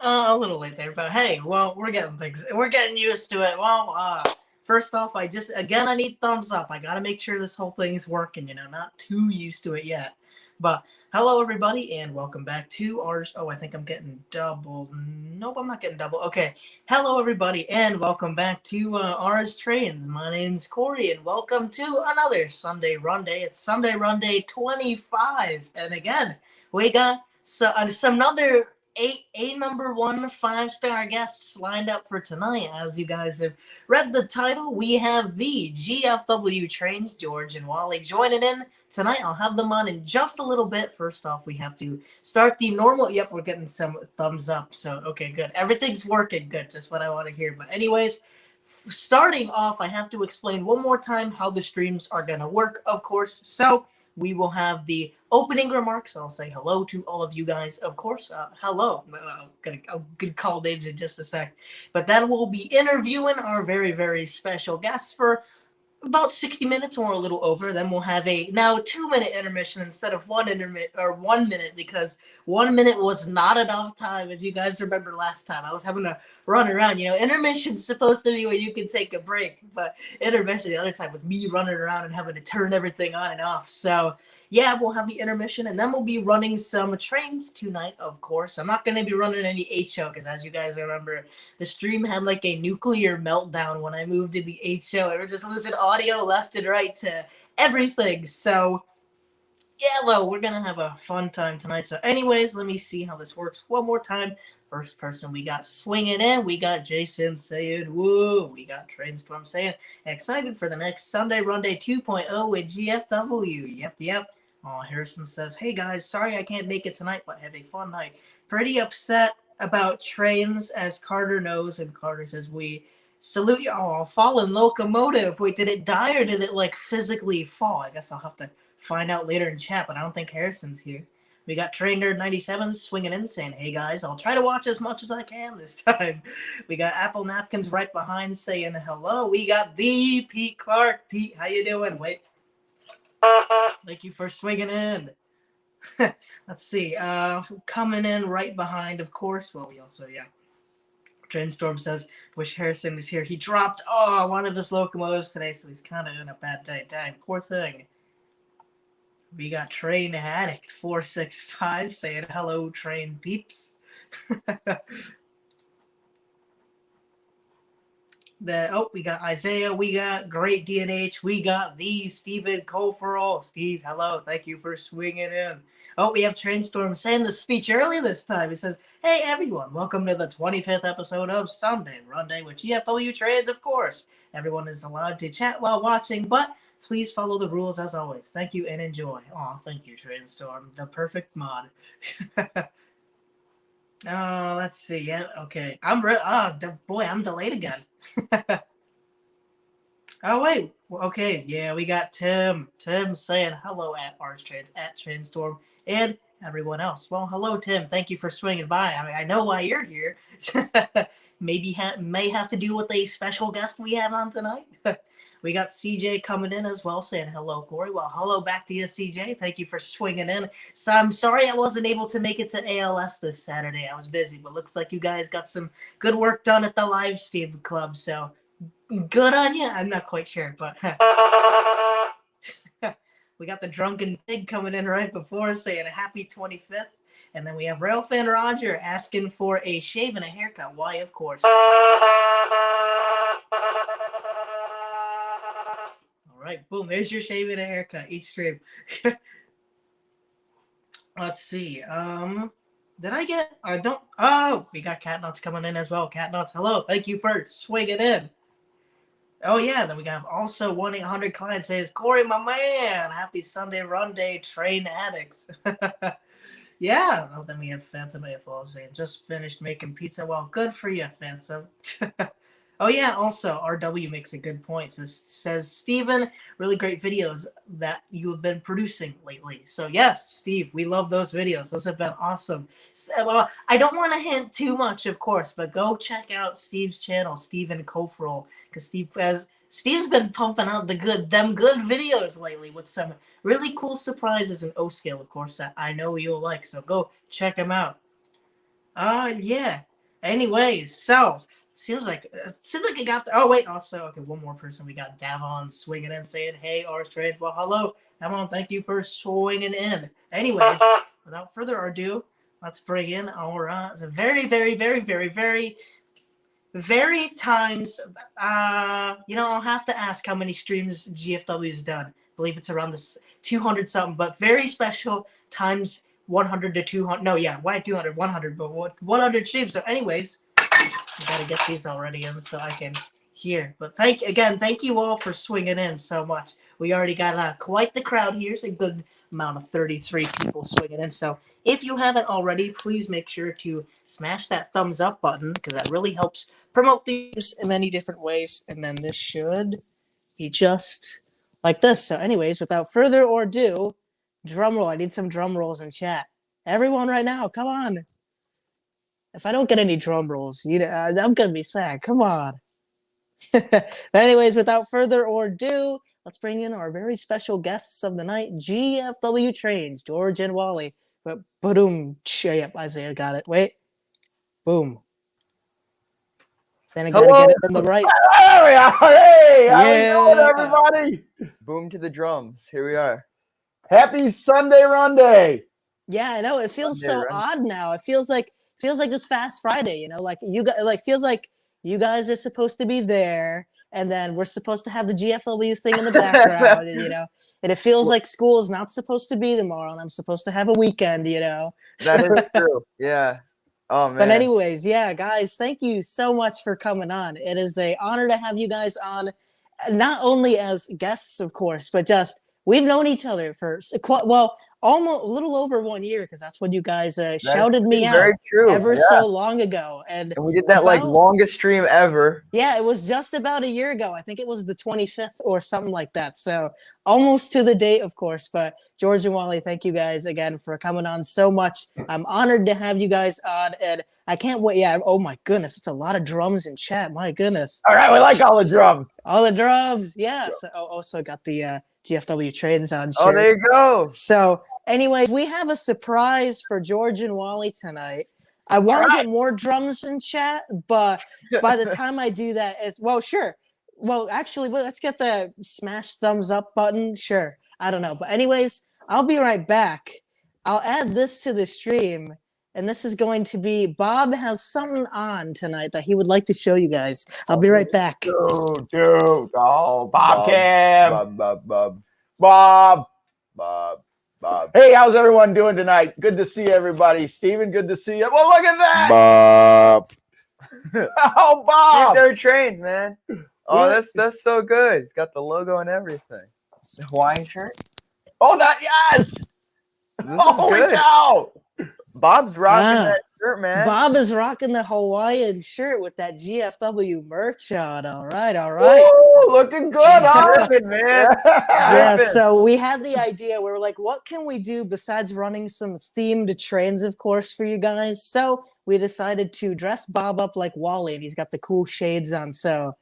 A little late there, but hey, well, we're getting used to it. Well, first off, I need thumbs up. I gotta make sure this whole thing's working, not too used to it yet. But hello, everybody, and welcome back to ours. Oh, I think I'm getting double. Nope, I'm not getting double. Okay. Hello, everybody, and welcome back to ours Trains. My name's Corey, and welcome to another Sunday Runday. It's Sunday Runday 25. And again, we got some other eight number one 5-star guests lined up for tonight. As you guys have read the title, we have the GFW Trains, George and Wally, joining in tonight. I'll have them on in just a little bit. First off, we have to start the normal. Yep, we're getting some thumbs up. So, okay, good. Everything's working good. Just what I want to hear. But anyways, starting off, I have to explain one more time how the streams are going to work, of course. So, we will have the opening remarks. I'll say hello to all of you guys, of course. Hello. I'm gonna call names in just a sec. But then we'll be interviewing our very, very special guests for about 60 minutes or a little over. Then we'll have a now 2-minute intermission instead of 1 minute, because 1 minute was not enough time. As you guys remember last time, I was having to run around. Intermission's supposed to be where you can take a break, but intermission the other time was me running around and having to turn everything on and off. So yeah, we'll have the intermission, and then we'll be running some trains tonight, of course. I'm not going to be running any HO, because as you guys remember, the stream had like a nuclear meltdown when I moved to the HO. It was just losing audio left and right to everything. So yeah, well, we're going to have a fun time tonight. So anyways, let me see how this works one more time. First person we got swinging in, we got Jason saying, woo. We got Trainstorm saying, excited for the next Sunday Runday 2.0 with GFW. Yep. Oh, Harrison says, hey guys, sorry I can't make it tonight, but have a fun night. Pretty upset about trains, as Carter knows. And Carter says, we salute you. Oh, fallen locomotive. Wait, did it die or did it like physically fall? I guess I'll have to find out later in chat, but I don't think Harrison's here. We got Train Nerd 97 swinging in saying, hey guys, I'll try to watch as much as I can this time. We got Apple Napkins right behind saying hello. We got the Pete Clark. Pete, how you doing? Wait. Thank you for swinging in. Let's see. Coming in right behind, of course. Well, we also, yeah. Trainstorm says, wish Harrison was here. He dropped, one of his locomotives today, so he's kind of in a bad day. Dang, poor thing. We got Train Addict 465 saying, hello, Train peeps. We got Isaiah, we got Great DNH, we got the Stephen Koferol. Steve, hello, thank you for swinging in. Oh, we have Trainstorm saying the speech early this time. He says, hey everyone, welcome to the 25th episode of Sunday Runday with GFW Trains, of course. Everyone is allowed to chat while watching, but please follow the rules as always. Thank you and enjoy. Oh, thank you, Trainstorm, the perfect mod. Oh, let's see. Yeah, okay. I'm delayed again. Oh, wait. Okay, yeah, we got Tim. Tim saying hello at ArchTrains, at Trainstorm, and everyone else. Well, hello, Tim. Thank you for swinging by. I mean, I know why you're here. May have to do with a special guest we have on tonight. We got CJ coming in as well, saying hello, Corey. Well, hello back to you, CJ. Thank you for swinging in. So I'm sorry I wasn't able to make it to ALS this Saturday. I was busy, but looks like you guys got some good work done at the live stream club. So good on you. I'm not quite sure, but we got the Drunken Pig coming in right before saying a happy 25th. And then we have Railfan Roger asking for a shave and a haircut. Why, of course. Right, boom, there's your shave and a haircut each stream. Let's see. Did I get we got Catnuts coming in as well. Catnuts, hello, thank you for swinging in. Oh yeah, then we got also 1-800 client says, Corey, my man, happy Sunday Run Day, Train Addicts. Yeah, then we have Phantom AFL saying, just finished making pizza. Well, good for you, Phantom. Oh yeah, also RW makes a good point. Says Steven, really great videos that you have been producing lately. So yes, Steve, we love those videos. Those have been awesome. Well, I don't want to hint too much, of course, but go check out Steve's channel, Steven Koferol, because Steve's been pumping out them good videos lately with some really cool surprises in O-Scale, of course, that I know you'll like. So go check him out. Yeah. Anyways, so seems like I got. Oh wait, also okay, one more person. We got Davon swinging in, saying, "Hey, Arch Trade." Well, hello, Davon. Thank you for swinging in. Anyways, without further ado, let's bring in our it's a very, very, very, very, very, very times. I'll have to ask how many streams GFW has done. I believe it's around this 200 something, but very special times 100 to 200. No, yeah, why 200, 100, but what 100 streams. So, anyways, I gotta get these already in so I can hear. But thank you all for swinging in so much. We already got quite the crowd here. A good amount of 33 people swinging in. So if you haven't already, please make sure to smash that thumbs up button because that really helps promote these in many different ways. And then this should be just like this. So anyways, without further ado, drum roll. I need some drum rolls in chat. Everyone right now, come on. If I don't get any drum rolls, I'm going to be sad. Come on. But anyways, without further ado, let's bring in our very special guests of the night, GFW Trains, George and Wally. But boom, yep, Isaiah got it. Wait, boom. Then I gotta get it in the right. There we are. Hey, how you doing, everybody? Boom to the drums. Here we are. Happy Sunday Runday. Yeah, I know. It feels so odd now. It feels like just Fast Friday. Like you guys, feels like you guys are supposed to be there, and then we're supposed to have the GFW thing in the background. And it feels like school is not supposed to be tomorrow, and I'm supposed to have a weekend. That is true. Yeah. Oh man. But anyways, yeah, guys, thank you so much for coming on. It is an honor to have you guys on, not only as guests, of course, but just we've known each other for almost a little over 1 year because that's when you guys shouted me out so long ago. And we did that longest stream ever. Yeah, it was just about a year ago. I think it was the 25th or something like that. So almost to the date, of course. But George and Wally, thank you guys again for coming on so much. I'm honored to have you guys on, and I can't wait. Yeah, oh my goodness, it's a lot of drums in chat. My goodness. All right, we like all the drums. All the drums, yeah. So also got the GFW Trains on. Oh, there you go. So anyways, we have a surprise for George and Wally tonight. I want to get more drums in chat, but by the time I do that, sure. Well, actually, let's get the smash thumbs up button. Sure. I don't know. But anyways, I'll be right back. I'll add this to the stream, and this is going to be Bob has something on tonight that he would like to show you guys. I'll be right back. Dude. Oh, Bob Cam. Bob. Hey, how's everyone doing tonight? Good to see everybody. Steven, good to see you. Well, look at that. Bob. Oh, Bob. Dude, they're trains, man. Oh, that's so good. It's got the logo and everything. The Hawaiian shirt. Oh, yes. Holy cow. Bob's rocking that shirt, man. Bob is rocking the Hawaiian shirt with that GFW merch on. All right. Ooh, looking good, huh? Man. Yeah, so we had the idea. We were like, what can we do besides running some themed trains, of course, for you guys? So we decided to dress Bob up like Wally, and he's got the cool shades on. So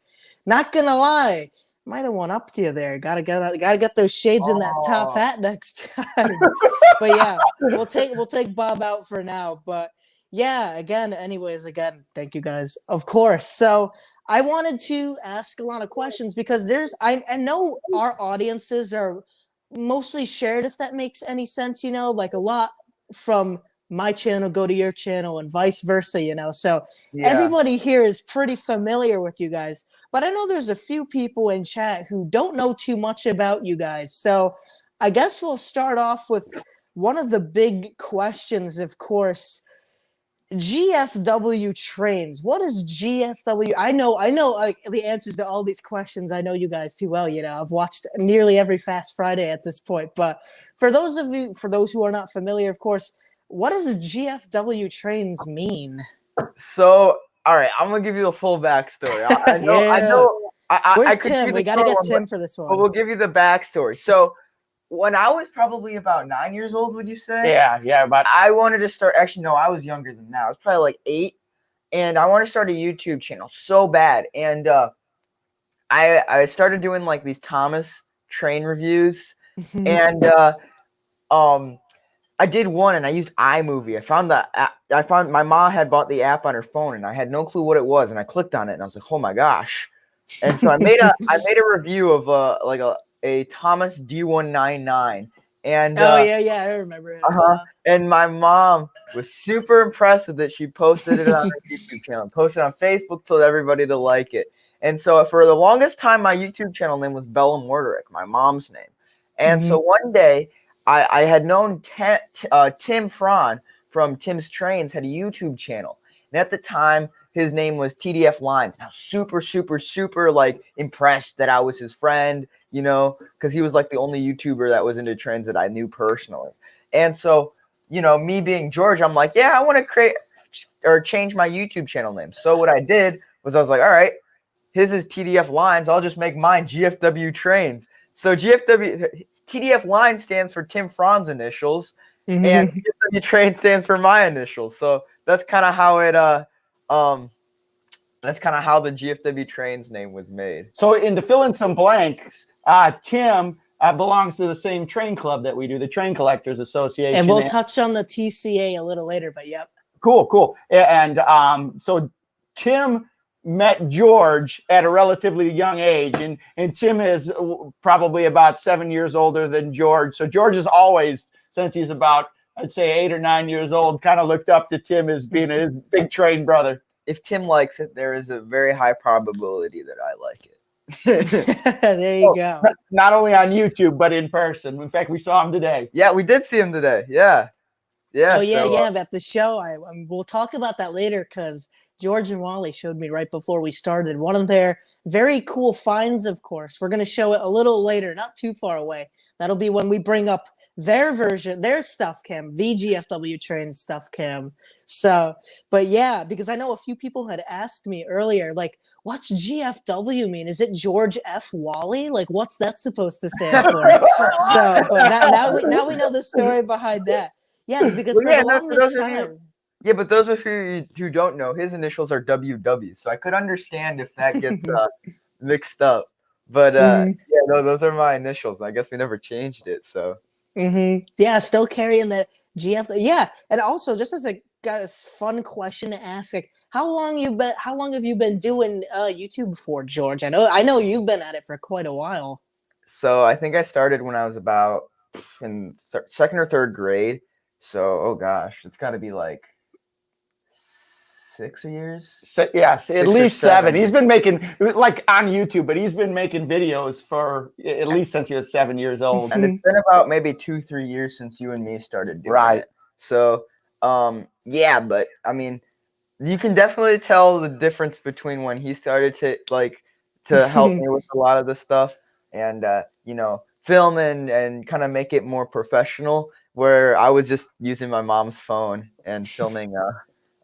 not going to lie, might have one up to you there. Gotta get those shades in that top hat next time. But yeah, we'll take Bob out for now. But yeah, again, thank you guys, of course. So I wanted to ask a lot of questions because I know our audiences are mostly shared, if that makes any sense. Like a lot from my channel go to your channel and vice versa, so everybody here is pretty familiar with you guys, but I know there's a few people in chat who don't know too much about you guys. So I guess we'll start off with one of the big questions, of course. GFW Trains. What is GFW? I know like the answers to all these questions. I know you guys too well. I've watched nearly every Fast Friday at this point, but for those who are not familiar, of course, what does GFW Trains mean? So, all right, I'm gonna give you the full backstory. I know. Where's Tim? We gotta get Tim for this one. But we'll give you the backstory. So, when I was probably about 9 years old, would you say? Yeah. But I wanted to start. Actually, no, I was younger than that. I was probably like 8, and I wanted to start a YouTube channel so bad. And I started doing like these Thomas train reviews, and I did one, and I used iMovie. I found my mom had bought the app on her phone, and I had no clue what it was. And I clicked on it, and I was like, "Oh my gosh!" And so I made a review of a Thomas D199, and Oh yeah, I remember it. and my mom was super impressed with it. She posted it on her YouTube channel, posted it on Facebook, told everybody to like it. And so for the longest time, my YouTube channel name was Bella Morderick, my mom's name. And so one day, I had known Tim Fron from Tim's Trains had a YouTube channel. And at the time, his name was TDF Lines. And I was super, super, super like impressed that I was his friend, you know, because he was like the only YouTuber that was into trains that I knew personally. And so, you know, me being George, I'm like, yeah, I want to create or change my YouTube channel name. So what I did was I was like, all right, his is TDF Lines. I'll just make mine GFW Trains. So TDF Line stands for Tim Fran's initials, and GFW Train stands for my initials. So that's kind of how that's kind of how the GFW Trains name was made. So, to fill in some blanks, Tim belongs to the same train club that we do, the Train Collectors Association. And we'll touch on the TCA a little later, but yep. Cool. And so Tim met George at a relatively young age, and Tim is probably about 7 years older than George. So George has always, since he's about, I'd say 8 or 9 years old, kind of looked up to Tim as being his big train brother. If Tim likes it, there is a very high probability that I like it. There you go. Not only on YouTube, but in person. In fact, we saw him today. Yeah, we did see him today. Yeah. Oh yeah. At the show, we'll talk about that later because George and Wally showed me right before we started one of their very cool finds. Of course, we're going to show it a little later, not too far away. That'll be when we bring up their version, their stuff cam, the GFW Train stuff cam. So, but yeah, because I know a few people had asked me earlier, like, what's GFW mean? Is it George F. Wally? Like, what's that supposed to stand for? So, but now we know the story behind that. Yeah, because for the longest time. Yeah, but those of you who don't know, his initials are WW. So I could understand if that gets mixed up. But yeah, no, those are my initials. I guess we never changed it. So. Yeah, still carrying the GF. Yeah, and also just as a fun question to ask, like, how long have you been doing YouTube for, George? I know you've been at it for quite a while. So I think I started when I was about in second or third grade. So oh gosh, it's got to be like 6 years. Yes, at least 7. He's been making, like, on YouTube, but he's been making videos for at least since he was 7 years old. And it's been about maybe 2-3 years since you and me started doing it. So yeah, but I mean, you can definitely tell the difference between when he started to help me with a lot of the stuff and you know, film and kind of make it more professional, where I was just using my mom's phone and filming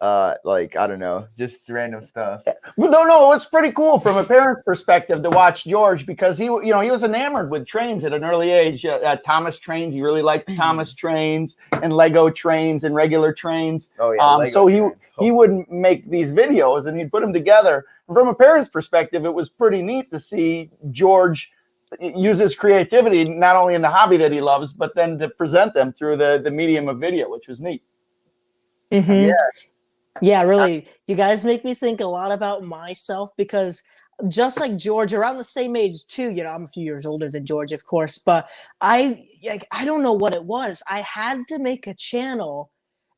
like, I don't know, just random stuff. Well, no, it was pretty cool from a parent's perspective to watch George, because he was enamored with trains at an early age. Thomas trains, he really liked Thomas trains and Lego trains and regular trains. Oh yeah. So he would make these videos and he'd put them together. From a parent's perspective, it was pretty neat to see George use his creativity not only in the hobby that he loves, but then to present them through the medium of video, which was neat. Yeah, really. You guys make me think a lot about myself, because just like George, around the same age too, you know, I'm a few years older than George, of course, but I don't know what it was. I had to make a channel.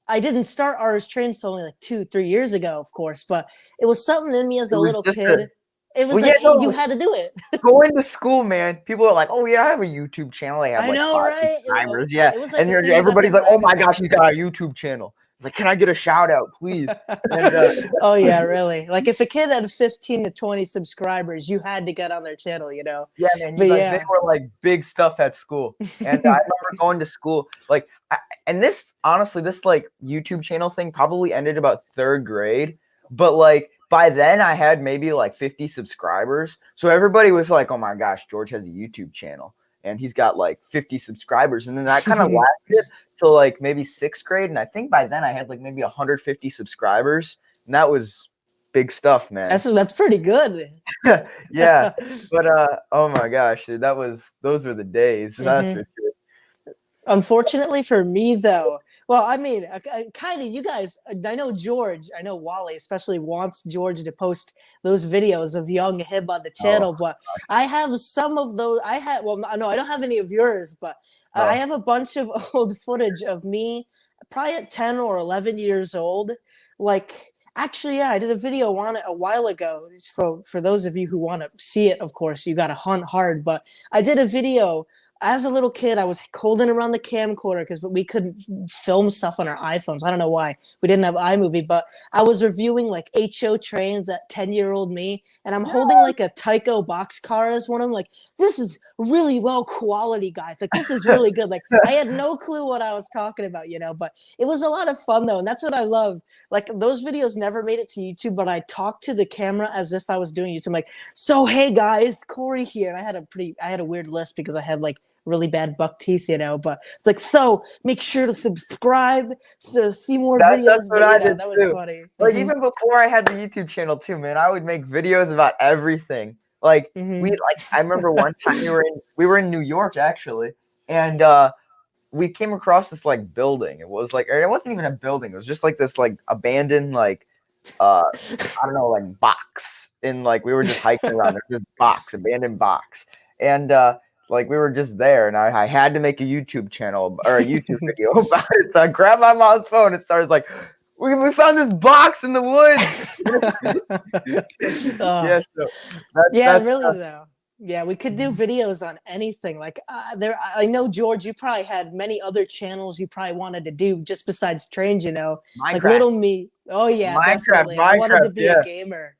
I didn't start R's Trains until only like 2-3 years ago, of course, but it was something in me as a little kid. It was you had to do it. Going to school, man. People are like, "Oh yeah, I have a YouTube channel. I have like 5 subscribers." Yeah, like and everybody's like, "Oh my gosh, he's got a YouTube channel." It's like, "Can I get a shout out, please?" And, oh yeah, really. Like if a kid had 15 to 20 subscribers, you had to get on their channel, you know. Yeah, man. They were like big stuff at school, and I remember going to school. Like, this like YouTube channel thing probably ended about 3rd grade, but like. By then, I had maybe like 50 subscribers. So everybody was like, oh my gosh, George has a YouTube channel and he's got like 50 subscribers. And then that kind of lasted till like maybe 6th grade. And I think by then I had like maybe 150 subscribers. And that was big stuff, man. That's pretty good. Yeah. But oh my gosh, dude, those were the days. That's for sure. Unfortunately for me, though, well, I mean, kind of, you guys, I know George, I know Wally especially wants George to post those videos of young him on the channel, but I have some of those. Well, no, I don't have any of yours, but I have a bunch of old footage of me probably at 10 or 11 years old. Like, actually, yeah, I did a video on it a while ago. For those of you who want to see it, of course, you got to hunt hard, but I did a video. As a little kid, I was holding around the camcorder because we couldn't film stuff on our iPhones. I don't know why. We didn't have iMovie, but I was reviewing like HO trains at 10-year-old me, and I'm holding like a Tyco boxcar as one of them. Like, this is really well quality, guys. Like, this is really good. Like, I had no clue what I was talking about, but it was a lot of fun, though, and that's what I love. Like, those videos never made it to YouTube, but I talked to the camera as if I was doing YouTube. I'm like, so, hey, guys, Corey here. And I had a weird list because I had, like, really bad buck teeth, but it's like, so make sure to subscribe to see more videos. That's what I did that was too. funny. Like even before I had the YouTube channel too, man, I would make videos about everything. Like I remember one time we were in New York actually, and we came across this like building. It wasn't even a building. It was just like this like abandoned like I don't know, like box. And like we were just hiking around. There's this abandoned box, and like we were just there, and I had to make a YouTube channel or a YouTube video about it. So I grabbed my mom's phone and started like, we found this box in the woods. Yes, that's really though. Yeah, we could do videos on anything. Like I know George, you probably had many other channels you probably wanted to do just besides trains. Minecraft. Like little me. Oh yeah, definitely. I wanted to be a gamer.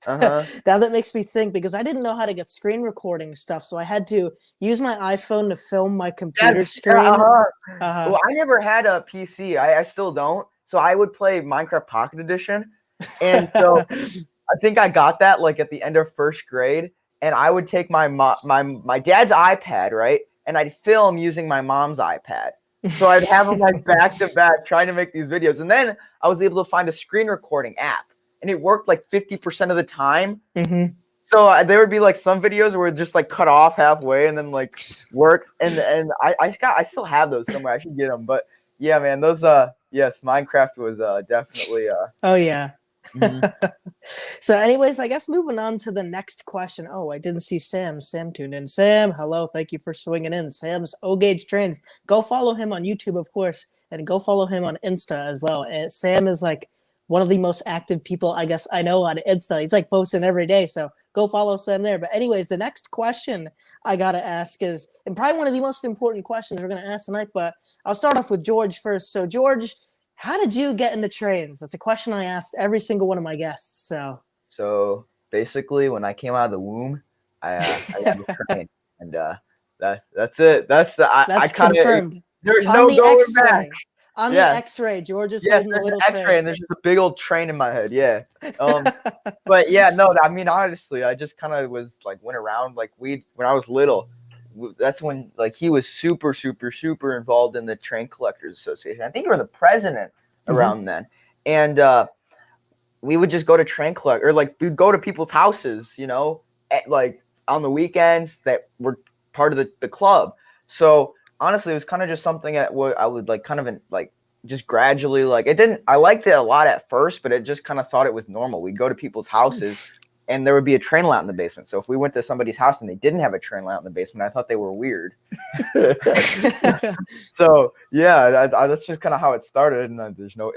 Now that makes me think because I didn't know how to get screen recording stuff, so I had to use my iPhone to film my computer screen. Well, I never had a PC. I still don't. So I would play Minecraft Pocket Edition, and so I think I got that like at the end of first grade, and I would take my dad's iPad, right, and I'd film using my mom's iPad. So I'd have them like back to back trying to make these videos, and then I was able to find a screen recording app. And it worked like 50% of the time. So there would be like some videos where it just like cut off halfway and then like work. And I still have those somewhere. I should get them. But yeah, man, those yes, Minecraft was definitely oh yeah. So anyways, I guess moving on to the next question. Oh, I didn't see Sam. Sam tuned in. Sam, hello. Thank you for swinging in. Sam's O-Gauge Trains. Go follow him on YouTube, of course, and go follow him on Insta as well. And Sam is like one of the most active people I guess I know on Insta. He's like posting every day, so go follow Sam there. But anyways, the next question I gotta ask is, and probably one of the most important questions we're gonna ask tonight, but I'll start off with George first. So George, how did you get into trains? That's a question I asked every single one of my guests. So basically, when I came out of the womb, I got a train, and that's it. That's I kind of there's no going back. On the X-ray, George is holding a little X-ray, and there's just a big old train in my head. Yeah. But yeah, no, I mean, honestly, I just kind of was like went around like when I was little. That's when like he was super involved in the Train Collectors Association. I think you were the president around then, and we would just go to train collect or like we'd go to people's houses, like on the weekends that were part of the club. So honestly, it was kind of just something that I would like kind of like just gradually like I liked it a lot at first, but it just kind of thought it was normal. We'd go to people's houses and there would be a train layout in the basement. So if we went to somebody's house and they didn't have a train layout in the basement, I thought they were weird. So yeah, that's just kind of how it started. And there's no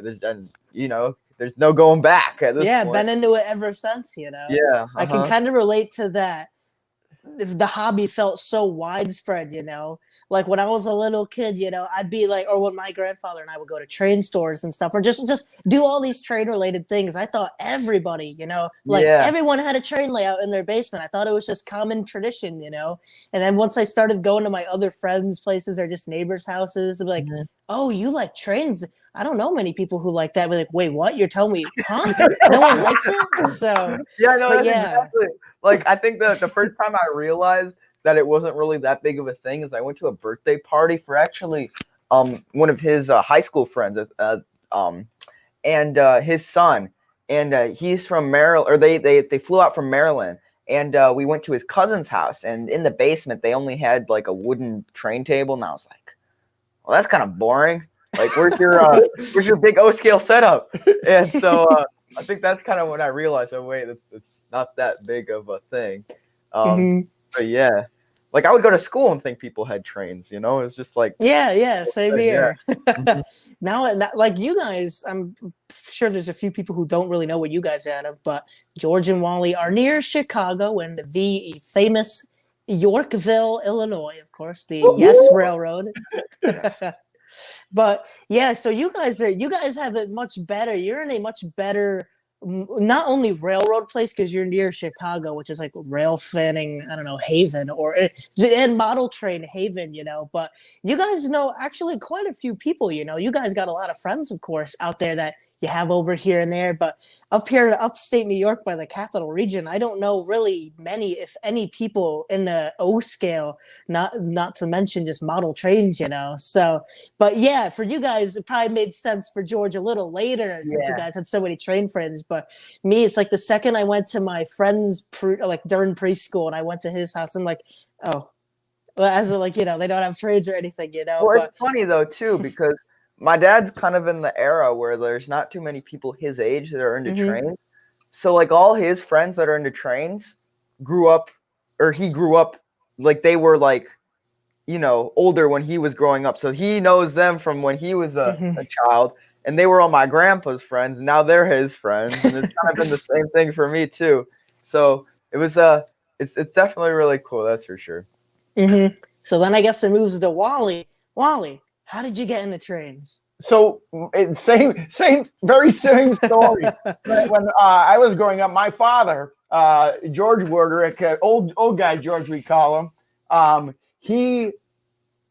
going back at this point. Been into it ever since, Yeah. I can kind of relate to that. If the hobby felt so widespread, like when I was a little kid, I'd be like, or when my grandfather and I would go to train stores and stuff, or just do all these train related things. I thought everybody, everyone had a train layout in their basement. I thought it was just common tradition, and then once I started going to my other friends' places or just neighbors' houses, I'd be like, oh, you like trains? I don't know many people who like that. But like, wait, what? You're telling me, huh? No one likes it? So yeah, no, exactly. Like I think the first time I realized that it wasn't really that big of a thing is I went to a birthday party for actually one of his high school friends and his son, and he's from Maryland, or they flew out from Maryland, and we went to his cousin's house, and in the basement they only had like a wooden train table, and I was like, well, that's kind of boring. Like, where's your big O scale setup? And so I think that's kind of when I realized, oh wait, it's not that big of a thing. But yeah, like I would go to school and think people had trains. It's just like Yeah, same here. Mhm. Now, like you guys, I'm sure there's a few people who don't really know what you guys are out of, but George and Wally are near Chicago and the famous Yorkville, Illinois, of course, the Yes Railroad. But yeah, so you guys have it much better. You're in a much better, not only railroad place because you're near Chicago, which is like rail fanning, I don't know, haven and model train haven, but you guys know actually quite a few people, you guys got a lot of friends, of course, out there that you have over here and there, but up here in upstate New York by the capital region, I don't know really many, if any, people in the O scale, not to mention just model trains, so, but yeah, for you guys, it probably made sense for George a little later since you guys had so many train friends, but me, it's like the second I went to my friend's like during preschool and I went to his house, I'm like, oh, well, as like, they don't have trains or anything, Well, but it's funny though too, because my dad's kind of in the era where there's not too many people his age that are into trains. So like all his friends that are into trains he grew up like they were like, older when he was growing up. So he knows them from when he was a child, and they were all my grandpa's friends, and now they're his friends. And it's kind of been the same thing for me too. So it was it's definitely really cool, that's for sure. So then I guess it moves to Wally. Wally, how did you get into trains? So very same story. When I was growing up, my father, George Worderick, old guy George, we call him. He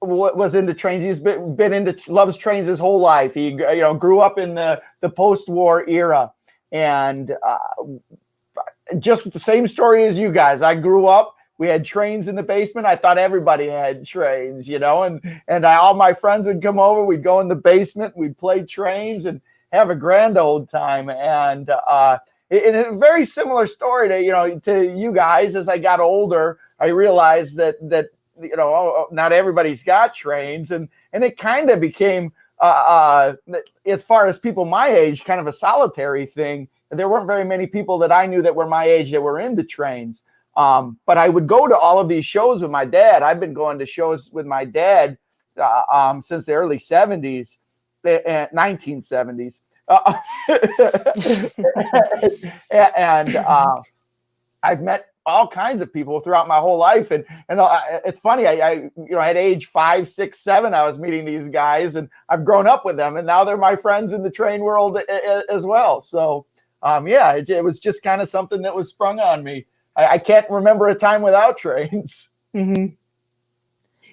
was into trains. He's been loves trains his whole life. He grew up in the post-war era, and just the same story as you guys. I grew up. We had trains in the basement. I thought everybody had trains, and all my friends would come over. We'd go in the basement. We'd play trains and have a grand old time. And it's a very similar story to you guys. As I got older, I realized that not everybody's got trains, and it kind of became as far as people my age, kind of a solitary thing. There weren't very many people that I knew that were my age that were into trains. But I would go to all of these shows with my dad. I've been going to shows with my dad since the early 70s, 1970s. And I've met all kinds of people throughout my whole life. And it's funny, I at age 5, 6, 7, I was meeting these guys, and I've grown up with them, and now they're my friends in the train world as well. So, it was just kind of something that was sprung on me. I can't remember a time without trains.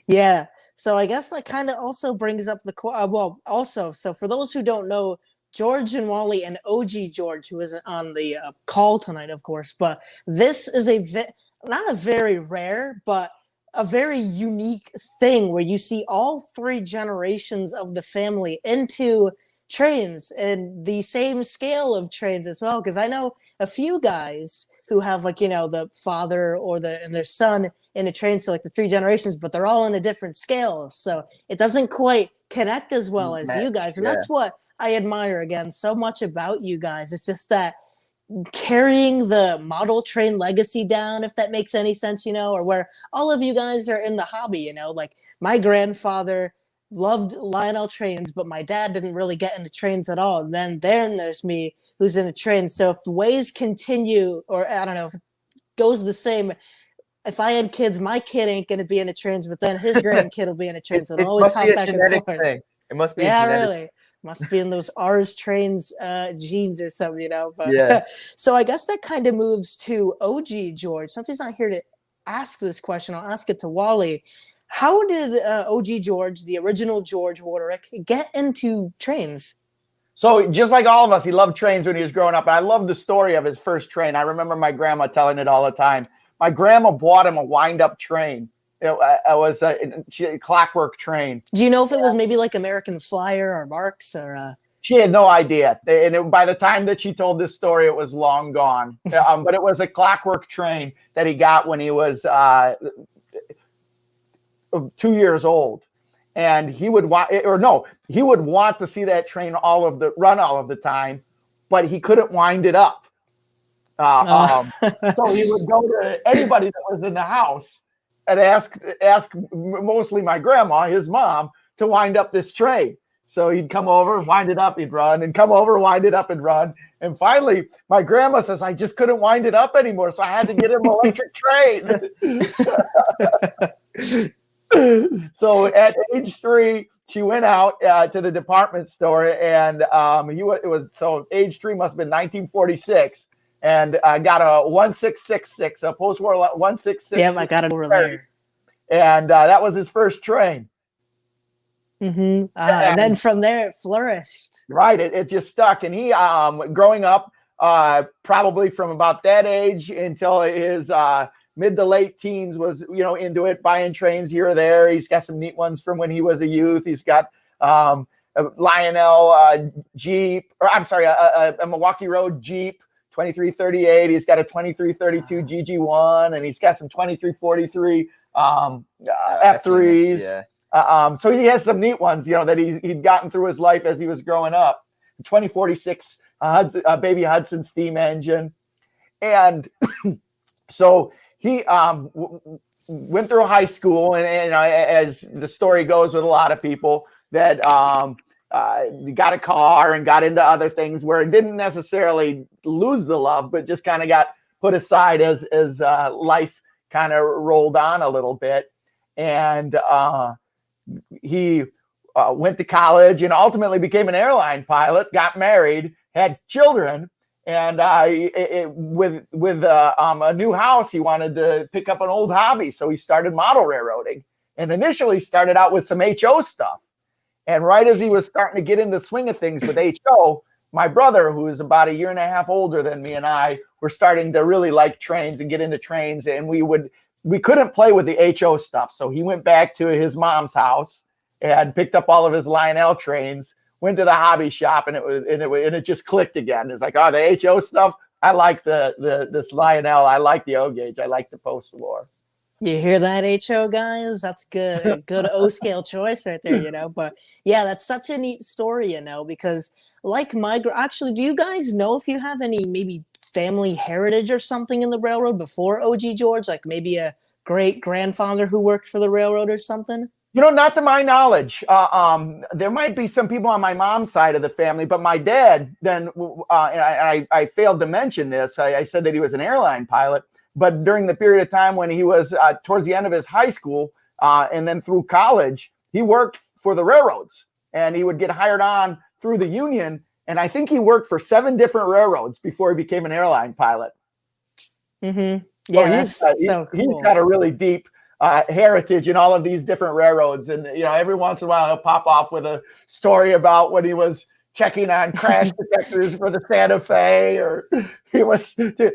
Yeah. So I guess that kind of also brings up so for those who don't know, George and Wally and OG George, who isn't on the call tonight, of course, but this is not a very rare, but a very unique thing where you see all 3 generations of the family into trains and the same scale of trains as well. Because I know a few guys who have the father and their son in a train, so like the 3 generations, but they're all in a different scale. So it doesn't quite connect as well as you guys. And that's what I admire again so much about you guys. It's just that carrying the model train legacy down, if that makes any sense, or where all of you guys are in the hobby, like my grandfather loved Lionel trains, but my dad didn't really get into trains at all. And then there's me, who's in a train. So if the ways continue, or I don't know, if it goes the same, if I had kids, my kid ain't going to be in a trains, but then his grandkid will be in a train. So it'll always hop back and forth. Thing. It must be really. Must be in those R's trains genes or something, But so I guess that kind of moves to OG George. Since he's not here to ask this question, I'll ask it to Wally. How did OG George, the original George Warderick, get into trains? So just like all of us, he loved trains when he was growing up. And I love the story of his first train. I remember my grandma telling it all the time. My grandma bought him a wind-up train. It was a clockwork train. Do you know if it was maybe like American Flyer or Marx or? She had no idea. And by the time that she told this story, it was long gone. But it was a clockwork train that he got when he was 2 years old. and he would want to see that train all of the time, but he couldn't wind it up. So he would go to anybody that was in the house and ask mostly my grandma, his mom, to wind up this train. So he'd come over, wind it up, he'd run, and come over, wind it up, and run. And finally, my grandma says, I just couldn't wind it up anymore, so I had to get him an electric train. So at age 3, she went out to the department store, and age 3 must have been 1946, and got a 1666, a post-war 1666. Yeah, I got it over there. And that was his first train. Mm-hmm. And then from there, it flourished. Right, it just stuck. And he, growing up, probably from about that age until his mid to late teens, was into it, buying trains here or there. He's got some neat ones from when he was a youth. He's got a Lionel Jeep, or I'm sorry, a Milwaukee Road Jeep 2338. He's got a 2332 GG1, and he's got some 2343 F3s. Yeah. So he has some neat ones, that he'd gotten through his life as he was growing up. 2046 baby Hudson steam engine. And so he went through high school, and as the story goes with a lot of people, that got a car and got into other things where it didn't necessarily lose the love, but just kind of got put aside as life kind of rolled on a little bit. And he went to college and ultimately became an airline pilot, got married, had children, and with a new house, he wanted to pick up an old hobby. So he started model railroading, and initially started out with some HO stuff. And right as he was starting to get in the swing of things with HO, my brother, who is about a year and a half older than me, and I were starting to really like trains and get into trains, and we couldn't play with the HO stuff. So he went back to his mom's house and picked up all of his Lionel trains, went to the hobby shop, and it just clicked again. It's like, oh, the HO stuff, I like this Lionel, I like the O gauge, I like the post-war. You hear that, HO guys? That's good. A good O-scale choice right there, But yeah, that's such a neat story, because like actually, do you guys know if you have any maybe family heritage or something in the railroad before OG George, like maybe a great grandfather who worked for the railroad or something? Not to my knowledge. There might be some people on my mom's side of the family, but my dad then, and I failed to mention this. I said that he was an airline pilot, but during the period of time when he was towards the end of his high school and then through college, he worked for the railroads, and he would get hired on through the union. And I think he worked for 7 different railroads before he became an airline pilot. Mm-hmm. Yeah, so cool. He's got a really deep heritage in all of these different railroads. And, every once in a while he'll pop off with a story about when he was checking on crash detectors for the Santa Fe, or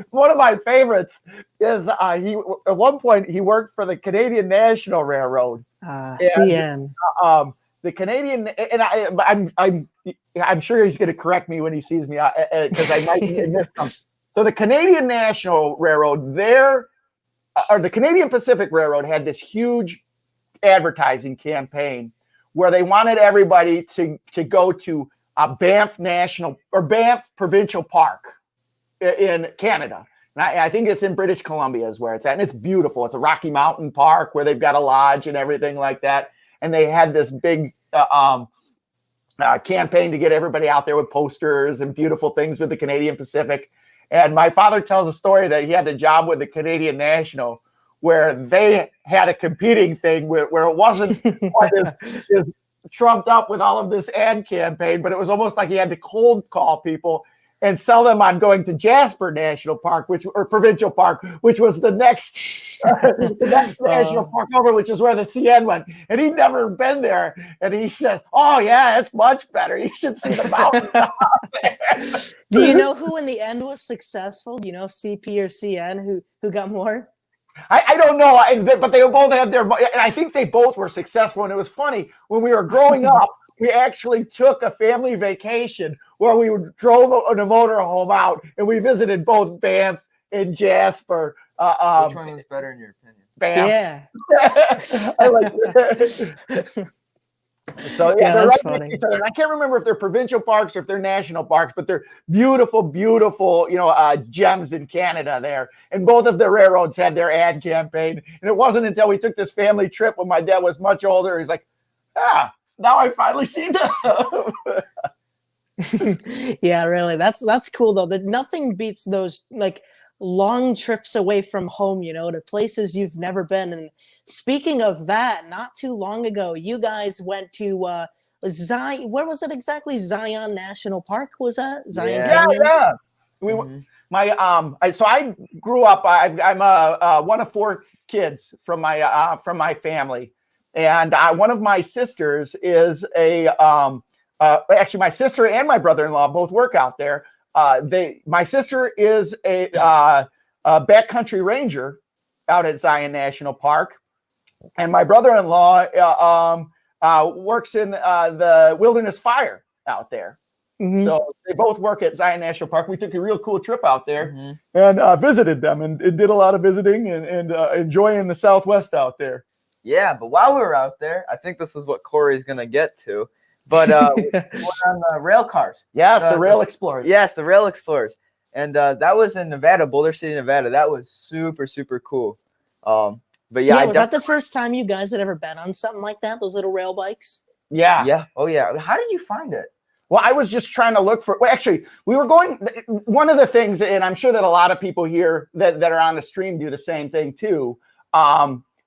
one of my favorites is he at one point he worked for the Canadian National Railroad. CN. The Canadian, and I'm sure he's going to correct me when he sees me because I might miss something. So the Canadian National Railroad, the Canadian Pacific Railroad had this huge advertising campaign where they wanted everybody to go to Banff National or Banff Provincial Park in Canada. And I think it's in British Columbia is where it's at. And it's beautiful. It's a Rocky Mountain Park where they've got a lodge and everything like that. And they had this big campaign to get everybody out there with posters and beautiful things with the Canadian Pacific. And my father tells a story that he had a job with the Canadian National where they had a competing thing where it wasn't quite as trumped up with all of this ad campaign, but it was almost like he had to cold call people and sell them on going to Jasper National Park, or Provincial Park, which was the next national park over, which is where the CN went. And he'd never been there. And he says, oh, yeah, it's much better. You should see the mountains out there. Do you know who in the end was successful? Do you know if CP or CN who got more? I don't know, but they both had and I think they both were successful. And it was funny, when we were growing up, we actually took a family vacation where we drove in a motorhome out, and we visited both Banff and Jasper. Which one was better in your opinion? Banff. Yeah. I like that. So yeah, Yeah, they're that's right next funny. to each other. And I can't remember if they're provincial parks or if they're national parks, but they're beautiful, beautiful, gems in Canada there. And both of the railroads had their ad campaign. And it wasn't until we took this family trip when my dad was much older, he's like, now I finally see them. Yeah, really. That's cool though. That nothing beats those like long trips away from home, to places you've never been. And speaking of that, not too long ago, you guys went to Zion. Where was it exactly? Zion National Park, was that? Zion Yeah. Yeah, Canyon? yeah. We Mhm. so I grew up. I'm one of four kids from my family, and one of my sisters is actually my sister and my brother-in-law both work out there. My sister is a backcountry ranger out at Zion National Park, and my brother-in-law works in the wilderness fire out there. Mhm. So they both work at Zion National Park. We took a real cool trip out there Mhm. and visited them and did a lot of visiting and enjoying the Southwest out there. Yeah, but while we were out there, I think this is what Corey's gonna get to. But we went on the rail cars. Yes, the Rail Explorers. Yes, the Rail Explorers, and that was in Nevada, Boulder City, Nevada. That was super, super cool. But yeah, Yeah, was that the first time you guys had ever been on something like that? Those little rail bikes? Yeah. Yeah. Oh yeah. How did you find it? Well, I was just trying to look for. Well, actually, we were going. One of the things, and I'm sure that a lot of people here that are on the stream do the same thing too.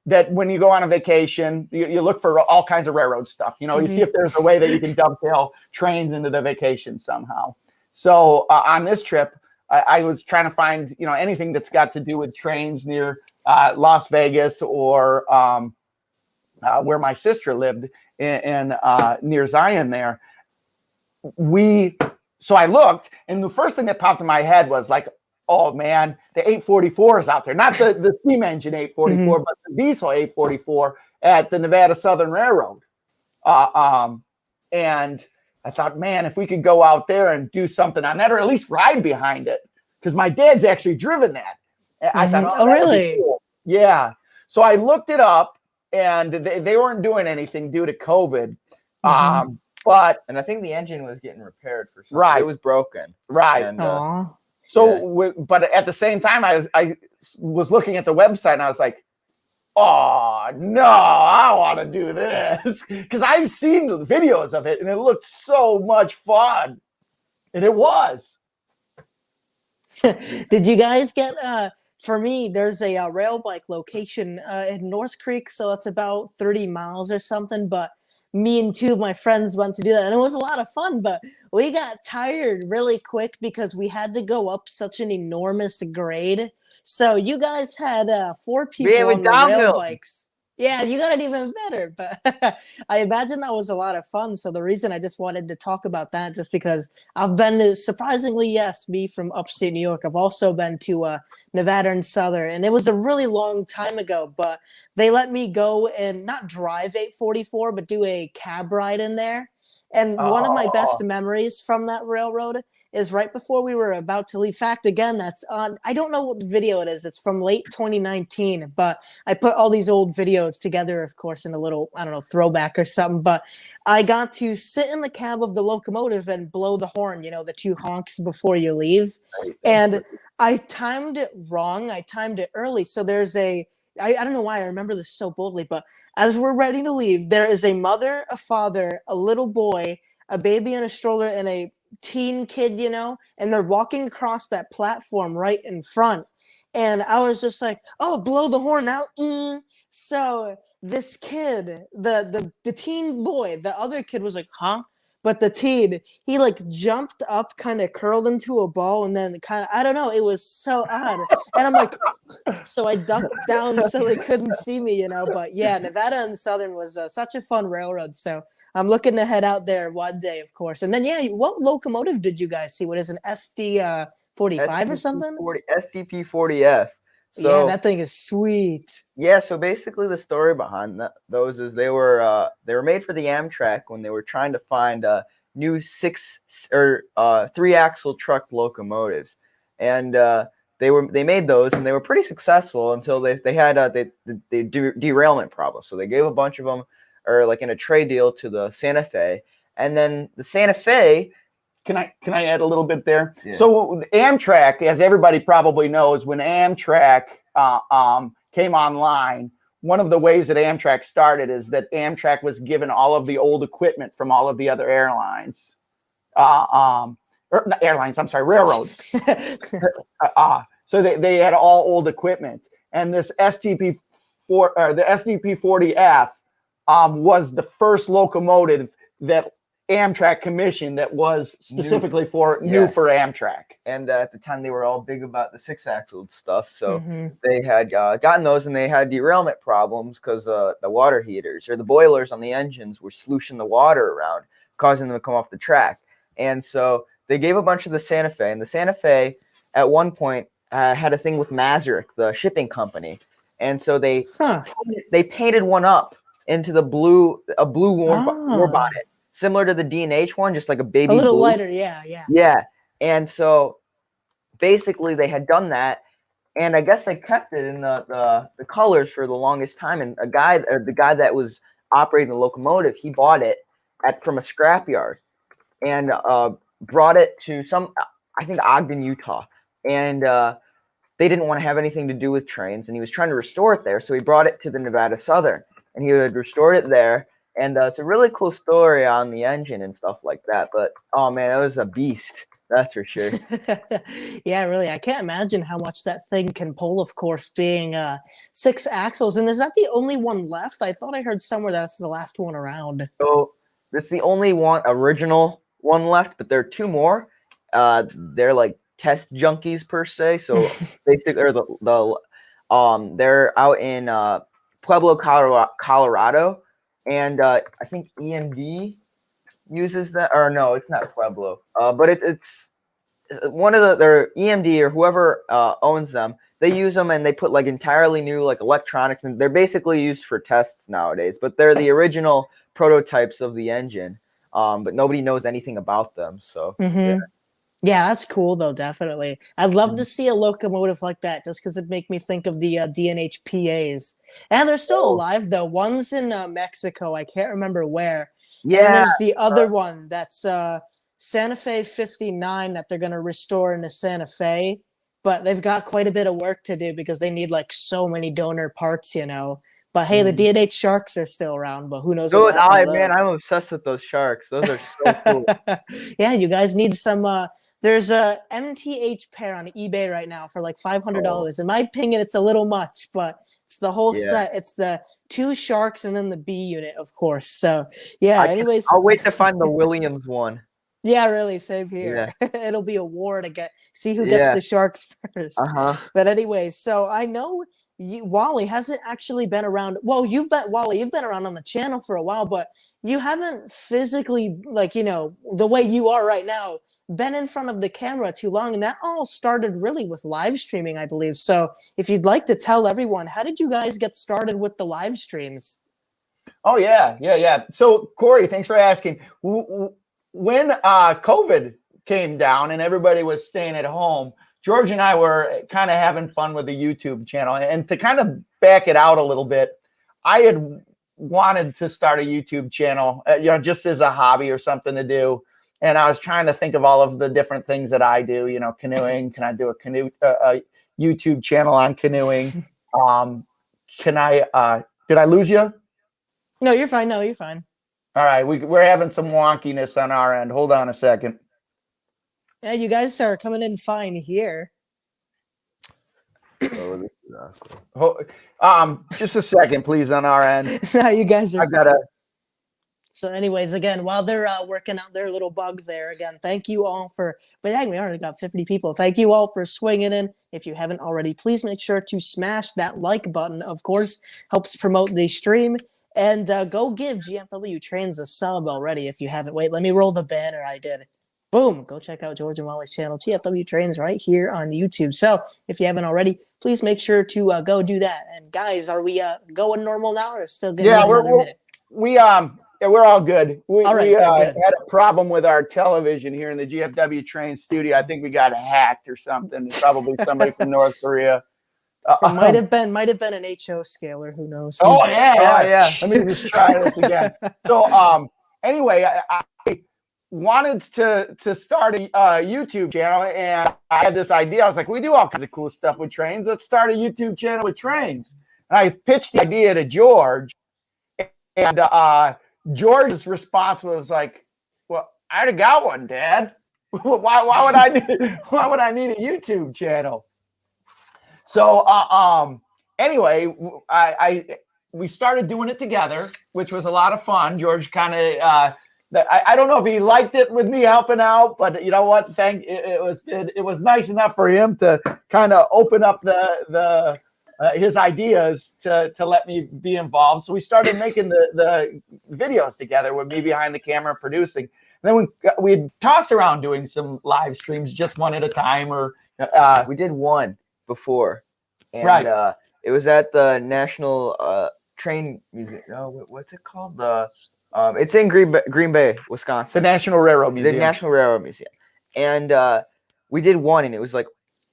That when you go on a vacation, you look for all kinds of railroad stuff. You see if there's a way that you can dovetail trains into the vacation somehow. So on this trip, I was trying to find anything that's got to do with trains near Las Vegas or where my sister lived in near Zion there. So I looked, and the first thing that popped in my head was like, oh man, the 844 is out there. Not the steam engine 844, but the diesel 844 at the Nevada Southern Railroad. And I thought, man, if we could go out there and do something on that, or at least ride behind it, because my dad's actually driven that. I thought, Oh, really? Cool. Yeah. So I looked it up, and they weren't doing anything due to COVID. But I think the engine was getting repaired for something. Right. It was broken. Right. And, but at the same time, I was looking at the website and I was like, oh no, I want to do this because I've seen the videos of it and it looked so much fun, and it was. Did you guys get? For me, there's a rail bike location in North Creek, so it's about 30 miles or something. But me and two of my friends went to do that, and it was a lot of fun. But we got tired really quick because we had to go up such an enormous grade. So you guys had 4 people on the rail bikes. Yeah, you got it even better. But I imagine that was a lot of fun. So the reason I just wanted to talk about that, just because I've been to, surprisingly, yes, me from upstate New York. I've also been to Nevada and Southern, and it was a really long time ago. But they let me go and not drive 844, but do a cab ride in there. And one of my best memories from that railroad is right before we were about to leave. Fact, again, that's on, I don't know what video it is. It's from late 2019, but I put all these old videos together, of course, in a little, I don't know, throwback or something. But I got to sit in the cab of the locomotive and blow the horn, the 2 honks before you leave. And I timed it wrong. I timed it early. So there's I don't know why I remember this so boldly, but as we're ready to leave, there is a mother, a father, a little boy, a baby in a stroller, and a teen kid, and they're walking across that platform right in front. And I was just like, oh, blow the horn out. So this kid, the teen boy, the other kid was like, huh? But the teen, he like jumped up, kind of curled into a ball, and then kind of, I don't know, it was so odd. And I'm like, so I ducked down so they couldn't see me, But yeah, Nevada and Southern was such a fun railroad. So I'm looking to head out there one day, of course. And then, yeah, what locomotive did you guys see? What is an SD 45 or something? SDP 40F. So, yeah, that thing is sweet. Yeah, so basically the story behind those is they were made for the Amtrak when they were trying to find new 3-axle truck locomotives, and they made those and they were pretty successful until they had derailment problems. So they gave a bunch of them or like in a trade deal to the Santa Fe, and then the Santa Fe. Can I add a little bit there? Yeah. So Amtrak, as everybody probably knows, when Amtrak came online, one of the ways that Amtrak started is that Amtrak was given all of the old equipment from all of the other airlines. Or not airlines, I'm sorry, railroads. So they had all old equipment. And this the SDP-40F was the first locomotive that Amtrak commissioned that was specifically new for Amtrak. And at the time, they were all big about the 6-axled stuff. So they had gotten those, and they had derailment problems because the water heaters or the boilers on the engines were slushing the water around, causing them to come off the track. And so they gave a bunch of the Santa Fe, and the Santa Fe at one point had a thing with Masaryk, the shipping company. And so they painted one up into a blue war bonnet, similar to the D&H one, just like a baby a little blue. lighter. Yeah. Yeah. And so basically they had done that, and I guess they kept it in the colors for the longest time. And the guy that was operating the locomotive, he bought it from a scrapyard and brought it to I think Ogden, Utah. And they didn't want to have anything to do with trains, and he was trying to restore it there. So he brought it to the Nevada Southern, and he had restored it there. And it's a really cool story on the engine and stuff like that. But, oh, man, it was a beast. That's for sure. Yeah, really. I can't imagine how much that thing can pull, of course, being 6 axles. And is that the only one left? I thought I heard somewhere that's the last one around. So that's the only original one left, but there are 2 more. They're like test junkies per se. So basically, they're out in Pueblo, Colorado. And I think EMD uses that, or no, it's not Pueblo, but it's one of their EMD or whoever owns them. They use them, and they put like entirely new like electronics, and they're basically used for tests nowadays. But they're the original prototypes of the engine, but nobody knows anything about them. So yeah, that's cool though. Definitely, I'd love to see a locomotive like that, just because it'd make me think of the D&H PAs. And they're still alive though. One's in Mexico. I can't remember where. Yeah, and there's the other one that's Santa Fe 59 that they're gonna restore into Santa Fe, but they've got quite a bit of work to do because they need like so many donor parts, you know. But hey, the D&H Sharks are still around, but who knows? Man, I'm obsessed with those Sharks. Those are so cool. Yeah, you guys need some. There's a MTH pair on eBay right now for like $500. In my opinion, it's a little much, but it's the whole set. It's the 2 Sharks and then the B unit, of course. So yeah. Anyways, I'll wait to find the Williams one. Yeah, really, same here. Yeah. It'll be a war to see who gets the Sharks first. But anyways, so I know Wally hasn't actually been around. Well, you've been around on the channel for a while, but you haven't physically, like, you know, the way you are right now, been in front of the camera too long. And that all started really with live streaming, I believe. So if you'd like to tell everyone, how did you guys get started with the live streams? Oh, yeah. So, Corey, thanks for asking. When COVID came down and everybody was staying at home, George and I were kind of having fun with the YouTube channel. And to kind of back it out a little bit, I had wanted to start a YouTube channel, just as a hobby or something to do. And I was trying to think of all of the different things that I do, canoeing. Can I do a YouTube channel on canoeing? Did I lose you? No, you're fine. All right. We're having some wonkiness on our end. Hold on a second. Yeah, you guys are coming in fine here. Just a second, please, on our end. No, you guys are. I gotta. So, anyways, again, while they're working out their little bug there, again, thank you all for. But dang, we already got 50 people. Thank you all for swinging in. If you haven't already, please make sure to smash that like button. Of course, helps promote the stream. And go give GFW Trains a sub already if you haven't. Wait, let me roll the banner. I did. Boom. Go check out George and Wally's channel, GFW Trains, right here on YouTube. So if you haven't already, please make sure to go do that. And guys, are we going normal now or still going to be another minute? We're all good. We good. Had a problem with our television here in the GFW Train studio. I think we got hacked or something. It's probably somebody from North Korea. It might have been an HO scaler. Who knows? Oh yeah, Oh, yeah. Let me just try this again. So anyway, I wanted to start a YouTube channel, and I had this idea. I was like, we do all kinds of cool stuff with trains. Let's start a YouTube channel with trains. And I pitched the idea to George, and George's response was like, "Well, I already got one, Dad. why would I need a YouTube channel?" So anyway, we started doing it together, which was a lot of fun. George kind of I don't know if he liked it with me helping out, but you know what? It was nice enough for him to kind of open up his ideas to let me be involved. So we started making the videos together with me behind the camera producing. And then we tossed around doing some live streams, just one at a time, or we did one before, and right. It was at the National Train Museum. No, what's it called? It's in Green Bay, Wisconsin. The National Railroad Museum. The National Railroad Museum, and we did one, and it was like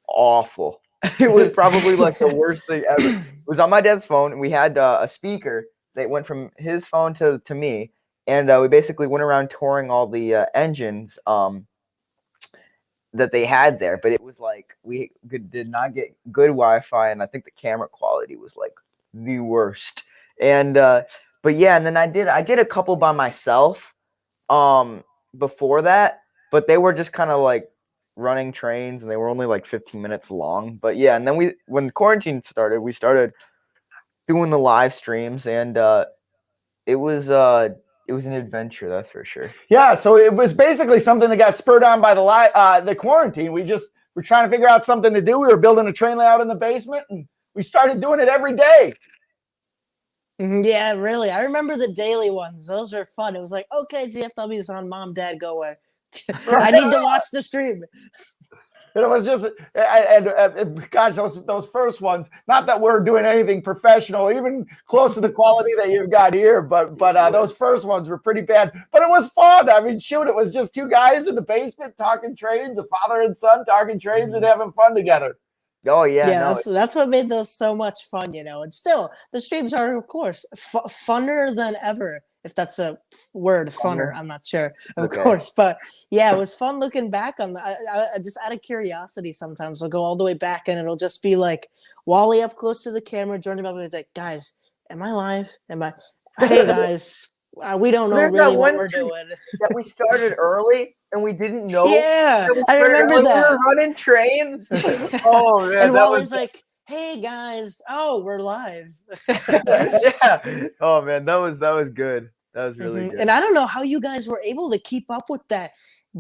awful. It was probably like the worst thing ever. It was on my dad's phone, and we had a speaker that went from his phone to me, and we basically went around touring all the engines that they had there. But it was like we did not get good Wi-Fi, and I think the camera quality was like the worst. And but yeah, and then I did a couple by myself before that, but they were just kind of like running trains, and they were only like 15 minutes long. But yeah, and then when quarantine started, we started doing the live streams, and it was an adventure, that's for sure. Yeah, so it was basically something that got spurred on by the quarantine. We just were trying to figure out something to do. We were building a train layout in the basement, and we started doing it every day. Yeah, really. I remember the daily ones. Those were fun. It was like, okay, GFW's on. Mom, Dad, go away. I need to watch the stream. And it was just, and gosh, those first ones, not that we're doing anything professional, even close to the quality that you've got here, but those first ones were pretty bad. But it was fun. I mean, shoot, it was just two guys in the basement talking trains, a father and son talking trains and having fun together. Oh yeah, yeah. No, that's what made those so much fun, And still, the streams are, of course, funner than ever. If that's a word, funner, I'm not sure, of course. But yeah, it was fun looking back on I just out of curiosity, sometimes I'll go all the way back, and it'll just be like Wally up close to the camera, Jordan about like, guys, am I live? Hey guys, we don't know really what we're doing. That we started early and we didn't know. Yeah, I remember that. We were running trains. Oh man, and Wally's like, hey guys, we're live. Yeah. Oh man, that was good. That was really good. And I don't know how you guys were able to keep up with that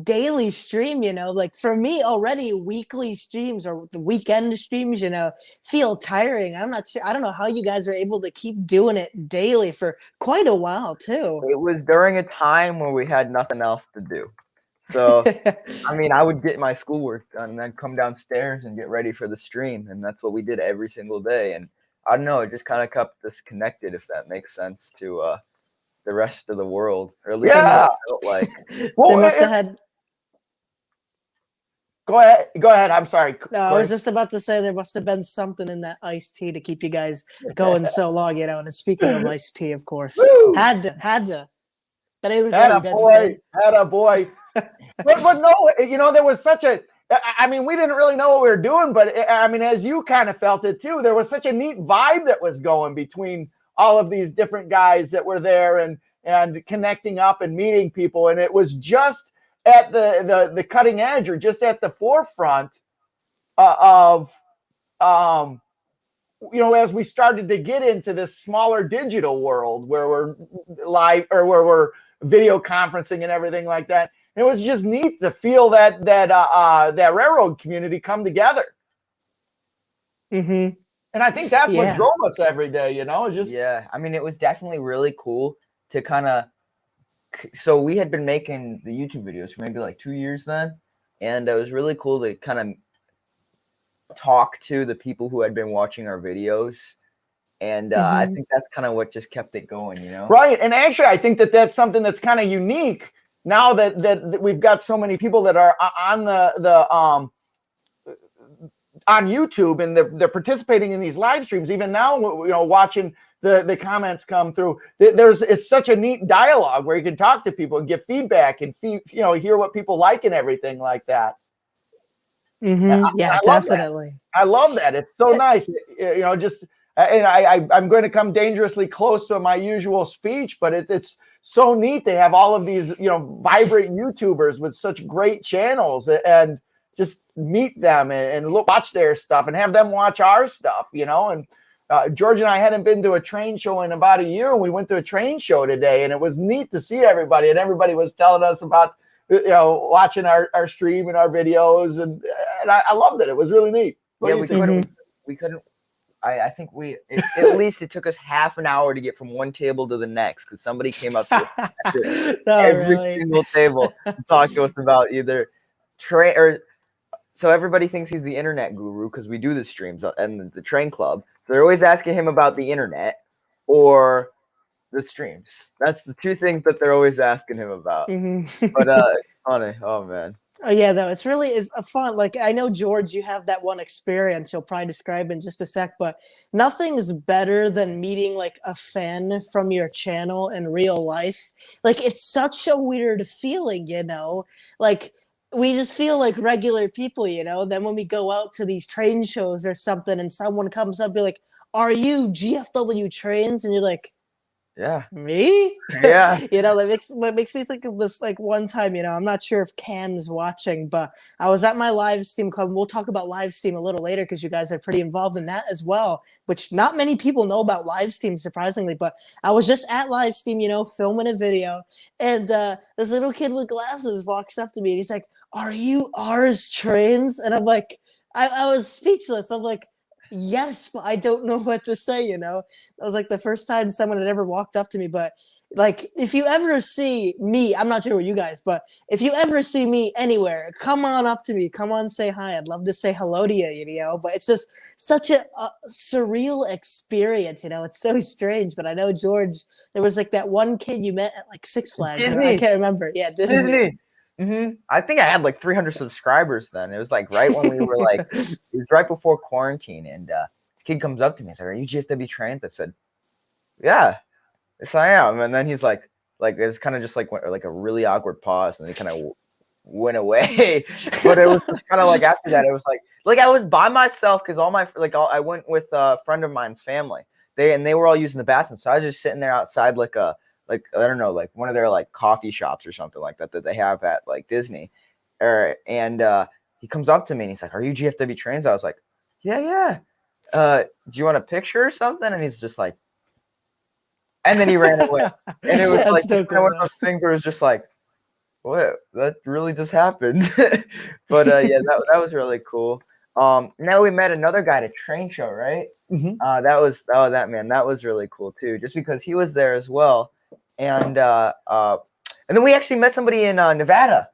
daily stream, Like for me already, weekly streams or the weekend streams, feel tiring. I'm not sure. I don't know how you guys are able to keep doing it daily for quite a while too. It was during a time when we had nothing else to do. So, I mean, I would get my schoolwork done and then come downstairs and get ready for the stream. And that's what we did every single day. And I don't know, it just kind of kept us connected, if that makes sense, to the rest of the world. Or at least it felt like. They must have had... Go ahead. I'm sorry. No, I was just about to say there must have been something in that iced tea to keep you guys going so long, And speaking of iced tea, of course. Woo! Had to. But it was had a boy. But no, there was such a, I mean, we didn't really know what we were doing, but I mean, as you kind of felt it too, there was such a neat vibe that was going between all of these different guys that were there and connecting up and meeting people. And it was just at the cutting edge, or just at the forefront of, as we started to get into this smaller digital world where we're live, or where we're video conferencing and everything like that. It was just neat to feel that railroad community come together. Mm-hmm. And I think that's what drove us every day, Yeah, I mean, it was definitely really cool to kind of, so we had been making the YouTube videos for maybe like 2 years then, and it was really cool to kind of talk to the people who had been watching our videos. And I think that's kind of what just kept it going, Right. And actually, I think that's something that's kind of unique now that we've got so many people that are on the on YouTube, and they're participating in these live streams. Even now, watching the comments come through, it's such a neat dialogue where you can talk to people and get feedback and hear what people like and everything like that. Mm-hmm. Yeah, definitely. I love that. It's so nice. And I'm going to come dangerously close to my usual speech, but it's so neat. They have all of these, vibrant YouTubers with such great channels, and just meet them and watch their stuff and have them watch our stuff, and George and I hadn't been to a train show in about a year, and we went to a train show today, and it was neat to see everybody, and everybody was telling us about, watching our stream and our videos, and I loved it. It was really neat. We couldn't. I think at least it took us half an hour to get from one table to the next, because somebody came up to every single table to talk to us about either train or. So everybody thinks he's the internet guru because we do the streams and the train club. So they're always asking him about the internet or the streams. That's the two things that they're always asking him about. Mm-hmm. But it's funny. Oh man. Oh yeah, though it's really is a fun. Like I know George, you have that one experience you'll probably describe in just a sec, but nothing's better than meeting like a fan from your channel in real life. Like it's such a weird feeling, like. We just feel like regular people, Then when we go out to these train shows or something and someone comes up and be like, "Are you GFW Trains?" And you're like, "Yeah." Me? Yeah. That makes me think of this like one time, I'm not sure if Cam's watching, but I was at my live stream club. We'll talk about live stream a little later because you guys are pretty involved in that as well, which not many people know about live stream, surprisingly, but I was just at live stream, filming a video, and this little kid with glasses walks up to me and he's like, "Are you ours Trains?" And I'm like, I was speechless. I'm like, yes, but I don't know what to say, That was like the first time someone had ever walked up to me. But like, if you ever see me, I'm not sure what you guys, but if you ever see me anywhere, come on up to me. Come on, say hi. I'd love to say hello to you, But it's just such a surreal experience, It's so strange. But I know, George, there was like that one kid you met at like Six Flags. I can't remember. Yeah, Disney. Mm-hmm. I think I had like 300 subscribers then. It was like right when we were like, it was right before quarantine, and this kid comes up to me and said, "Are you GFW Trains?" I said, "Yeah, yes I am." And then he's like it's kind of just like a really awkward pause, and he kind of went away. But it was just kind of like after that, it was like I was by myself because I went with a friend of mine's family. They were all using the bathroom, so I was just sitting there outside I don't know, like one of their like coffee shops or something like that they have at like Disney. And he comes up to me and he's like, "Are you GFW Trains?" I was like, "Yeah. Do you want a picture or something?" And he's just like, and then he ran away. And it was like one of those things where it was just like, what? That really just happened. But yeah, that was really cool. Now we met another guy at a train show, right? Mm-hmm. That was really cool too, just because he was there as well. And then we actually met somebody in Nevada.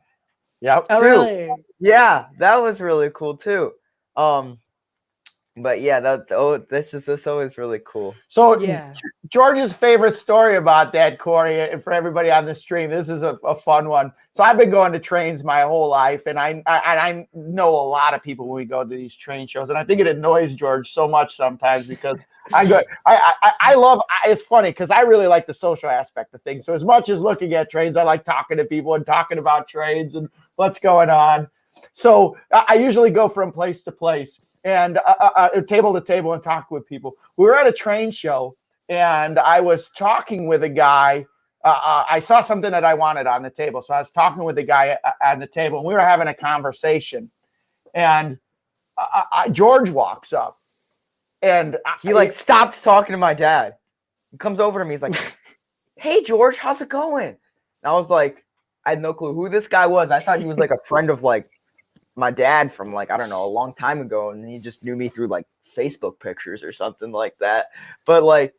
Yeah. Oh, really? Yeah, that was really cool too. But yeah, that's always really cool. So yeah, George's favorite story about that, Corey, and for everybody on the stream, this is a fun one. So I've been going to trains my whole life, and I know a lot of people when we go to these train shows, and I think it annoys George so much sometimes because I love. It's funny because I really like the social aspect of things. So as much as looking at trains, I like talking to people and talking about trains and what's going on. So I usually go from place to place and table to table and talk with people. We were at a train show and I was talking with a guy. I saw something that I wanted on the table. So I was talking with the guy on the table and we were having a conversation. And George walks up and he stopped talking to my dad. He comes over to me. He's like, "Hey, George, how's it going?" And I was like, I had no clue who this guy was. I thought he was like a friend of like my dad from like, I don't know, a long time ago. And he just knew me through like Facebook pictures or something like that. But like,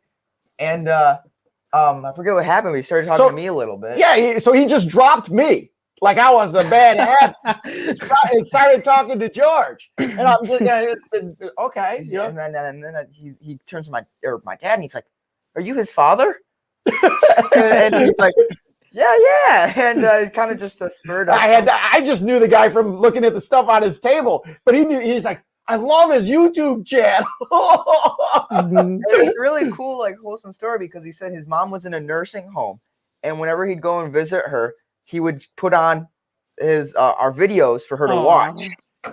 and I forget what happened. He started talking to me a little bit. Yeah. So he just dropped me like I was a bad ass and started talking to George. And I'm just, okay. Yeah. And then he turns to my dad and he's like, "Are you his father?" And he's like, yeah, and kind of just spurred up. I just knew the guy from looking at the stuff on his table, but he's like, I love his YouTube channel. It was really cool, like wholesome story because he said his mom was in a nursing home, and whenever he'd go and visit her, he would put on his our videos for her to watch.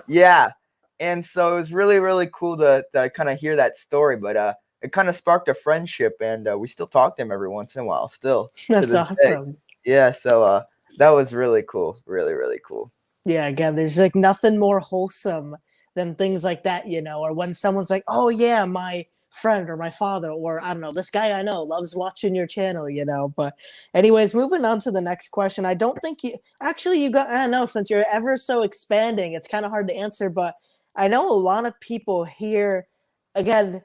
Yeah, and so it was really really cool to kind of hear that story. But it kind of sparked a friendship, and we still talk to him every once in a while. Still, That's awesome. Yeah, so that was really cool, really really cool. Yeah, again, there's like nothing more wholesome than things like that, you know, or when someone's like, oh yeah, my friend or my father, or I don't know, this guy I know loves watching your channel, you know. But anyways, moving on to the next question. I don't think you got, I don't know, since you're ever so expanding, it's kind of hard to answer, but I know a lot of people here, again,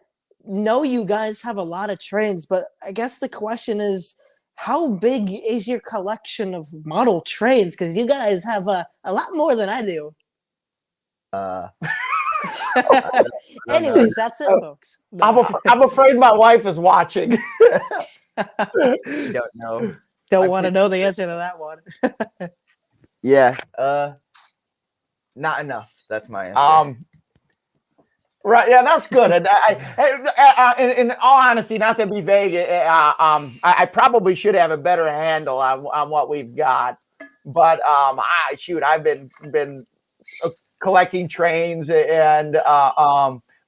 know you guys have a lot of trains, but I guess the question is, how big is your collection of model trains? Because you guys have a lot more than I do. Anyways, that's it, folks. No. I'm afraid my wife is watching. You don't know. Don't want to know the answer to that one. Yeah, not enough. That's my answer. Right, yeah, that's good. And in all honesty, not to be vague, I probably should have a better handle on what we've got. But I've been collecting trains and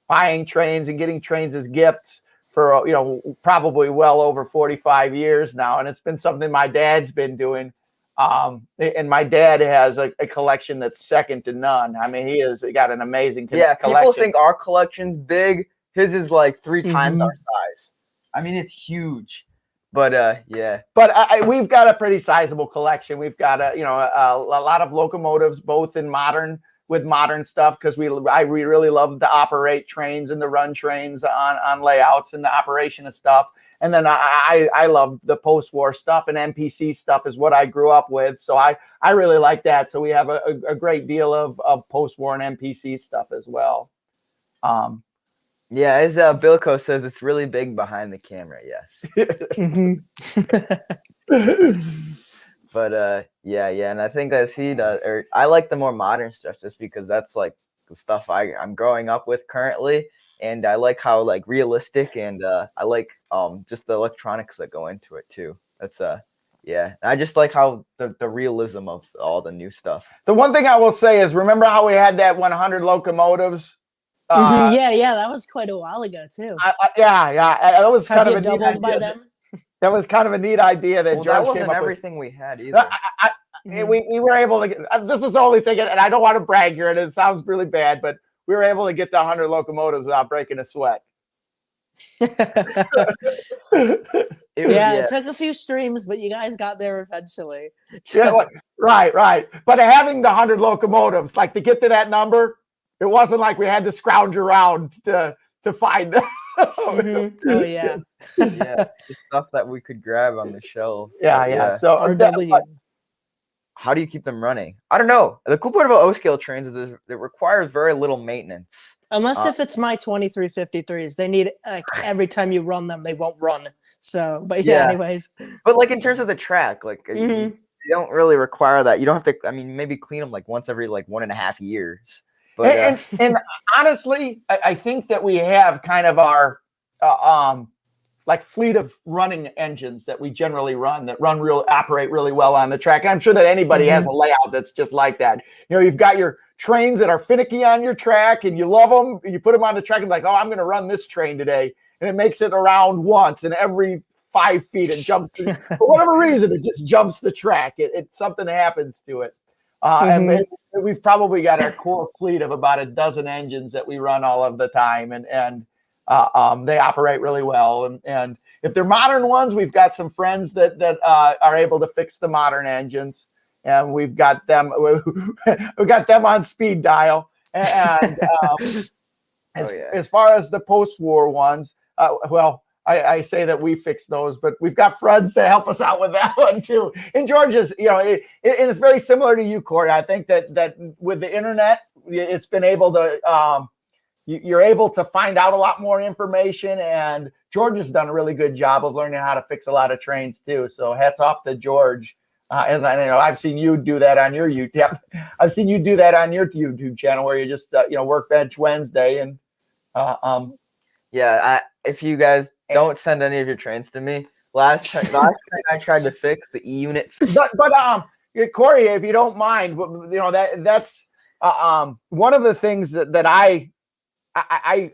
buying trains and getting trains as gifts for probably well over 45 years now, and it's been something my dad's been doing. And my dad has a collection that's second to none. I mean, he has got an amazing collection. People think our collection's big. His is like 3 times our size. I mean, it's huge. But yeah. But we've got a pretty sizable collection. We've got a lot of locomotives, both in modern stuff, because we really love to operate trains and to run trains on layouts and the operation of stuff. And then I love the post-war stuff, and NPC stuff is what I grew up with. So I really like that. So we have a great deal of post-war and NPC stuff as well. Yeah, as Bilko says, it's really big behind the camera. Yes. But yeah, and I think as he does, I like the more modern stuff just because that's like the stuff I'm growing up with currently. And I like how like realistic, and I like just the electronics that go into it too. That's yeah. And I just like how the realism of all the new stuff. The one thing I will say is, remember how we had that 100 locomotives? Yeah, that was quite a while ago too. Yeah. That was kind of a doubled neat by idea. them? That was kind of a neat idea that George that wasn't came up everything we had either. We were able to get, this is the only thing, and I don't want to brag here, and it sounds really bad, but we were able to get the 100 locomotives without breaking a sweat. It took a few streams, but you guys got there eventually. Yeah, right. But having the 100 locomotives, like to get to that number, it wasn't like we had to scrounge around to find them. Oh yeah. The stuff that we could grab on the shelves. Yeah. So RW. How do you keep them running? I don't know. The cool part about O-scale trains is it requires very little maintenance. Unless if it's my 2353s, they need every time you run them, they won't run. So, but anyways. But like in terms of the track, like you don't really require that. You don't have to. I mean, maybe clean them like once every like 1.5 years. But and honestly, I think that we have kind of our like fleet of running engines that we generally run that operate really well on the track. And I'm sure that anybody has a layout that's just like that. You've got your trains that are finicky on your track and you love them, and you put them on the track and like, oh, I'm going to run this train today. And it makes it around once, and every 5 feet it jumps. For whatever reason, it just jumps the track. Something happens to it. And we've probably got our core fleet of about a dozen engines that we run all of the time. And they operate really well. And if they're modern ones, we've got some friends that are able to fix the modern engines, and we've got them on speed dial. And as far as the post-war ones, I say that we fix those, but we've got friends to help us out with that one too. And George's, it's very similar to you, Corey. I think that with the internet, it's been able to, you're able to find out a lot more information, and George has done a really good job of learning how to fix a lot of trains too. So hats off to George And I know I've seen you do that on your YouTube. Yeah, I've seen you do that on your YouTube channel where you just Workbench Wednesday and Yeah, if you guys don't send any of your trains to me, last train I tried to fix the E unit. but Corey, if you don't mind, that's one of the things that I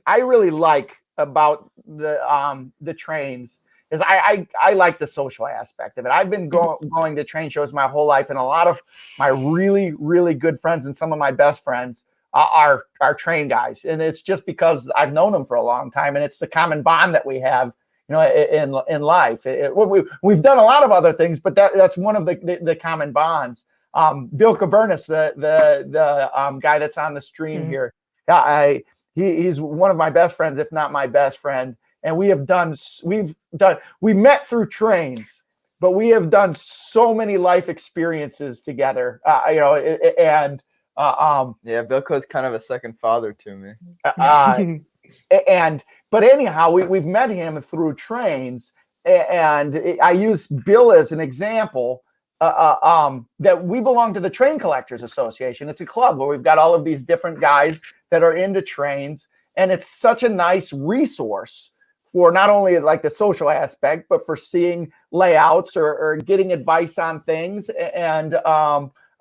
really like about the trains is I like the social aspect of it. I've been going to train shows my whole life, and a lot of my really, really good friends and some of my best friends are train guys, and it's just because I've known them for a long time, and it's the common bond that we have, in life. We've done a lot of other things, but that's one of the common bonds. Bill Cabernis, the guy that's on the stream here, he's one of my best friends, if not my best friend. And we met through trains, but we have done so many life experiences together. Yeah, Bilko's kind of a second father to me. But anyhow, we've met him through trains, and I use Bill as an example. That we belong to the Train Collectors Association. It's a club where we've got all of these different guys that are into trains, and it's such a nice resource for not only like the social aspect, but for seeing layouts or getting advice on things and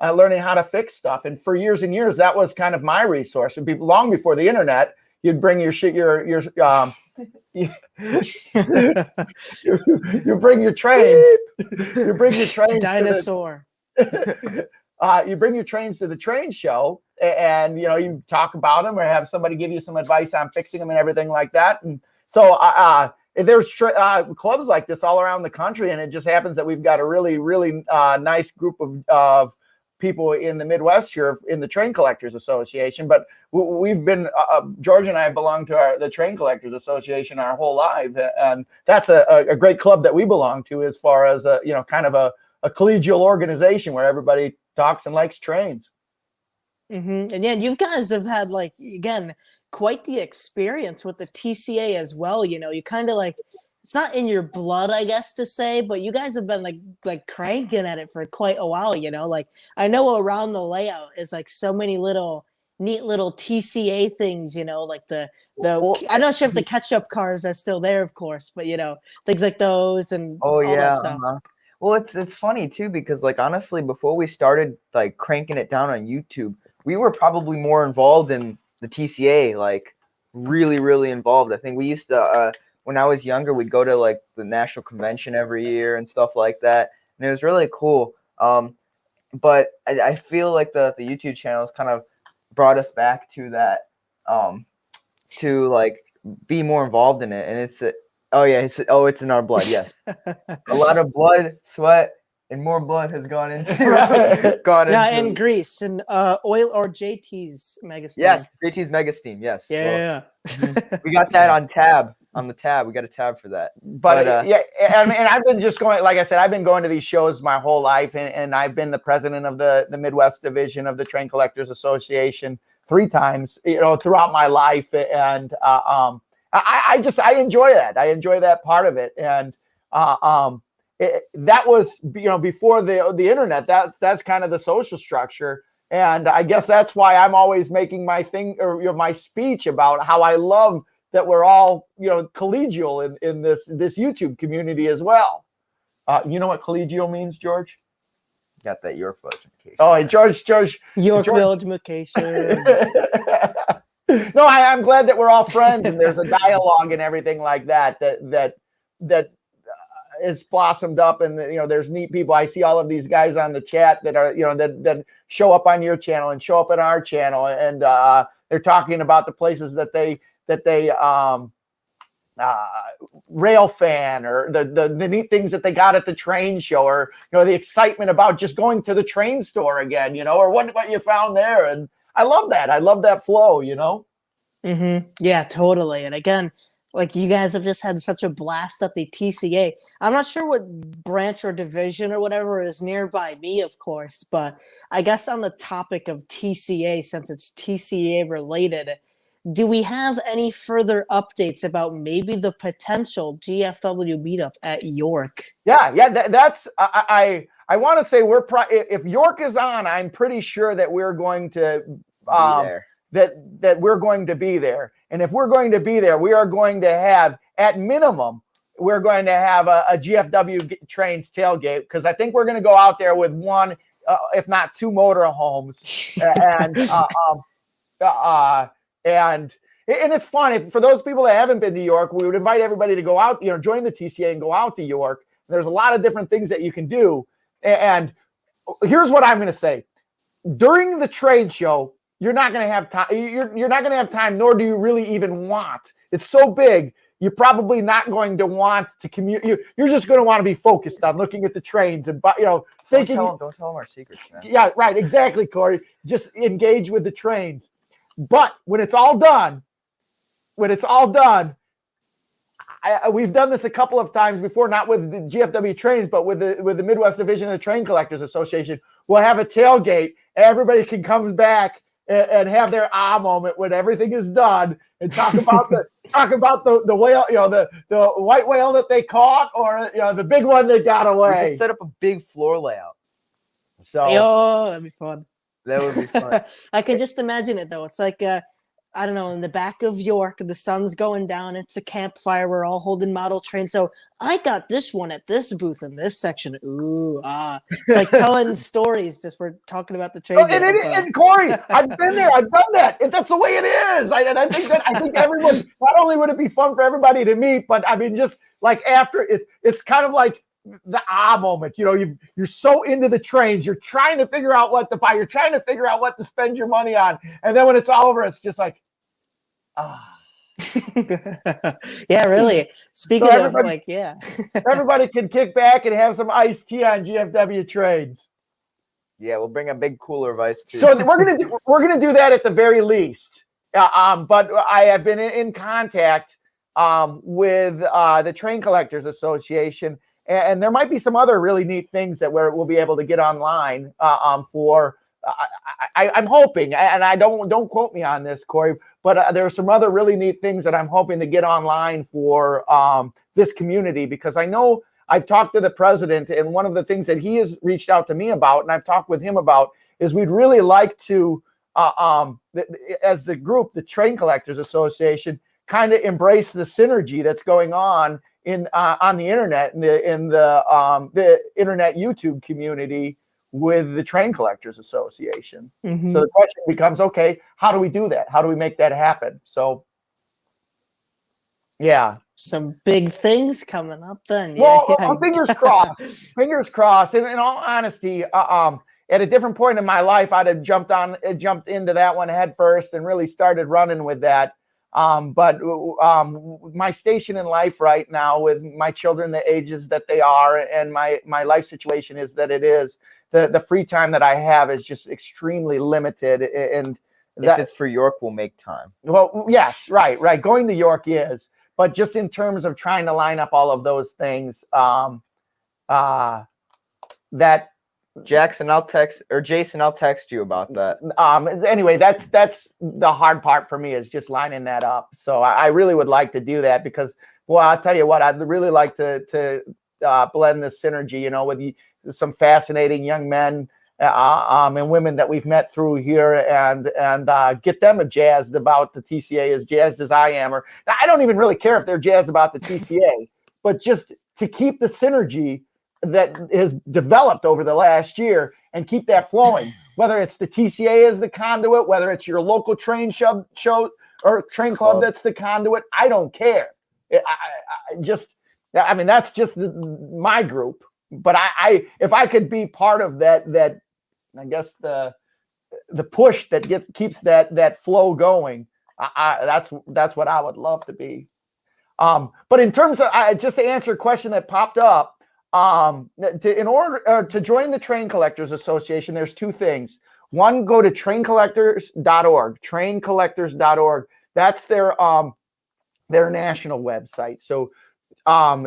learning how to fix stuff. And for years and years, that was kind of my resource. Long before the internet, you'd bring your you bring your trains. You bring your trains. Dinosaur. You bring your trains to the train show, and you talk about them or have somebody give you some advice on fixing them and everything like that. And so there's clubs like this all around the country, and it just happens that we've got a really, really nice group of people in the Midwest here in the Train Collectors Association. But we've been George and I belong to the Train Collectors Association our whole life, and that's a great club that we belong to as far as kind of a collegial organization where everybody talks and likes trains. And yeah, you guys have had quite the experience with the TCA as well. You kind of it's not in your blood, I guess to say, but you guys have been like cranking at it for quite a while. I know around the layout is so many neat little TCA things. Like I'm not sure if the catch-up cars are still there, of course, but things like those and all that stuff. Well, it's funny too because honestly, before we started cranking it down on YouTube, we were probably more involved in the TCA, really, really involved. I think we used to, when I was younger, we'd go to the national convention every year and stuff like that. And it was really cool. But I feel like the YouTube channel has kind of brought us back to that, to be more involved in it. And it's in our blood. Yes. A lot of blood, sweat, and more blood has gone into and grease and oil or JT's Mega Steam. Yes, JT's Mega Steam. Yes. Yeah. We got that on the tab. We got a tab for that. But I've been just going, like I said, I've been going to these shows my whole life, and I've been the president of the Midwest division of the Train Collectors Association 3 times, throughout my life, and I enjoy that. I enjoy that part of it, and that was before the internet. That's kind of the social structure, and I guess that's why I'm always making my thing or my speech about how I love that we're all collegial in this YouTube community as well. You know what collegial means, George? Got that Yorkville education. Oh, George. Yorkville education. No, I'm glad that we're all friends and there's a dialogue and everything like that is blossomed up, and there's neat people. I see all of these guys on the chat that are that show up on your channel and show up on our channel, and they're talking about the places that they rail fan or the neat things that they got at the train show, or the excitement about just going to the train store again, or what you found there. And I love that flow. Yeah, totally. And again, you guys have just had such a blast at the TCA. I'm not sure what branch or division or whatever is nearby me, of course, but I guess on the topic of TCA, since it's TCA related, do we have any further updates about maybe the potential GFW meetup at York? Yeah. That's I I want to say if York is on, I'm pretty sure that we're going to Be there. that we're going to be there. And if we're going to be there, we are going to have, at minimum, we're going to have a GFW Trains tailgate, because I think we're going to go out there with one, if not two motorhomes. And it's fun. For those people that haven't been to York, we would invite everybody to go out, join the TCA and go out to York. There's a lot of different things that you can do. And here's what I'm going to say. During the trade show, you're not going to have time. You're not going to have time, nor do you really even want. It's so big, you're probably not going to want to commute. You're just going to want to be focused on looking at the trains and, thinking. Don't tell them our secrets, man. Yeah, right. Exactly, Corey. Just engage with the trains. But when it's all done, we've done this a couple of times before, not with the GFW Trains, but with the Midwest Division of the Train Collectors Association. We'll have a tailgate. Everybody can come back and have their moment when everything is done, and talk about the whale, the white whale that they caught, or the big one that got away. We could set up a big floor layout. So that'd be fun. That would be fun. I can just imagine it though. It's like I don't know, in the back of York, the sun's going down. It's a campfire. We're all holding model trains. So I got this one at this booth in this section. Ooh, It's like telling stories. Just we're talking about the trains. And Corey, I've been there. I've done that. That's the way it is. I think everyone. Not only would it be fun for everybody to meet, but I mean, just like after it's kind of like the moment. You're so into the trains. You're trying to figure out what to buy. You're trying to figure out what to spend your money on, and then when it's all over, it's just like, Yeah, really. Speaking of, everybody can kick back and have some iced tea on GFW Trains. Yeah, we'll bring a big cooler of ice too. So we're gonna do that at the very least. But I have been in contact with the Train Collectors Association, and there might be some other really neat things that we'll be able to get online for. I'm hoping, and I don't quote me on this, Corey, but there are some other really neat things that I'm hoping to get online for this community, because I know I've talked to the president, and one of the things that he has reached out to me about, and I've talked with him about, is we'd really like to, as the group, the Train Collectors Association, kind of embrace the synergy that's going on on the internet, in the internet YouTube community with the Train Collectors Association. Mm-hmm. So the question becomes, okay, how do we do that? How do we make that happen? So, yeah. Some big things coming up then. Well, fingers crossed. Fingers crossed. And in all honesty, at a different point in my life, I'd have jumped into that one head first and really started running with that. But my station in life right now, with my children the ages that they are, and my life situation is that it is, the free time that I have is just extremely limited. And if it's for York, we'll make time. Well, yes, right. Going to York is, but just in terms of trying to line up all of those things, that Jason, I'll text you about that. Anyway, that's the hard part for me, is just lining that up. So I really would like to do that, because, well, I'll tell you what, I'd really like to blend this synergy, with some fascinating young men and women that we've met through here, and get them jazzed about the TCA, as jazzed as I am. Or I don't even really care if they're jazzed about the TCA, but just to keep the synergy that has developed over the last year and keep that flowing. Whether it's the TCA as the conduit, whether it's your local train show or train club that's the conduit, I don't care. That's just my group. But if I could be part of that, I guess the push that keeps that flow going, that's what I would love to be. But in terms of just to answer a question that popped up, in order to join the Train Collectors Association, there's two things. One, go to traincollectors.org. Traincollectors.org. That's their national website. So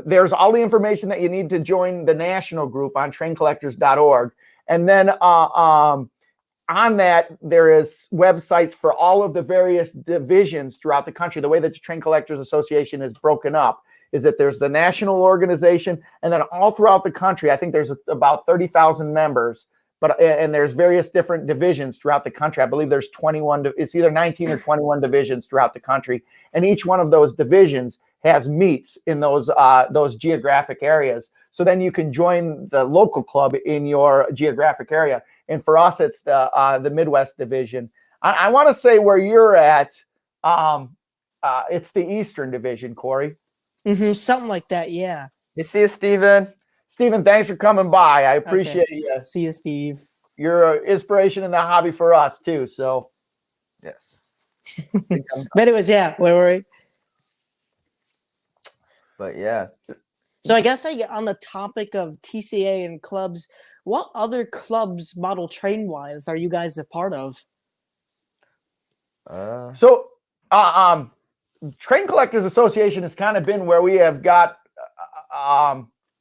there's all the information that you need to join the national group on traincollectors.org. And then on that, there is websites for all of the various divisions throughout the country. The way that the Train Collectors Association is broken up is that there's the national organization, and then all throughout the country, I think there's about 30,000 members, and there's various different divisions throughout the country. I believe there's 21, it's either 19 or 21 divisions throughout the country. And each one of those divisions has meets in those geographic areas. So then you can join the local club in your geographic area. And for us, it's the Midwest division. I want to say where you're at, it's the Eastern division, Corey. Something like that, yeah. You see you, Steven. Steven, thanks for coming by. I appreciate you. See you, Steve. You're an inspiration in the hobby for us, too. So, yes. But it was, yeah, where were we? But yeah. So I guess on the topic of TCA and clubs, what other clubs, model train wise, are you guys a part of? Train Collectors Association has kind of been where we have got.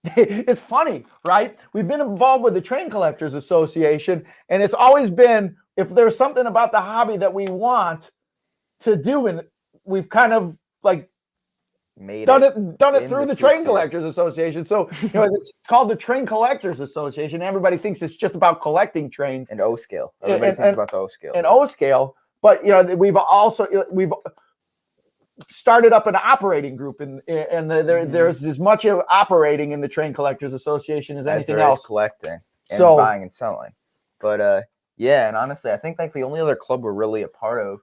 It's funny, right? We've been involved with the Train Collectors Association, and it's always been if there's something about the hobby that we want to do, and we've kind of like done it through the Train Collectors Association. So it's called the Train Collectors Association. Everybody thinks it's just about collecting trains and O scale. Everybody thinks about the O scale. And O scale, but we've started up an operating group, and there's as much of operating in the Train Collectors Association as anything else. Collecting and buying and selling. But yeah, and honestly, I think like the only other club we're really a part of,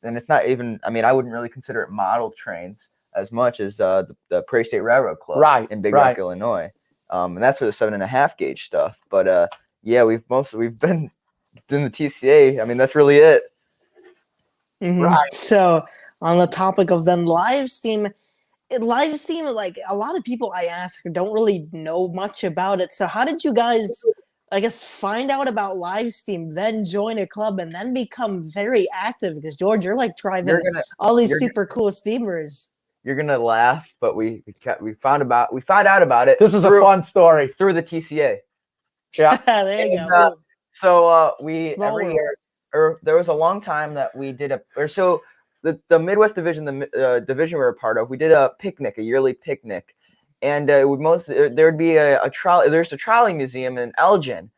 and it's not even. I mean, I wouldn't really consider it model trains as much as the Prairie State Railroad Club, right, in Big Rock, Illinois, and that's for the 7.5 gauge stuff. But yeah, we've been in the TCA. I mean, that's really it. Right. So on the topic of then live stream, like a lot of people I ask don't really know much about it. So how did you guys, I guess, find out about live stream, then join a club, and then become very active? Because George, you're like driving all these super cool steamers. You're gonna laugh, but we found out about it. This is a fun story through the TCA. Yeah, there you go. So we every year, or there was a long time that we did the Midwest division, the division we were a part of, we did a picnic, a yearly picnic, and there would be a trolley. There's a trolley museum in Elgin,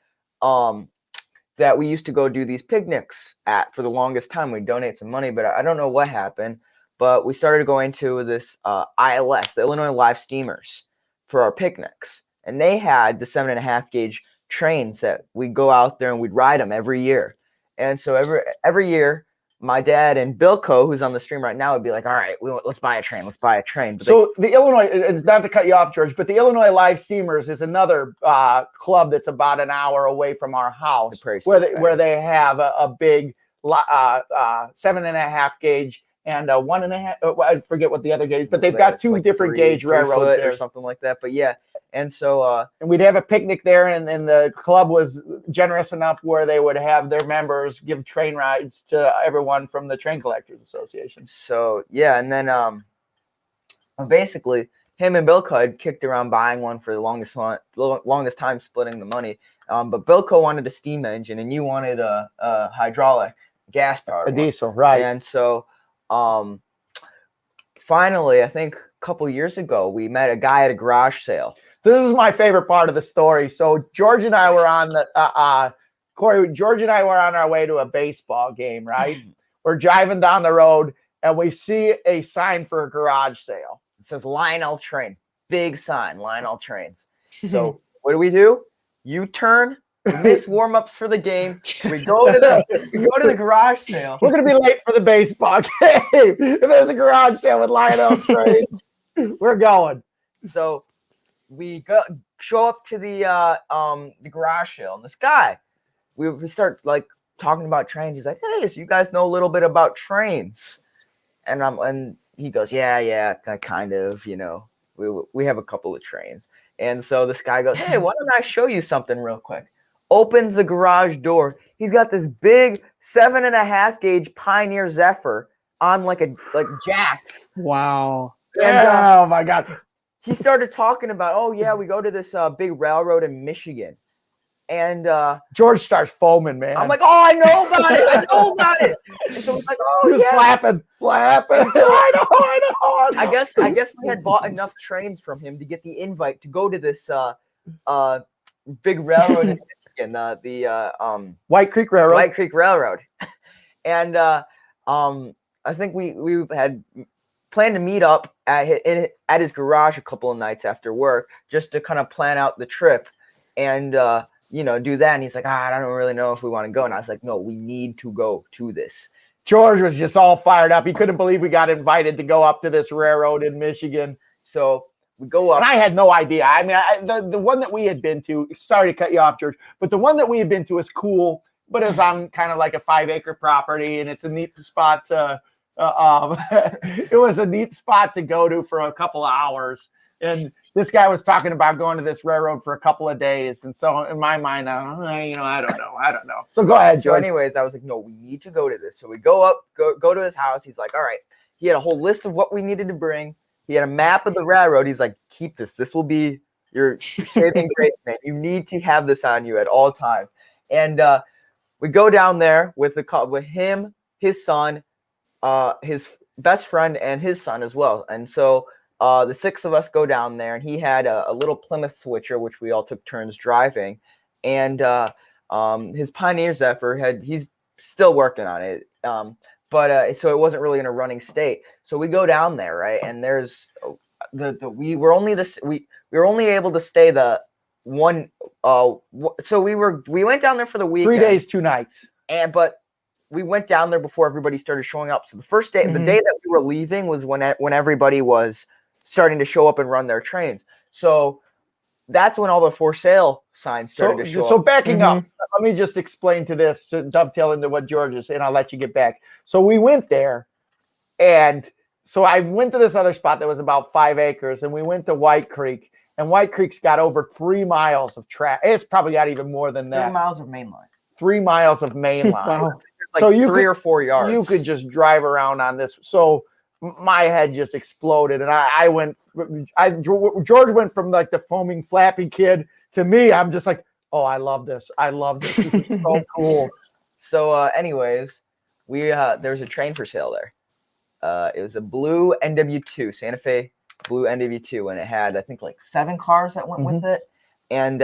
that we used to go do these picnics at for the longest time. We donate some money, but I don't know what happened. But we started going to this ILS, the Illinois Live Steamers, for our picnics. And they had the 7.5 gauge trains that we'd go out there and we'd ride them every year. And so every year, my dad and Bilko, who's on the stream right now, would be like, all right, let's buy a train. Let's buy a train. But so the Illinois, not to cut you off, George, but the Illinois Live Steamers is another club that's about an hour away from our house, where they have a big 7.5 gauge and 1.5. I forget what the other gauge, but they've got two like different gauge railroads there, or something like that. But yeah, and so and we'd have a picnic there, and the club was generous enough where they would have their members give train rides to everyone from the Train Collectors Association. So yeah, and then basically him and Bilko had kicked around buying one for the longest time, splitting the money. But Bilko wanted a steam engine, and you wanted a hydraulic gas powered diesel, right? And so finally, I think a couple years ago, we met a guy at a garage sale. This is my favorite part of the story. So George and I were on George and I were on our way to a baseball game, right? We're driving down the road, and we see a sign for a garage sale. It says Lionel Trains. Big sign, Lionel Trains. So what do? U-turn. We miss warm-ups for the game. We go to the garage sale. We're gonna be late for the baseball game. If there's a garage sale with Lionel Trains, we're going. So we show up to the garage sale, and this guy, we start like talking about trains. He's like, "Hey, so you guys know a little bit about trains?" And he goes, "Yeah, kind of. We have a couple of trains." And so this guy goes, "Hey, why don't I show you something real quick?" Opens the garage door. He's got this big 7.5 gauge Pioneer Zephyr on like jacks. Wow. And, oh my God. He started talking about, oh yeah, we go to this big railroad in Michigan. And George starts foaming, man. I'm like, oh, I know about it. I know about it. And so he's like, oh, he was yeah. flapping. So, I know. I guess we had bought enough trains from him to get the invite to go to this big railroad in Michigan, the White Creek Railroad. White Creek Railroad. And I think we had planned to meet up at his garage a couple of nights after work just to kind of plan out the trip and do that. And he's like, I don't really know if we want to go. And I was like, no, we need to go to this. George was just all fired up. He couldn't believe we got invited to go up to this railroad in Michigan. So we go up. And I had no idea. I mean, the one that we had been to, sorry to cut you off, George, but the one that we had been to is cool, but it's on kind of like a 5-acre property, and it's a neat spot to, it was a neat spot to go to for a couple of hours. And this guy was talking about going to this railroad for a couple of days. And so in my mind, I don't know. So go ahead, George. So anyways, I was like, no, we need to go to this. So we go up, go to his house. He's like, all right. He had a whole list of what we needed to bring. He had a map of the railroad. He's like, keep this. This will be your saving grace, man. You need to have this on you at all times. And we go down there with him, his son, his best friend, and his son as well. And so the 6 of us go down there, and he had a little Plymouth Switcher, which we all took turns driving. And his Pioneer Zephyr he's still working on it. But so it wasn't really in a running state. So we go down there, right? And there's we were only able to stay the one. So we went down there for the weekend. 3 days, 2 nights. But we went down there before everybody started showing up. So the first day, the day that we were leaving was when everybody was starting to show up and run their trains. So that's when all the for sale signs started to show up. So backing up, let me just explain to this to dovetail into what George is, and I'll let you get back. So we went there, and so I went to this other spot that was about 5 acres, and we went to White Creek, and White Creek's got over 3 miles of track. It's probably got even more than that. 3 miles of main line. 3 miles of main line. Wow. Like so you 3 or 4 yards. You could just drive around on this. So my head just exploded, and George went from like the foaming, flappy kid to me. I'm just like, oh, I love this. This is so cool. So, anyways, there's a train for sale there. It was a blue NW2, Santa Fe blue NW2, and it had, I think, like 7 cars that went with it, and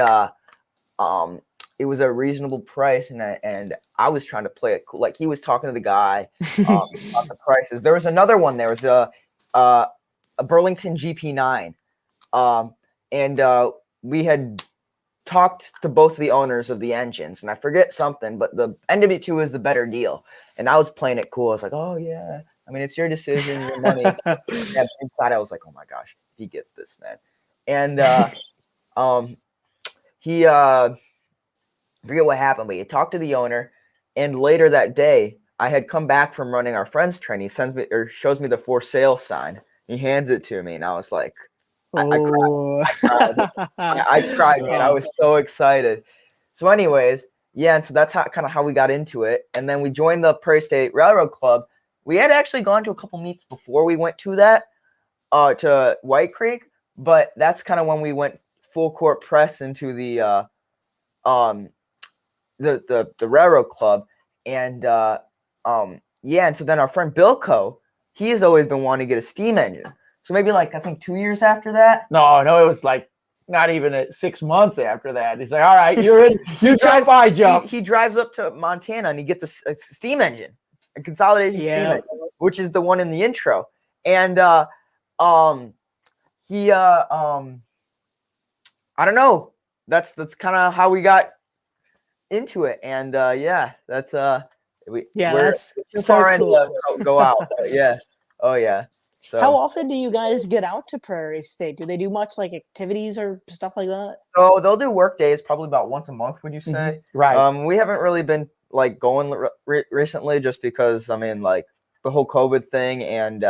it was a reasonable price, and I was trying to play it cool. Like, he was talking to the guy about the prices. There was another one. There was a Burlington GP9, and we had talked to both the owners of the engines, and I forget something, but the NW2 is the better deal. And I was playing it cool. I was like, oh yeah, I mean, it's your decision, your money. And inside, I was like, oh my gosh, he gets this, man. And he I forget what happened, but he talked to the owner, and later that day, I had come back from running our friend's train. He sends me or shows me the for sale sign. He hands it to me, and I was like, I cried, man. I was so excited. So anyways, yeah, and so that's kind of how we got into it. And then we joined the Prairie State Railroad Club. We had actually gone to a couple meets before we went to that, to White Creek, but that's kind of when we went full court press into the Railroad Club. And yeah, and so then our friend Bilko, he has always been wanting to get a steam engine. So maybe like, I think 2 years after that. No, it was like not even 6 months after that. He's like, all right, you're in. You jump, I jump. He drives up to Montana and he gets a steam engine, a consolidated steam engine, which is the one in the intro. And I don't know. That's kind of how we got into it. And yeah, that's we're that's too so far cool. in to go out. But yeah. Oh yeah. So how often do you guys get out to Prairie State? Do they do much like activities or stuff like that? So they'll do work days probably about once a month, would you say? Right. We haven't really been like going recently just because, I mean, like the whole COVID thing and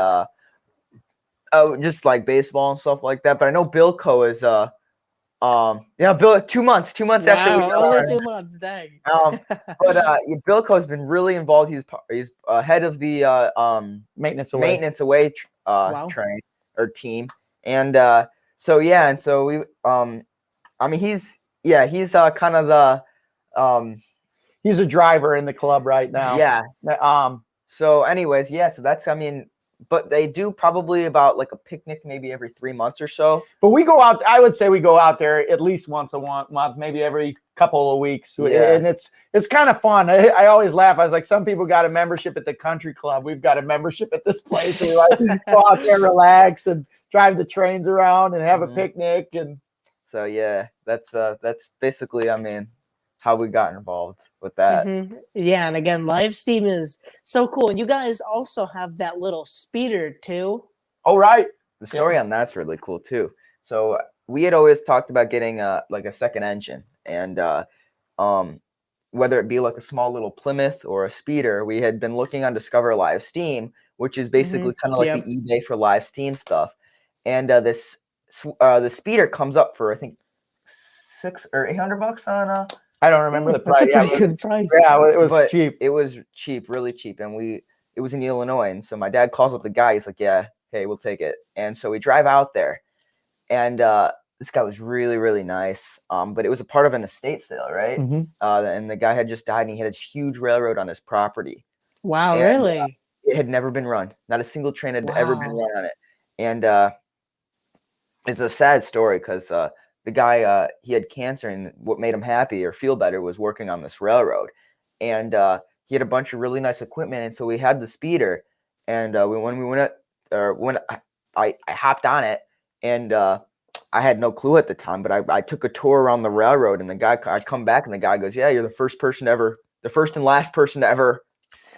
just like baseball and stuff like that. But I know Bilko is Bill 2 months after we only 2 months, dang. But Bilko has been really involved. He's head of the maintenance away train or team, and so yeah, and so we I mean Yeah, he's kind of the He's a driver in the club right now. yeah. Um, So anyways, yeah, so that's, I mean, but they do probably about like a picnic maybe every 3 months or so. but we go out. I would say we go out there at least once a month, maybe every couple of weeks. Yeah. And it's kind of fun. I always laugh. I was like, some people got a membership at the country club. We've got a membership at this place. We like go out there, relax, and drive the trains around and have a picnic. And so yeah, that's basically, I mean, how we got involved with that. Yeah, and again, live steam is so cool. And you guys also have that little speeder too. Oh, right. The story on that's really cool too. So we had always talked about getting like a second engine, and whether it be like a small little Plymouth or a speeder, we had been looking on Discover Live Steam, which is basically kind of like the eBay for live steam stuff. And the speeder comes up for I think $600 or $800 on I don't remember the price. That's a pretty good price. Yeah, it was cheap. It was cheap, really cheap, and it was in Illinois. And so my dad calls up the guy. He's like, "Yeah, hey, we'll take it." And so we drive out there, and this guy was really, really nice. But it was a part of an estate sale, right? And the guy had just died, and he had a huge railroad on his property. Wow, And, really? It had never been run. Not a single train had ever been run on it. And it's a sad story because the guy, he had cancer, and what made him happy or feel better was working on this railroad. And he had a bunch of really nice equipment, and so we had the speeder. And when I hopped on it, and I had no clue at the time, but I took a tour around the railroad, and I come back, and the guy goes, "Yeah, you're the first and last person to ever."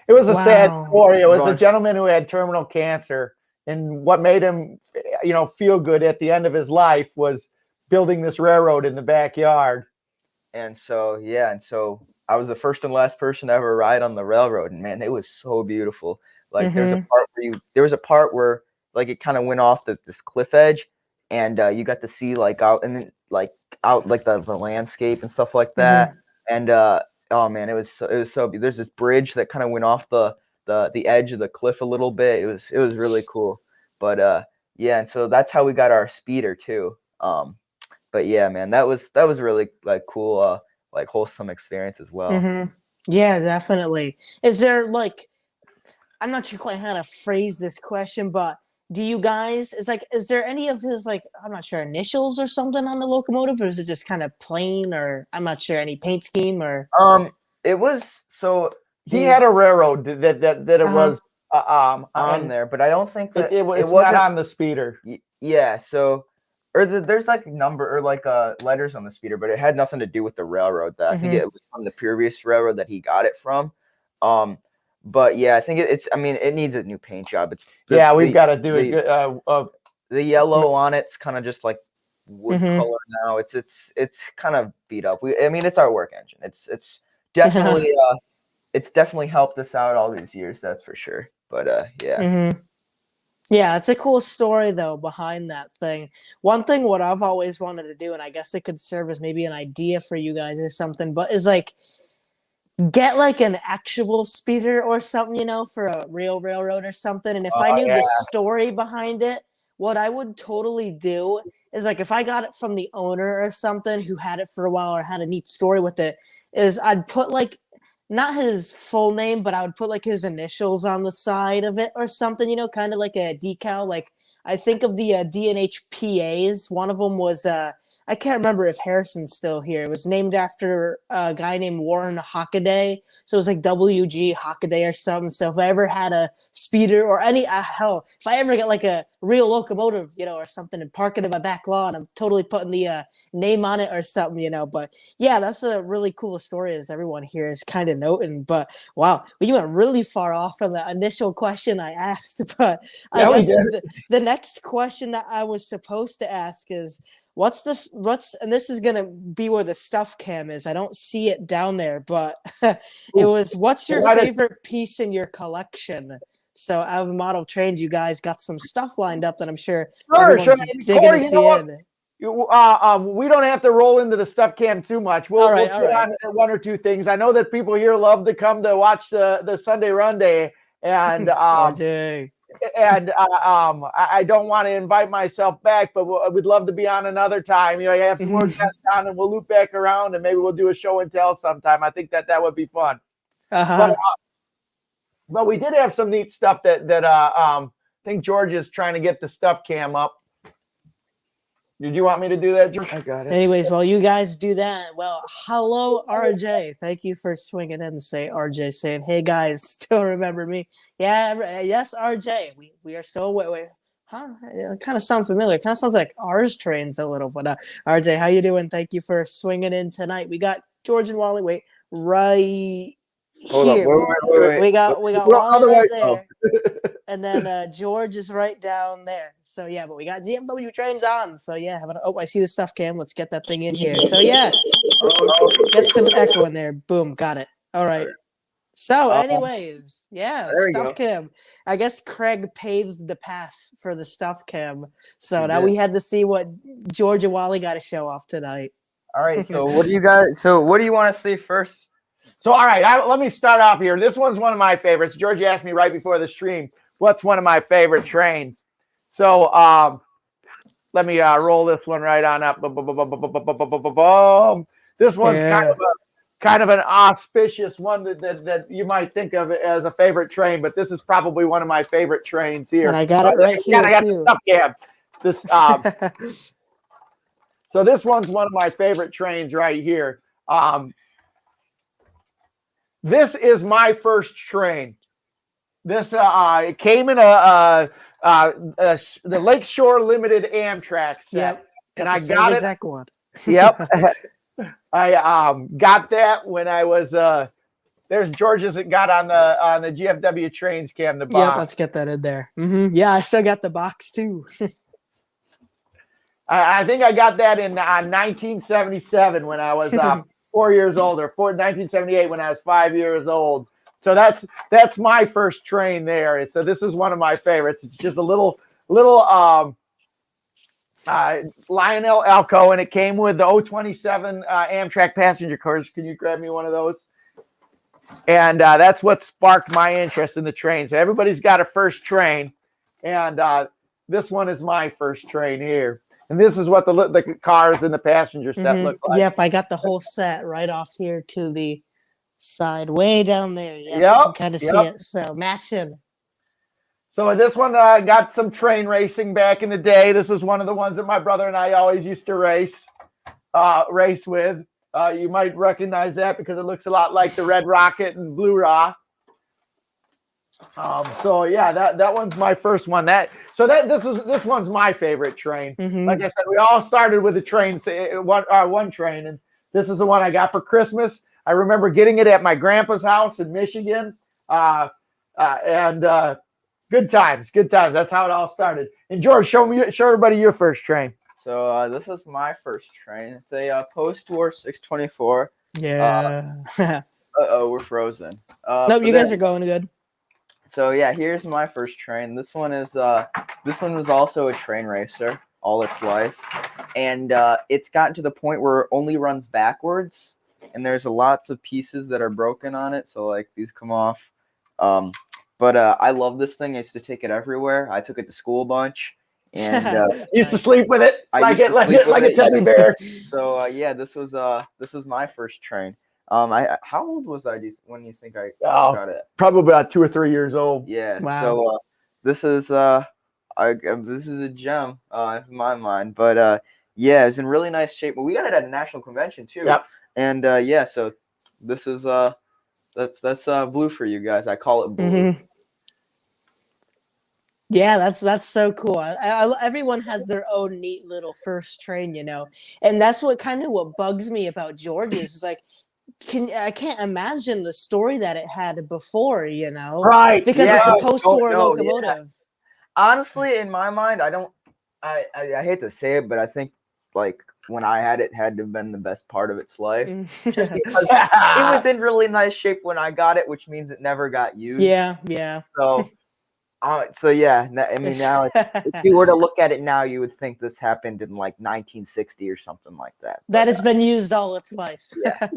It was a sad story. It was Run. a gentleman who had terminal cancer, and what made him, feel good at the end of his life was building this railroad in the backyard. And so, yeah, I was the first and last person to ever ride on the railroad, and man, it was so beautiful. Like there was a part where like it kind of went off this cliff edge, and you got to see like out and then like out like the landscape and stuff like that. And oh man, it was so there's this bridge that kind of went off the edge of the cliff a little bit. It was really cool. But yeah, and so that's how we got our speeder too. But yeah, man, that was really like cool, like wholesome experience as well. Yeah, definitely. Is there like, I'm not sure quite how to phrase this question, but do you guys, is there any of his, like, I'm not sure, initials or something on the locomotive, or is it just kind of plain, or I'm not sure, any paint scheme or? It was, so he had a railroad that it was on there, but I don't think that it wasn't not on the speeder. Yeah, so there's like number or like letters on the speeder, but it had nothing to do with the railroad. That I think it was from the previous railroad that he got it from. But yeah, I think I mean, it needs a new paint job. We've got to do it. The yellow on it's kind of just like wood color now. It's kind of beat up. I mean, it's our work engine. It's definitely it's definitely helped us out all these years. That's for sure. But yeah. Yeah, it's a cool story though behind that thing. One thing what I've always wanted to do, and I guess it could serve as maybe an idea for you guys or something, but is like get like an actual speeder or something, for a real railroad or something. And if I knew the story behind it, what I would totally do is like if I got it from the owner or something who had it for a while or had a neat story with it, is I'd put like not his full name, but I would put like his initials on the side of it or something, kind of like a decal. Like I think of the DNHPAs. One of them was I can't remember if Harrison's still here. It was named after a guy named Warren Hockaday. So it was like WG Hockaday or something. So if I ever had a speeder or any, hell, if I ever get like a real locomotive, or something and park it in my back lawn, I'm totally putting the name on it or something, But yeah, that's a really cool story as everyone here is kind of noting. But wow, you went really far off from the initial question I asked. But I guess the next question that I was supposed to ask is, and this is gonna be where the stuff cam is. I don't see it down there, but it was, what's your favorite piece in your collection? So out of model trains, you guys got some stuff lined up that I'm sure everyone's digging to see in. We don't have to roll into the stuff cam too much. We'll put on one or two things. I know that people here love to come to watch the Sunday Runday, and and I don't want to invite myself back, but we'd love to be on another time. You know, you have some more guests on, and we'll loop back around, and maybe we'll do a show and tell sometime. I think that would be fun. But we did have some neat stuff that I think George is trying to get the stuff cam up. Did you want me to do that, George? I got it. Anyways, while you guys do that, well, hello, RJ. Thank you for swinging in and say RJ saying, hey, guys, still remember me? Yeah, yes, RJ. We are still, wait, huh? It kind of sounds familiar. It kind of sounds like ours trains a little, but RJ, how you doing? Thank you for swinging in tonight. We got George and Wally, right Hold here. up. Wait. We got Well, Wally right otherwise- there. And then George is right down there. So yeah, but we got GFW trains on. So yeah, I see the stuff cam. Let's get that thing in here. So yeah, get some echo in there. Boom, got it. All right. So anyways, yeah, there we stuff go. cam. I guess Craig paved the path for the stuff cam. So He now did. we had to see what George and Wally got to show off tonight. All right. So what do you guys? So what do you want to see first? So, all right, let me start off here. This one's one of my favorites. George asked me right before the stream, what's one of my favorite trains? So, let me roll this one right on up. This one's kind of an auspicious one that you might think of as a favorite train, but this is probably one of my favorite trains here. And I got it right here, I got the too. stuff cam. This, so this one's one of my favorite trains right here. This is my first train. This it came in the Lakeshore Limited Amtrak set, Yep. and the I same got it. exact one. Yep, I got that when I was there's George's that got on the GFW trains cam. The box. Yep, let's get that in there. Yeah, I still got the box too. I think I got that in 1977 when I was 4 years old, or 1978 when I was 5 years old. So that's my first train there. So this is one of my favorites. It's just a little Lionel Elko, and it came with the 027 Amtrak passenger cars. Can you grab me one of those? And that's what sparked my interest in the train. So everybody's got a first train, and this one is my first train here. And this is what the cars in the passenger set look like. Yep, I got the whole set right off here to the side, way down there. Yep, Yep, you can kind of see yep. it. So matching. So this one got some train racing back in the day. This was one of the ones that my brother and I always used to race with. You might recognize that because it looks a lot like the Red Rocket and Blue Rock. So yeah, that one's my first one. This one's my favorite train. Like I said, we all started with a train, one train, and this is the one I got for Christmas. I remember getting it at my grandpa's house in Michigan, and good times. That's how it all started. And George, show everybody your first train. So this is my first train. It's a post-war 624. Yeah. We're frozen. Nope, you guys are going good. So yeah, here's my first train. This one was also a train racer all its life, and it's gotten to the point where it only runs backwards, and there's lots of pieces that are broken on it. So like these come off, but I love this thing. I used to take it everywhere. I took it to school a bunch, and used to sleep with it like a teddy bear. So yeah, this was my first train. How old was I when you think I got it? Probably about 2 or 3 years old. Yeah. Wow. So this is a gem in my mind. But yeah, it's in really nice shape. But we got it at a national convention too. Yep. And yeah, so this is that's blue for you guys. I call it blue. Yeah, that's so cool. Everyone has their own neat little first train, and that's what bugs me about George's is like. I can't imagine the story that it had before, Right? Because it's a post-war locomotive. Yeah. Honestly, in my mind, I hate to say it, but I think like when I had it had to have been the best part of its life, just because it was in really nice shape when I got it, which means it never got used. Yeah. So yeah, I mean now if you were to look at it now, you would think this happened in like 1960 or something like that. That has been used all its life. Yeah.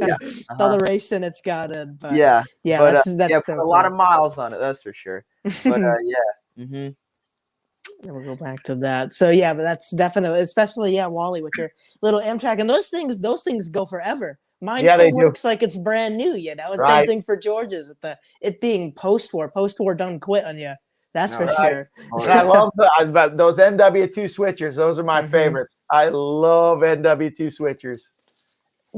All the racing it's gotten. But yeah. that's Put so a lot cool. of miles on it, that's for sure. But yeah, Mm-hmm. And we'll go back to that. So yeah, but that's definitely, especially Wally, with your little Amtrak, and those things go forever. Mine Yeah, they still do. works like it's brand new, you know. And same Right. thing for George's with it being post-war. Post-war done quit on you. That's for Right. sure. And I love those NW2 switchers. Those are my Mhm. favorites. I love NW2 switchers.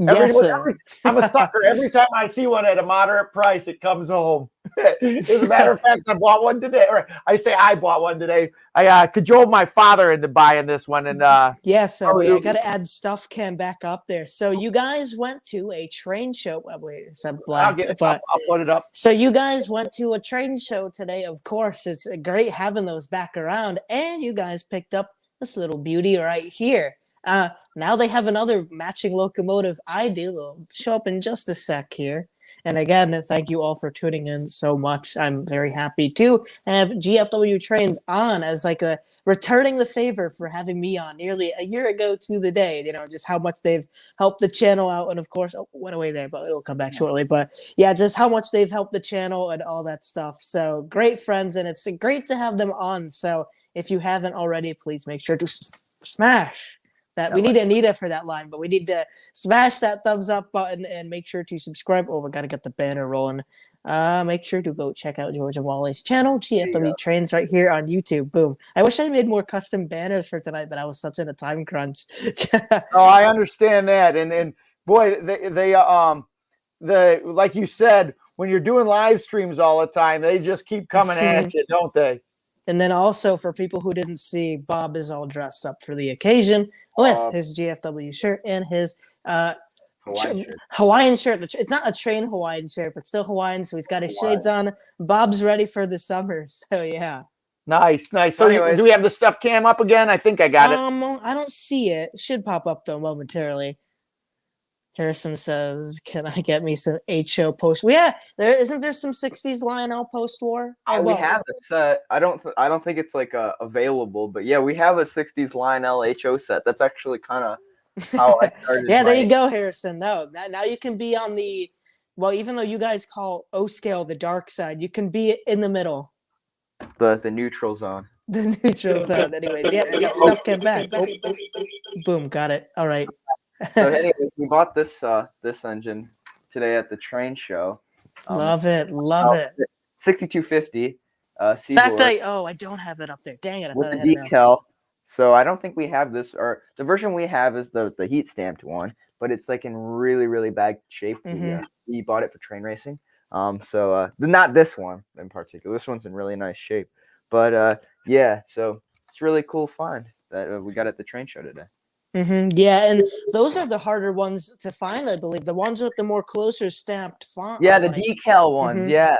Yes, sir. I'm a sucker. Every time I see one at a moderate price, it comes home. As a matter of fact, I bought one today. Or I bought one today. I cajoled my father into buying this one, and Yeah, so wait, I gotta add stuff cam back up there. So you guys went to a train show. Wait, it's a black, but I'll put it up. so you guys went to a train show today. Of course, it's great having those back around, and you guys picked up this little beauty right here. Now they have another matching locomotive. I do. It'll show up in just a sec here. And again, thank you all for tuning in so much. I'm very happy to have GFW Trains on as like a returning the favor for having me on nearly a year ago to the day. You know, just how much they've helped the channel out, and of course, went away there, but it'll come back shortly. But yeah, just how much they've helped the channel and all that stuff. So great friends, and it's great to have them on. So if you haven't already, please make sure to smash that. We need Anita for that line, but we need to smash that thumbs up button and make sure to subscribe. Oh, we got to get the banner rolling. Make sure to go check out George and Wally's channel, GFW Trains, right here on YouTube. Boom. I wish I made more custom banners for tonight, but I was such in a time crunch. Oh, I understand that, and boy, they like you said, when you're doing live streams all the time, they just keep coming at you, don't they? And then also for people who didn't see, Bob is all dressed up for the occasion with his GFW shirt and his Hawaiian shirt. It's not a train Hawaiian shirt, but still Hawaiian. So he's got his shades on. Bob's ready for the summer. So yeah. Nice. So anyways, do we have the stuff cam up again? I think I got it. I don't see it. It should pop up though momentarily. Harrison says, "Can I get me some HO post?" Well, yeah, isn't there some '60s Lionel post-war? We have a set. I don't think it's like available, but yeah, we have a '60s Lionel HO set. That's actually kind of how I started. Yeah, there you go, Harrison. No, now you can be on the, well, even though you guys call O scale the dark side, you can be in the middle, the neutral zone. The neutral zone. Anyways, yeah, we got stuff came back. Oh, boom, got it. All right. So anyways, we bought this engine today at the train show. Love it. 6250. In fact, I don't have it up there. Dang it! With the decal. So I don't think we have this, or the version we have is the heat stamped one, but it's like in really, really bad shape. We bought it for train racing. So not this one in particular. This one's in really nice shape. But yeah, so it's really cool find that we got at the train show today. Yeah, and those are the harder ones to find, I believe. The ones with the more closer stamped font. Yeah, the decal ones. Yeah.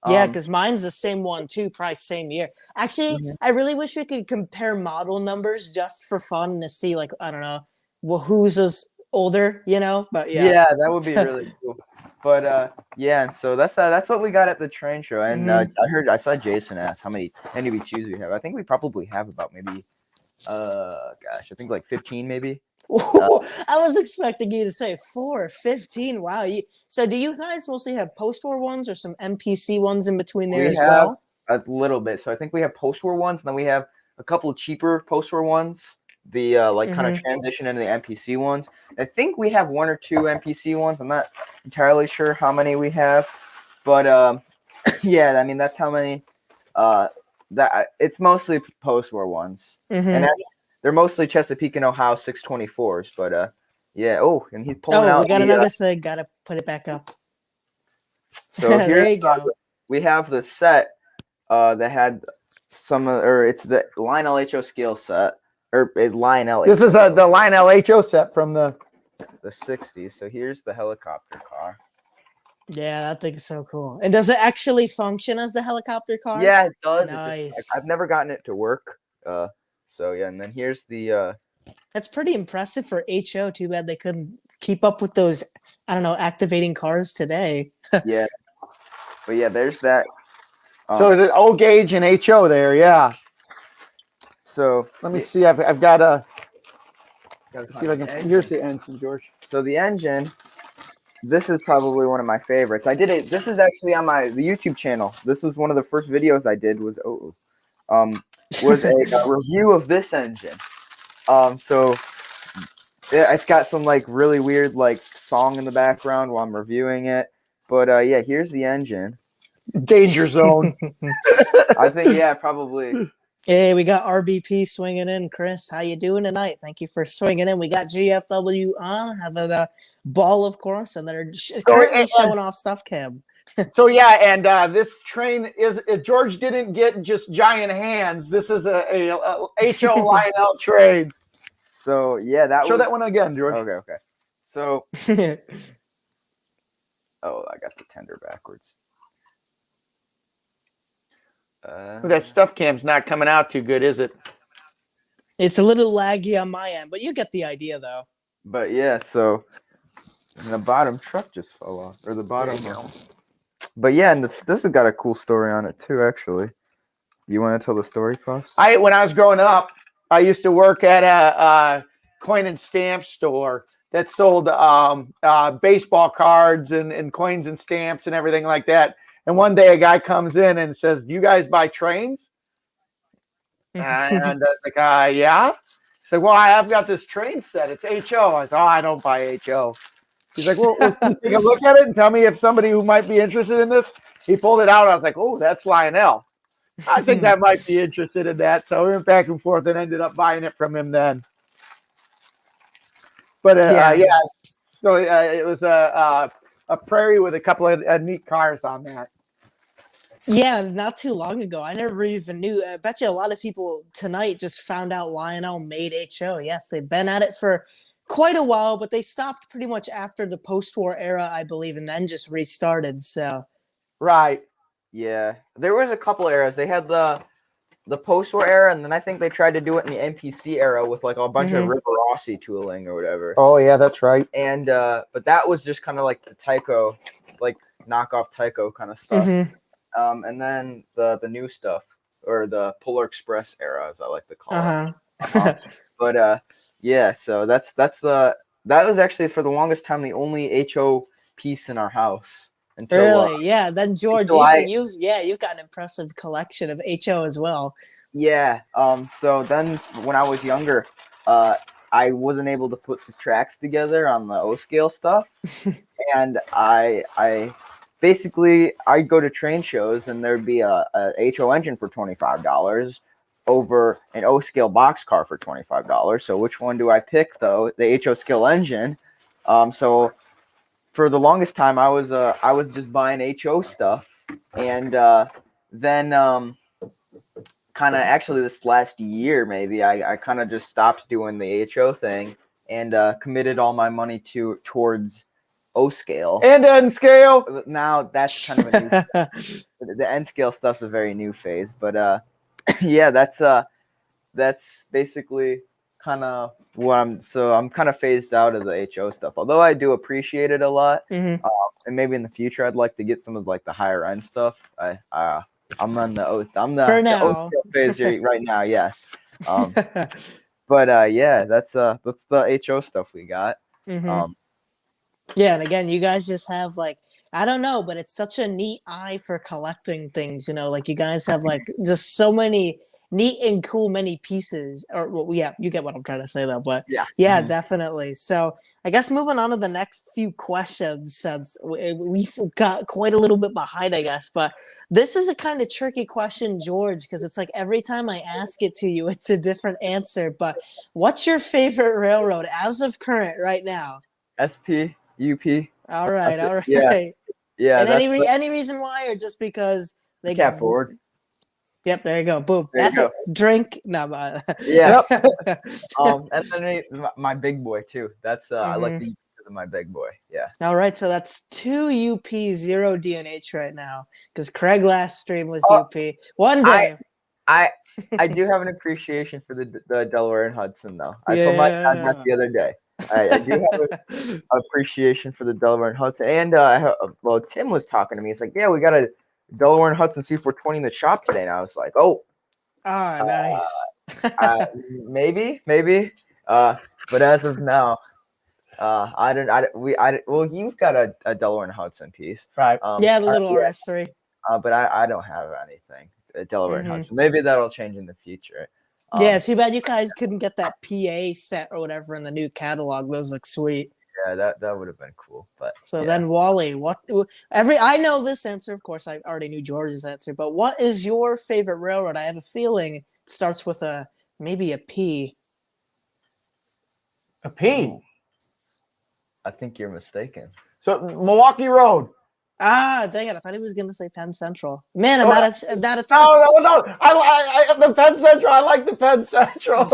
Yeah, because mine's the same one too, probably same year. Actually, I really wish we could compare model numbers just for fun to see, like, I don't know, who's is older, you know? But yeah. Yeah, that would be really cool. But yeah, so that's what we got at the train show. And I saw Jason ask how many NDB2s we have. I think we probably have about maybe I think like 15 maybe. I was expecting you to say 4, 15. Wow. So do you guys mostly have post-war ones or some MPC ones in between there as well? A little bit. So I think we have post-war ones, and then we have a couple of cheaper post-war ones, the kind of transition into the MPC ones. I think we have 1 or 2 MPC ones. I'm not entirely sure how many we have, but yeah, I mean, that's how many. It's mostly post-war ones, and they're mostly Chesapeake and Ohio 624s, but yeah. Oh, and he's pulling out. We got another thing. Gotta put it back up. So there you go. We have the set that had it's the Lionel HO scale set, or Lionel. This is the Lionel HO set from the 60s. So here's the helicopter car. Yeah, that thing is so cool. And does it actually function as the helicopter car? Yeah, it does. Nice. I've never gotten it to work. So yeah, and then here's the. That's pretty impressive for HO. Too bad they couldn't keep up with those, I don't know, activating cars today. Yeah, but yeah, there's that. So the O gauge and HO there, yeah. So let me see. I've got a. See if I can. Here's the engine, George. So the engine. This is probably one of my favorites. I did it. This is actually on the YouTube channel. This was one of the first videos I did. was a review of this engine. So yeah, it's got some like really weird like song in the background while I'm reviewing it. But yeah, here's the engine. Danger zone. I think yeah, probably. Hey, we got RBP swinging in. Chris, how you doing tonight? Thank you for swinging in. We got GFW on, having a ball, of course, and they're currently showing off stuff cam. So yeah, and this train is George didn't get just giant hands. This is a HO Lionel train. So yeah, Show that one again, George. Okay. So oh, I got the tender backwards. That stuff cam's not coming out too good, is it? It's a little laggy on my end, but you get the idea, though. But yeah, so the bottom truck just fell off, or the bottom. But yeah, and this has got a cool story on it too. Actually, you want to tell the story, Puffs? When I was growing up, I used to work at a coin and stamp store that sold baseball cards and coins and stamps and everything like that. And one day a guy comes in and says, "Do you guys buy trains?" And I was like, yeah. He's like, "Well, I've got this train set. It's HO." I said, "Oh, I don't buy HO." He's like, "Well, take a look at it and tell me if somebody who might be interested in this." He pulled it out. I was like, "Oh, that's Lionel. I think that might be interested in that." So we went back and forth and ended up buying it from him then. But yeah, so it was a prairie with a couple of neat cars on that. Yeah, not too long ago. I never even knew. I bet you a lot of people tonight just found out Lionel made HO. Yes, they've been at it for quite a while, but they stopped pretty much after the post-war era, I believe, and then just restarted. So, right. Yeah, there was a couple eras. They had the post-war era, and then I think they tried to do it in the NPC era with like a bunch of River Rossi tooling or whatever. Oh yeah, that's right. And but that was just kind of like the Tyco, like knockoff Tyco kind of stuff. And then the new stuff, or the Polar Express era, as I like to call it. But yeah, so that was actually for the longest time the only HO piece in our house. Until, really? Yeah. Then George, you've got an impressive collection of HO as well. Yeah. So then when I was younger, I wasn't able to put the tracks together on the O scale stuff, and I basically I'd go to train shows and there'd be a HO engine for $25 over an O scale boxcar for $25. So which one do I pick though? The HO scale engine. So for the longest time I was just buying HO stuff, and then kind of actually this last year maybe I kind of just stopped doing the HO thing and committed all my money towards O scale and N scale. Now that's kind of a new the N scale stuff's a very new phase, but yeah, that's basically kind of what I'm kind of phased out of the HO stuff, although I do appreciate it a lot. And maybe in the future I'd like to get some of like the higher end stuff. I'm on the O scale phase right now, yes. But yeah, that's the HO stuff we got. Yeah, and again, you guys just have like, I don't know, but it's such a neat eye for collecting things, like you guys have like just so many neat and cool many pieces, or well, yeah, you get what I'm trying to say though, but yeah, definitely. So I guess moving on to the next few questions, since we've got quite a little bit behind, I guess, but this is a kind of tricky question, George, because it's like every time I ask it to you, it's a different answer. But what's your favorite railroad as of current right now? SP. UP. All right. Yeah. And any reason why, or just because they Cap Forward? Yep, there you go. Boom. That's a drink. No, yeah. And then my big boy too. That's I like the UP of my big boy. Yeah. All right, so that's 2 UP, 0 DNH right now, because Craig last stream was UP. One day. I do have an appreciation for the Delaware and Hudson though. I put my on that the other day. I do have an appreciation for the Delaware and Hudson. And well, Tim was talking to me. It's like, yeah, we got a Delaware and Hudson C420 in the shop today. And I was like, oh, nice. Maybe. But as of now, well, you've got a Delaware and Hudson piece, right? Yeah, the little RS3. But I don't have anything. Delaware and Hudson. Maybe that'll change in the future. Yeah, too bad you guys couldn't get that PA set or whatever in the new catalog. Those look sweet. Yeah, that would have been cool. But So yeah. then, Wally, I know this answer. Of course, I already knew George's answer. But what is your favorite railroad? I have a feeling it starts with maybe a P. A P. I think you're mistaken. So Milwaukee Road. Ah, dang it! I thought he was gonna say Penn Central. Man, I'm not a No. I the Penn Central. I like the Penn Central.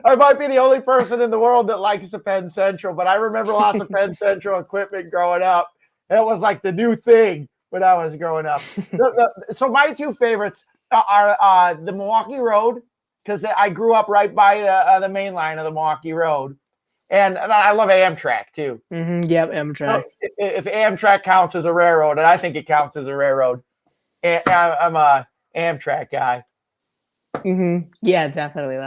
I might be the only person in the world that likes the Penn Central, but I remember lots of Penn Central equipment growing up. It was like the new thing when I was growing up. So my two favorites are the Milwaukee Road, because I grew up right by the main line of the Milwaukee Road. And I love Amtrak too. Yep, Amtrak. So if Amtrak counts as a railroad, and I think it counts as a railroad, I'm a Amtrak guy. Yeah, definitely.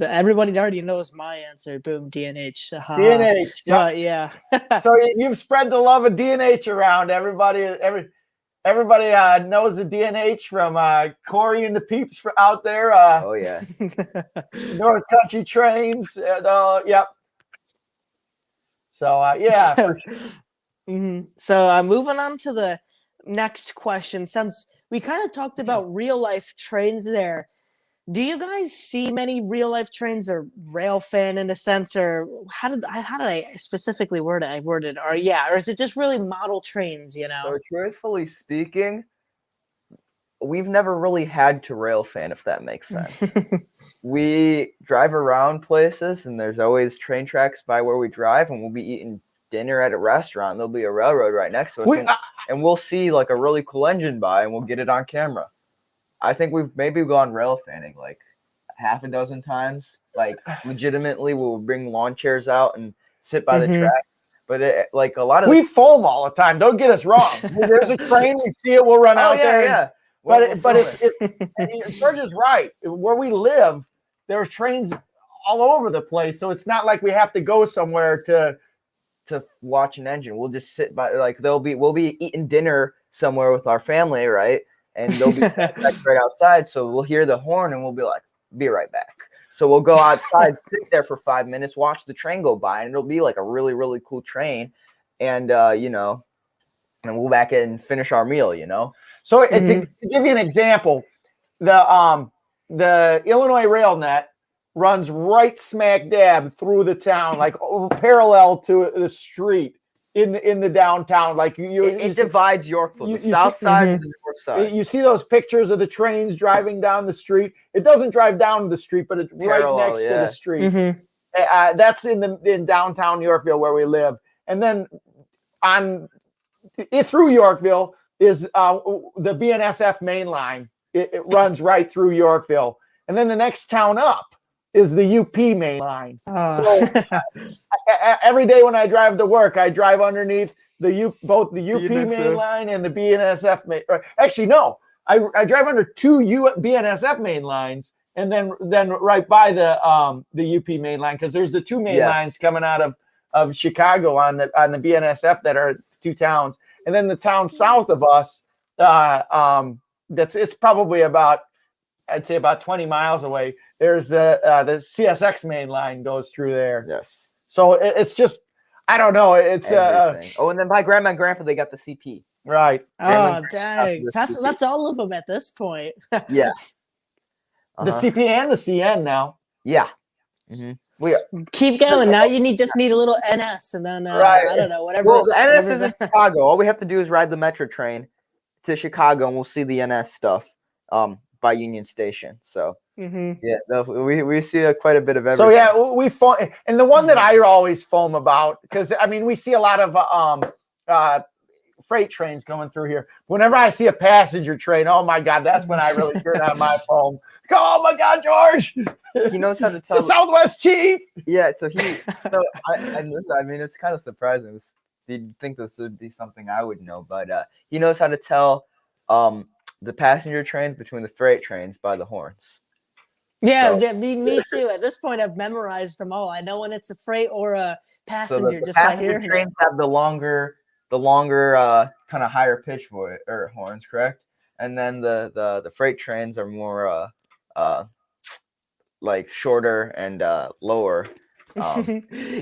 Everybody already knows my answer. Boom, DNH. DNH. But yeah. So you've spread the love of DNH around. Everybody knows the DNH from Corey and the peeps out there. Oh yeah. North Country Trains. Yep. So yeah. So moving on to the next question, since we kind of talked about real life trains there, do you guys see many real life trains or rail fan in a sense, or how did I specifically word it? Or is it just really model trains? So truthfully speaking, we've never really had to rail fan, if that makes sense. We drive around places, and there's always train tracks by where we drive, and we'll be eating dinner at a restaurant. There'll be a railroad right next to us, and we'll see like a really cool engine by, and we'll get it on camera. I think we've maybe gone rail fanning like half a dozen times. Like legitimately, we'll bring lawn chairs out and sit by the track. But like a lot of we foam all the time. Don't get us wrong. There's a train, we see it, we'll run out there. Yeah. But it's George is right. Where we live, there's trains all over the place, so it's not like we have to go somewhere to watch an engine. We'll just sit by, like we'll be eating dinner somewhere with our family, right? And they'll be right outside, so we'll hear the horn and we'll be like, be right back. So we'll go outside, sit there for 5 minutes, watch the train go by, and it'll be like a really, really cool train. And and we'll back in and finish our meal, So to give you an example, the Illinois Rail Net runs right smack dab through the town, like parallel to the street in the downtown. Like it divides Yorkville, the south side and the north side. You see those pictures of the trains driving down the street. It doesn't drive down the street, but it's parallel, right next to the street. That's in downtown Yorkville where we live. And then through Yorkville is the BNSF main line. It runs right through Yorkville. And then the next town up is the UP main line. So every day when I drive to work, I drive underneath both the UP main line and the BNSF main. Actually, no, I drive under two BNSF main lines, and then right by the UP main line, because there's the two main lines coming out of Chicago on the BNSF that are two towns, and then the town south of us. It's probably about 20 miles away. There's the CSX main line goes through there. Yes. So it's just, I don't know. It's and then by Grandma and Grandpa, they got the CP. Right. Oh, dang. That's all of them at this point. Yeah. The CP and the CN now. Yeah. We keep going. Now you just need a little NS, and then I don't know, whatever. Well, the NS is in Chicago. All we have to do is ride the metro train to Chicago, and we'll see the NS stuff by Union Station. So we see quite a bit of everything. So yeah, we foam, and the one that I always foam about, because I mean we see a lot of freight trains coming through here. Whenever I see a passenger train, oh my God, that's when I really turn on my foam. Oh my God, George! He knows how to tell. It's the Southwest Chief. Yeah, I mean, it's kind of surprising. You'd think this would be something I would know, but he knows how to tell the passenger trains between the freight trains by the horns. Yeah, me too. At this point, I've memorized them all. I know when it's a freight or a passenger just by hearing. Trains have the longer kind of higher pitch horns, correct? and then the freight trains are more like shorter and lower.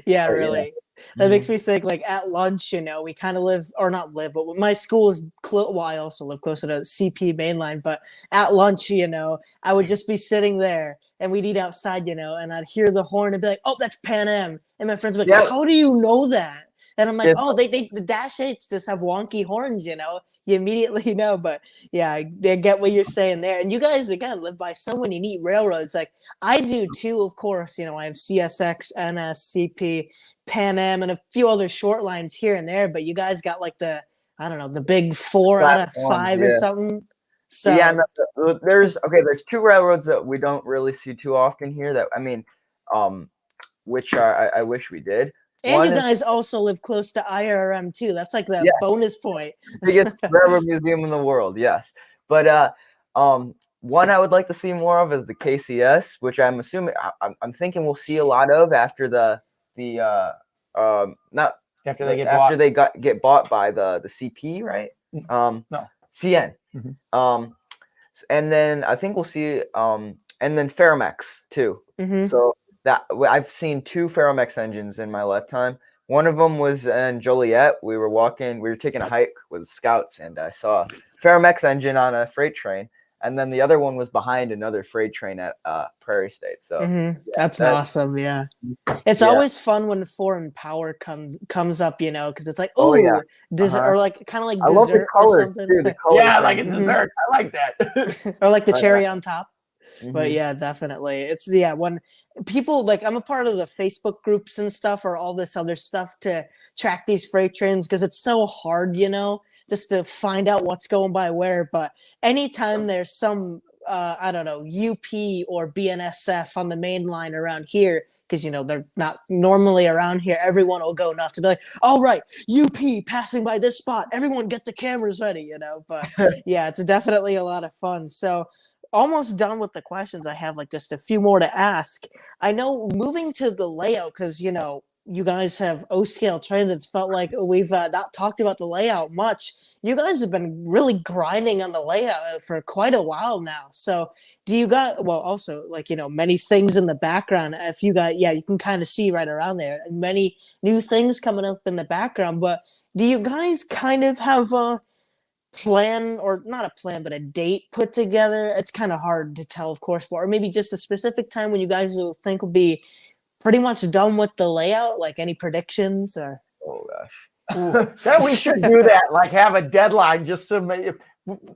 Yeah, But really. That makes me think, like, at lunch, we kind of live, or not live, but my school is well, I also live closer to CP mainline, but at lunch, I would just be sitting there and we'd eat outside, and I'd hear the horn and be like, oh, that's Pan Am. And my friends would be like, Yep. how do you know that? And I'm like, Yeah. oh, the Dash 8s just have wonky horns, you immediately know. But yeah, I get what you're saying there. And you guys, again, live by so many neat railroads. Like I do too, of course. I have CSX, NS, CP, Pan Am, and a few other short lines here and there. But you guys got like the big 4 out of 5 or something. So yeah, no, there's two railroads that we don't really see too often here. That which I wish we did. And one you guys also live close to IRM too. That's like the bonus point. Biggest railroad museum in the world, yes. But one I would like to see more of is the KCS, which I'm assuming I'm thinking we'll see a lot of after not after they get bought by the CP, right? No, CN. Mm-hmm. And then I think we'll see and then Ferromex too. Mm-hmm. So that I've seen 2 Ferromex engines in my lifetime. One of them was in Joliet. We were taking a hike with scouts, and I saw a Ferromex engine on a freight train. And then the other one was behind another freight train at Prairie State. So that's awesome. Yeah, it's always fun when foreign power comes up, because it's like, dessert, or like kind of like dessert or something. Too, like a dessert. I like that. Or like the cherry on top. But yeah, definitely. It's when people like, I'm a part of the Facebook groups and stuff or all this other stuff to track these freight trains because it's so hard, just to find out what's going by where. But anytime there's some UP or BNSF on the main line around here, because they're not normally around here, everyone will go nuts to be like, all right, UP passing by this spot, everyone get the cameras ready, But yeah, it's definitely a lot of fun. So almost done with the questions. I have like just a few more to ask. I know moving to the layout, because you guys have O-scale trains. It's felt like we've not talked about the layout much. You guys have been really grinding on the layout for quite a while now. So do you got, also like, many things in the background. If you got, you can kind of see right around there, many new things coming up in the background. But do you guys kind of have a plan, or not a plan, but a date put together? It's kind of hard to tell, of course, or maybe just a specific time when you guys will think will be pretty much done with the layout. Like any predictions or? Oh gosh. That we should do that. Like have a deadline just to make.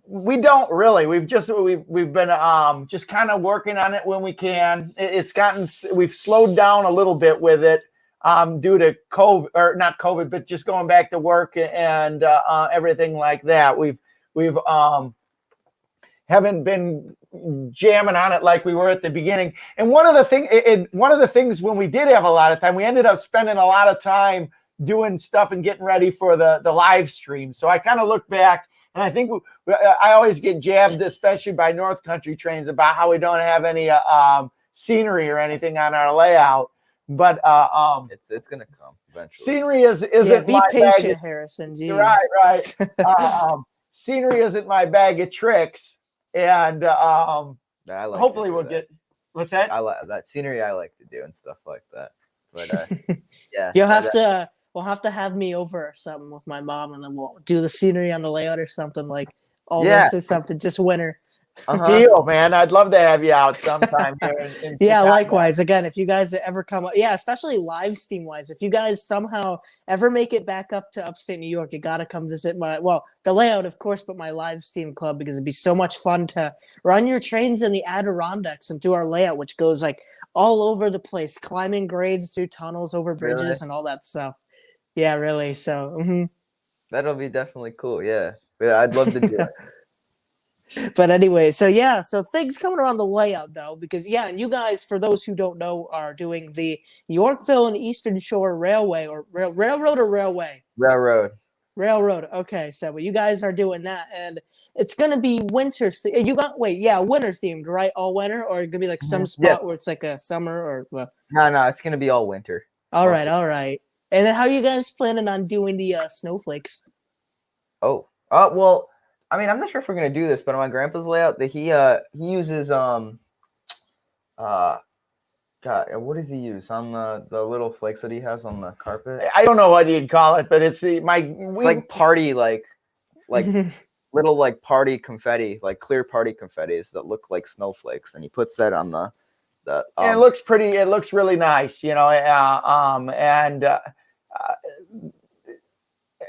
We don't really. We've been just kind of working on it when we can. We've slowed down a little bit with it due to COVID, or not COVID, but just going back to work and everything like that. We've haven't been jamming on it like we were at the beginning. And one of the things when we did have a lot of time, we ended up spending a lot of time doing stuff and getting ready for the live stream. So I kind of look back, and I think I always get jabbed, especially by North Country trains, about how we don't have any scenery or anything on our layout. But it's gonna come eventually. Scenery isn't be my patient, bag. Harrison. Geez. Right. Scenery isn't my bag of tricks, and hopefully we'll get. What's that? I like that scenery. I like to do and stuff like that. But yeah, we'll have to have me over or something with my mom, and then we'll do the scenery on the layout or something, like all this or something. Just winter. Deal, man. I'd love to have you out sometime. in likewise. Again, if you guys ever come up, especially live stream wise, if you guys somehow ever make it back up to upstate New York, you got to come visit the layout, of course, but my live stream club, because it'd be so much fun to run your trains in the Adirondacks and do our layout, which goes like all over the place, climbing grades through tunnels, over bridges, and all that stuff. Yeah, really. So that'll be definitely cool. Yeah, I'd love to do it. But anyway, so things coming around the layout though, because and you guys, for those who don't know, are doing the Yorkville and Eastern Shore Railway, or railroad or railway? Railroad. Okay, so you guys are doing that, and it's gonna be winter. Winter themed, right? All winter, or gonna be like some spot where it's like a summer or? No, it's gonna be all winter. All right. And then how are you guys planning on doing the snowflakes? Well, I mean, I'm not sure if we're gonna do this, but on my grandpa's layout, that he uses God, what does he use on the little flakes that he has on the carpet? I don't know what you'd call it, but it's It's like party like little like party confetti, like clear party confettis that look like snowflakes, and he puts that on the. It looks pretty. It looks really nice, you know.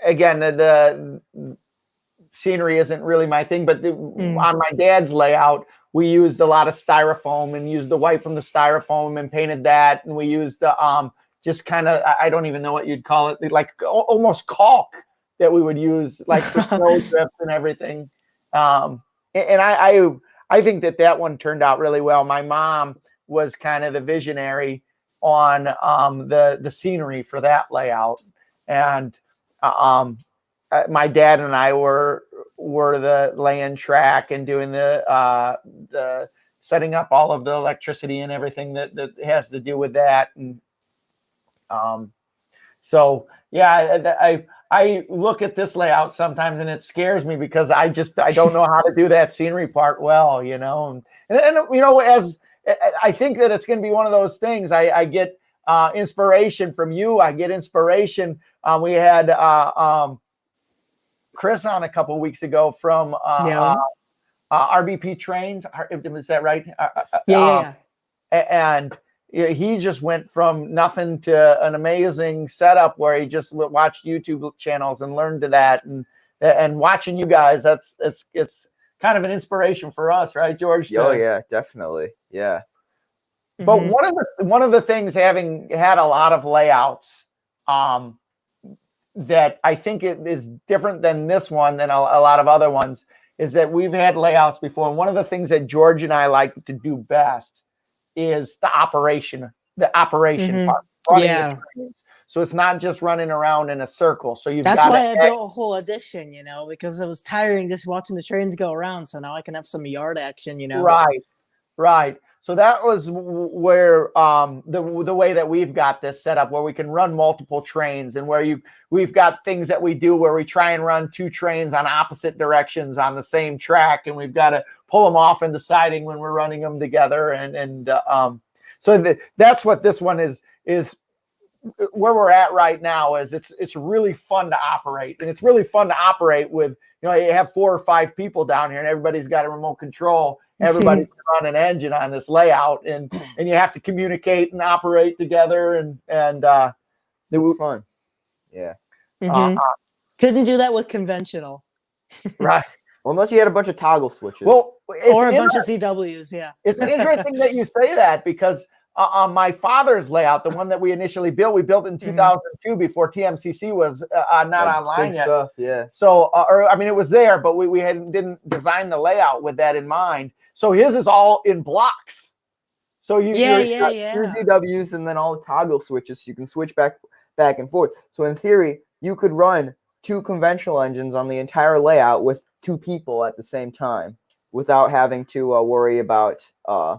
Again, the scenery isn't really my thing, but on my dad's layout, we used a lot of styrofoam and used the white from the styrofoam and painted that, and we used just kind of, I don't even know what you'd call it, like almost caulk that we would use, like for snow drifts and everything. And I think that one turned out really well. My mom was kind of the visionary on the scenery for that layout, and my dad and I were the laying track and doing the setting up all of the electricity and everything that has to do with that. And so yeah, I look at this layout sometimes and it scares me because I don't know how to do that scenery part well, you know. And you know, as I think that it's going to be one of those things. I get inspiration from you. I get inspiration. We had Chris on a couple of weeks ago from RBP Trains. Is that right? Yeah. And he just went from nothing to an amazing setup where he just watched YouTube channels and learned to that. And watching you guys, it's kind of an inspiration for us, right, George? Oh yeah, definitely. Yeah. But one of the things, having had a lot of layouts, that I think it is different than this one than a lot of other ones, is that we've had layouts before. And one of the things that George and I like to do best is the operation part. Yeah. So it's not just running around in a circle. So That's why I built a whole addition, you know, because it was tiring just watching the trains go around. So now I can have some yard action, you know. Right. So that was where the way that we've got this set up, where we can run multiple trains, and where we've got things that we do where we try and run two trains on opposite directions on the same track, and we've got to pull them off and deciding when we're running them together, so that's what this one is where we're at right now. Is it's really fun to operate, and it's really fun to operate with, you know, you have 4 or 5 people down here and everybody's got a remote control. Everybody can run an engine on this layout, and you have to communicate and operate together, and it's fun. Yeah. Couldn't do that with conventional. Right. Well, unless you had a bunch of toggle switches. Or a bunch of CWs, yeah. It's interesting that you say that, because on my father's layout, the one that we initially built, we built in 2002 before TMCC was not online yet. Stuff, yeah. So, it was there, but we didn't design the layout with that in mind. So his is all in blocks. So your DWs and then all the toggle switches, so you can switch back and forth. So in theory, you could run 2 conventional engines on the entire layout with 2 people at the same time without having to worry about I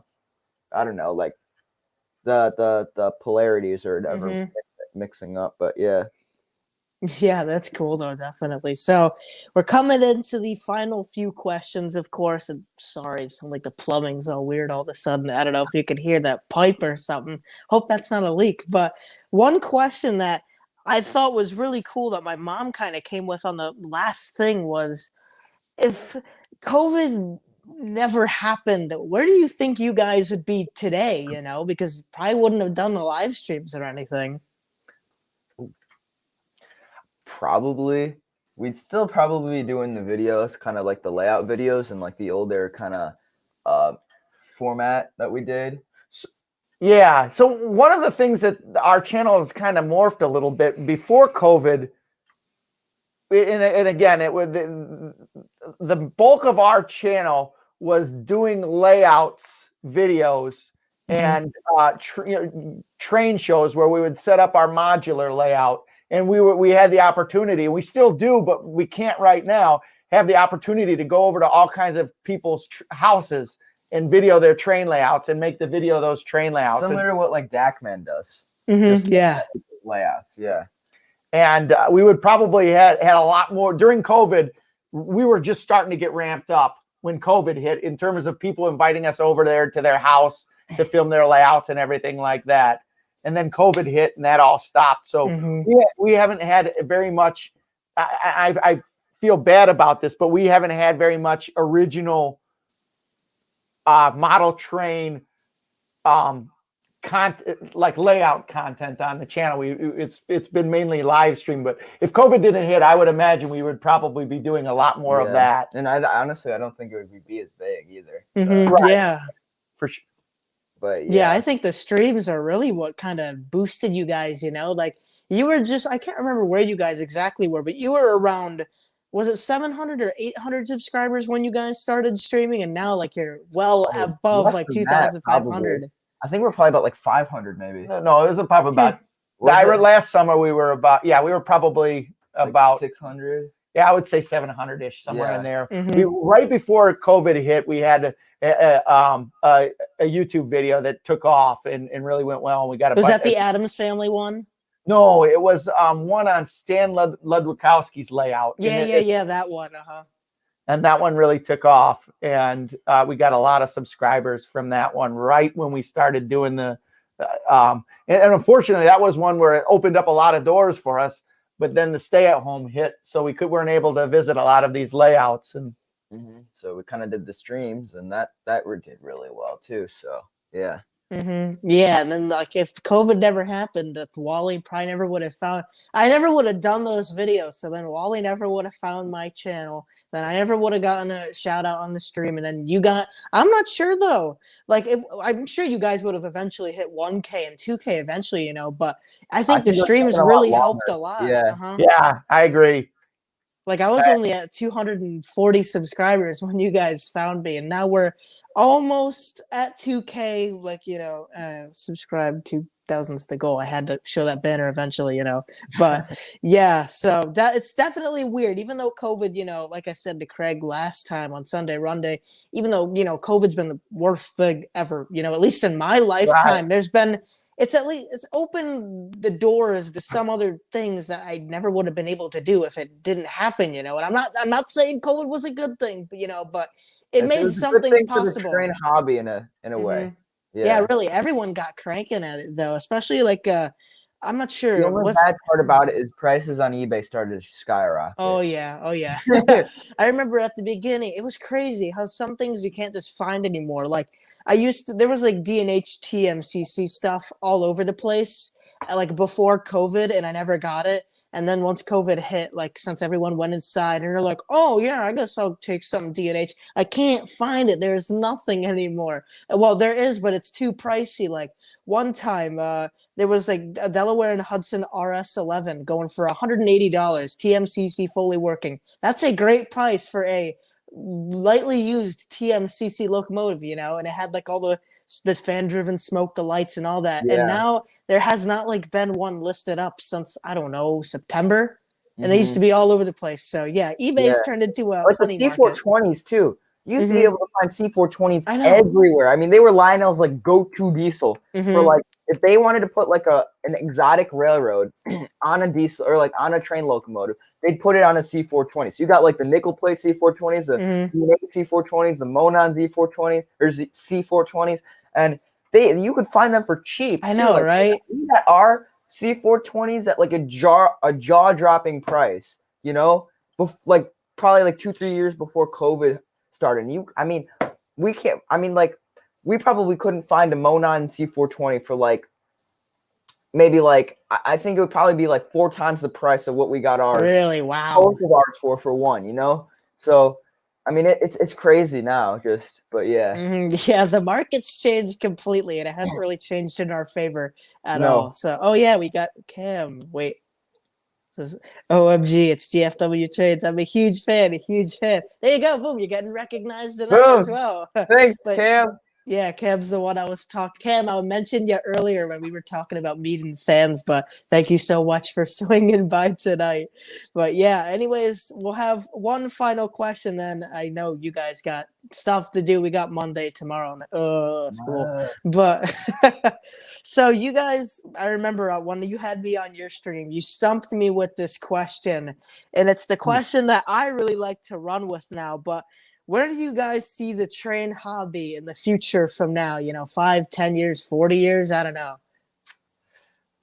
don't know, like the polarities or whatever mixing up. But yeah. Yeah, that's cool though, definitely. So we're coming into the final few questions, of course. And sorry, it sounds like the plumbing's all weird all of a sudden. I don't know if you could hear that pipe or something. Hope that's not a leak. But one question that I thought was really cool that my mom kind of came with on the last thing was, if COVID never happened, where do you think you guys would be today? You know, because probably wouldn't have done the live streams or anything. Probably. We'd still probably be doing the videos, kind of like the layout videos and like the older kind of format that we did. Yeah. So one of the things that our channel has kind of morphed a little bit before COVID, and again, it was the bulk of our channel was doing layouts, videos, and train shows where we would set up our modular layout. And we had the opportunity, we still do, but we can't right now, have the opportunity to go over to all kinds of people's houses and video their train layouts and make the video of those train layouts. Similar to what like Dakman does. Yeah. Layouts, yeah. And we would probably had a lot more during COVID. we were just starting to get ramped up when COVID hit in terms of people inviting us over there to their house to film their layouts and everything like that. And then COVID hit and that all stopped. So we haven't had very much. I feel bad about this, but we haven't had very much original model train content, like layout content on the channel. It's been mainly live stream, but if COVID didn't hit, I would imagine we would probably be doing a lot more of that. And I honestly, I don't think it would be as big either. Right. Yeah. For sure. But yeah, I think the streams are really what kind of boosted you guys, you know? Like, you were just, I can't remember where you guys exactly were, but you were around, was it 700 or 800 subscribers when you guys started streaming? And now, like, you're well above, like, 2,500. I think we're probably about, like, 500 maybe. No, it was probably about, last summer we were about, we were probably like about 600. Yeah, I would say 700-ish, somewhere in there. Mm-hmm. Right before COVID hit, we had a YouTube video that took off and really went well. And we got Was that the Addams Family one? No, it was one on Stan Ludwikowski's layout. Yeah, that one. And that one really took off, and we got a lot of subscribers from that one right when we started doing the. And unfortunately, that was one where it opened up a lot of doors for us. But then the stay-at-home hit, so we weren't able to visit a lot of these layouts, and so we kind of did the streams, and that did really well too. So yeah. Yeah, and then like if COVID never happened, if Wally probably never would have found. I never would have done those videos. So then Wally never would have found my channel. Then I never would have gotten a shout out on the stream. And then you got. I'm not sure though. Like I'm sure you guys would have eventually hit 1K and 2K eventually, you know. But I think the streams really helped a lot. Yeah, yeah, I agree. Like I was only at 240 subscribers when you guys found me, and now we're almost at 2K. Like subscribe 2,000's the goal. I had to show that banner eventually, But yeah, so it's definitely weird. Even though COVID, like I said to Craig last time on Sunday Runday, even though COVID's been the worst thing ever, at least in my lifetime, there's been. It's opened the doors to some other things that I never would have been able to do if it didn't happen, And I'm not saying COVID was a good thing, but it made some things possible. For the train hobby in a way. Yeah, really. Everyone got cranking at it though, especially like I'm not sure. The only bad part about it is prices on eBay started to skyrocket. Oh yeah. I remember at the beginning, it was crazy how some things you can't just find anymore. Like there was like D&H TMCC stuff all over the place, like before COVID, and I never got it. And then once COVID hit, like since everyone went inside, and they're like, "Oh yeah, I guess I'll take some D&H." I can't find it. There's nothing anymore. Well, there is, but it's too pricey. Like one time, there was like a Delaware and Hudson RS11 going for $180, TMCC fully working. That's a great price for a lightly used TMCC locomotive, and it had like all the fan driven smoke, the lights and all that. And now there has not like been one listed up since I don't know, September, and they used to be all over the place. So yeah, eBay's turned into a like funny the C420s too. You used to be able to find C420s everywhere. I mean, they were Lionel's like go-to diesel for like if they wanted to put like an exotic railroad on a diesel or like on a train locomotive, they'd put it on a C420. So you got like the nickel plate C420s, the C420s, the Monon Z420s or C420s, and you could find them for cheap. I know, right? That are C420s at like a jaw-dropping price. Like probably like 2-3 years before COVID started. We probably couldn't find a Monon C420 for like maybe like I think it would probably be like 4 times the price of what we got ours. Really? Wow. Both of ours for one, So I mean it's crazy now, but yeah. Yeah, the market's changed completely, and it hasn't really changed in our favor at all. So we got Cam. Wait. Says OMG, it's GFW Trades. I'm a huge fan. There you go, boom, you're getting recognized tonight as well. Thanks, Cam. Yeah, Cam's the one I was talking. Cam, I mentioned you earlier when we were talking about meeting fans, but thank you so much for swinging by tonight. But yeah, anyways, we'll have one final question. Then I know you guys got stuff to do. We got Monday tomorrow. School. But so you guys, I remember when you had me on your stream, you stumped me with this question, and it's the question that I really like to run with now. But where do you guys see the train hobby in the future from now? 5, 10 years, 40 years? I don't know.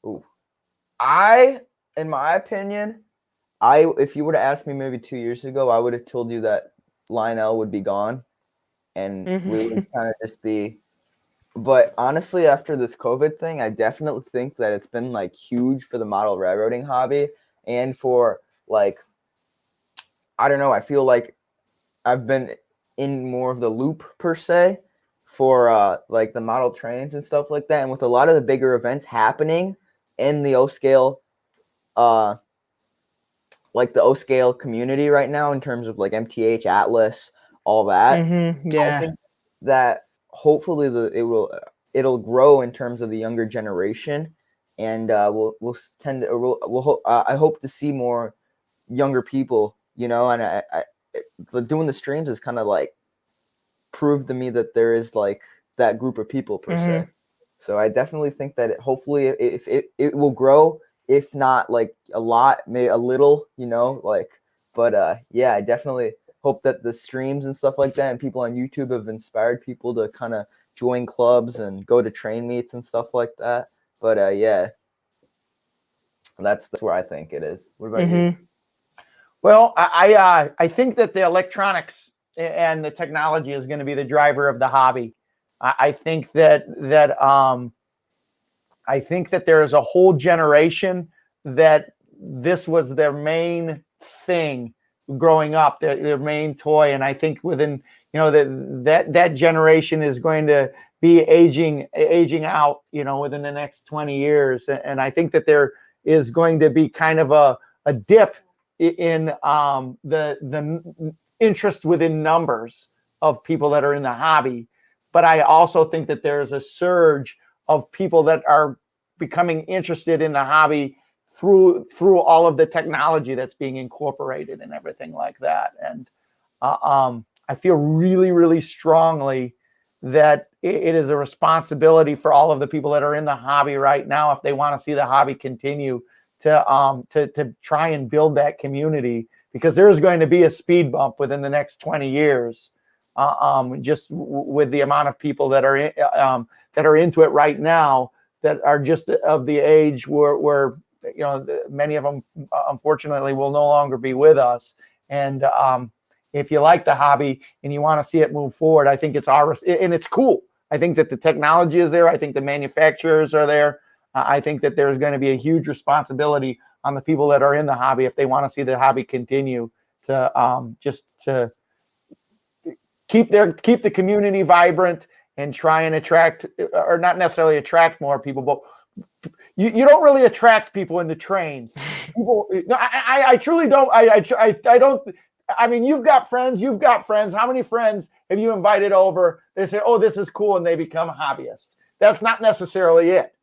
Ooh. In my opinion, if you were to ask me maybe 2 years ago, I would have told you that Lionel would be gone, and we would kind of just be. But honestly, after this COVID thing, I definitely think that it's been like huge for the model railroading hobby, and for like, I don't know. I feel like I've been in more of the loop per se for like the model trains and stuff like that. And with a lot of the bigger events happening in the O-scale, like the O-scale community right now in terms of like MTH, Atlas, all that. Yeah. I think that hopefully it'll grow in terms of the younger generation, and we'll tend to I hope to see more younger people, and doing the streams is kind of like proved to me that there is like that group of people per se. So I definitely think that hopefully if it will grow, if not like a lot, maybe a little, but yeah, I definitely hope that the streams and stuff like that and people on YouTube have inspired people to kind of join clubs and go to train meets and stuff like that. But yeah, that's where I think it is. What about you? Well, I think that the electronics and the technology is going to be the driver of the hobby. I think that there is a whole generation that this was their main thing growing up, their main toy, and I think within that generation is going to be aging out, within the next 20 years, and I think that there is going to be kind of a dip in the interest within numbers of people that are in the hobby. But I also think that there's a surge of people that are becoming interested in the hobby through all of the technology that's being incorporated and everything like that. And I feel really, really strongly that it is a responsibility for all of the people that are in the hobby right now, if they want to see the hobby continue, to try and build that community, because there is going to be a speed bump within the next 20 years, just with the amount of people that are into it right now, that are just of the age where many of them unfortunately will no longer be with us. And if you like the hobby and you want to see it move forward, I think it's cool. I think that the technology is there. I think the manufacturers are there. I think that there's going to be a huge responsibility on the people that are in the hobby, if they want to see the hobby continue, to keep the community vibrant and try and attract, or not necessarily attract more people, but you don't really attract people into trains. I truly don't. I don't. I mean, you've got friends. How many friends have you invited over? They say, "Oh, this is cool," and they become hobbyists. That's not necessarily it.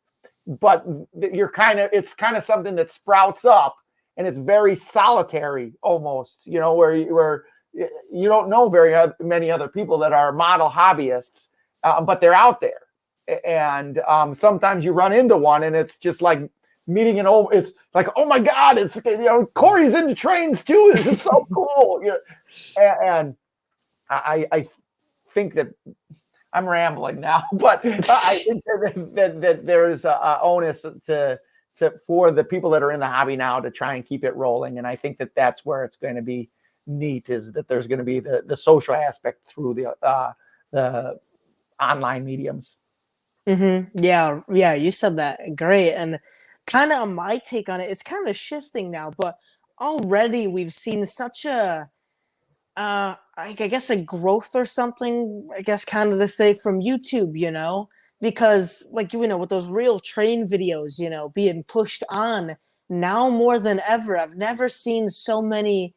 But it's kind of something that sprouts up, and it's very solitary almost, where you don't know very many other people that are model hobbyists, but they're out there. And sometimes you run into one, and it's just like meeting it's like, oh my God, it's Corey's into trains too. This is so cool. And I think that I'm rambling now, but I think that there's a onus for the people that are in the hobby now to try and keep it rolling. And I think that that's where it's going to be neat, is that there's going to be the social aspect through the online mediums. Yeah, you said that. Great. And kind of my take on it, it's kind of shifting now, but already we've seen such a I guess a growth or something, I guess kind of to say, from YouTube, because like, with those real train videos, being pushed on now more than ever. I've never seen so many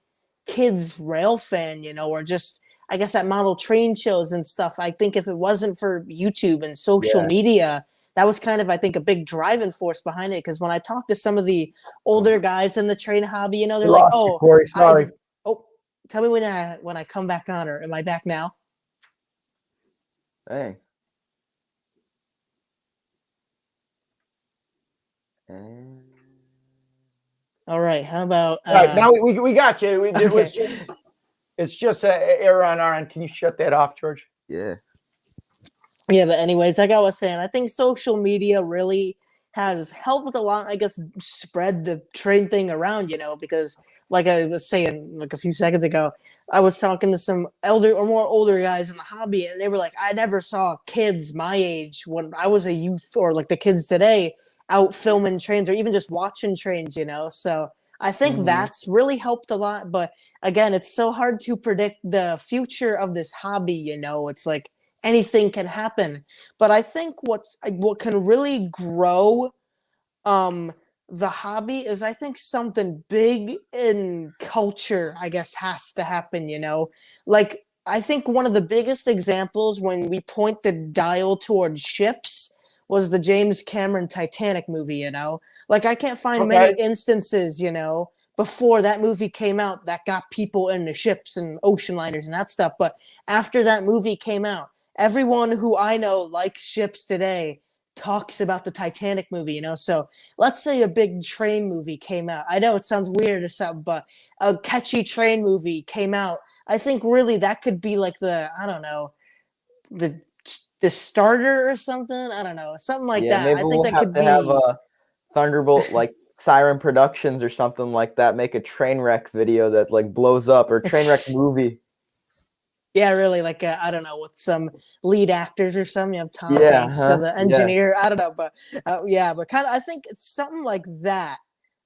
kids rail fan, or just, I guess, at model train shows and stuff. I think if it wasn't for YouTube and social Yeah. media, that was kind of, I think, a big driving force behind it. Because when I talk to some of the older guys in the train hobby, you know, they're like, Lost you, "Oh, Corey. Sorry. tell me when I come back on, or am I back now?" Hey. And All right, how about All right, now we got you. okay. It's just an error on our end. Can you shut that off, George? yeah. Yeah, but anyways, like I was saying, I think social media really has helped a lot, I guess, spread the train thing around, you know, because like I was saying like a few seconds ago, I was talking to some elder or more older guys in the hobby, and they were like, I never saw kids my age when I was a youth, or like the kids today out filming trains or even just watching trains, you know. So I think that's really helped a lot. But again, it's so hard to predict the future of this hobby, you know. It's like anything can happen. But I think what can really grow the hobby is, I think, something big in culture, I guess, has to happen, you know. Like, I think one of the biggest examples when we point the dial towards ships was the James Cameron Titanic movie, you know. Like, I can't find many instances, you know, before that movie came out that got people into ships and ocean liners and that stuff. But after that movie came out, everyone who I know likes ships today talks about the Titanic movie, you know. So let's say a big train movie came out. I know it sounds weird or something, but a catchy train movie came out. I think really that could be like the, I don't know, the starter or something. I don't know, something like Yeah, that. maybe I think we'll that have could to be. have a Thunderbolt, like Siren Productions or something like that, make a train wreck video that like blows up, or train wreck movie. Yeah, really, like I don't know, with some lead actors or something. You have Tom Yeah, Hanks, so the yeah. engineer. I don't know, but yeah, but kind of, I think it's something like that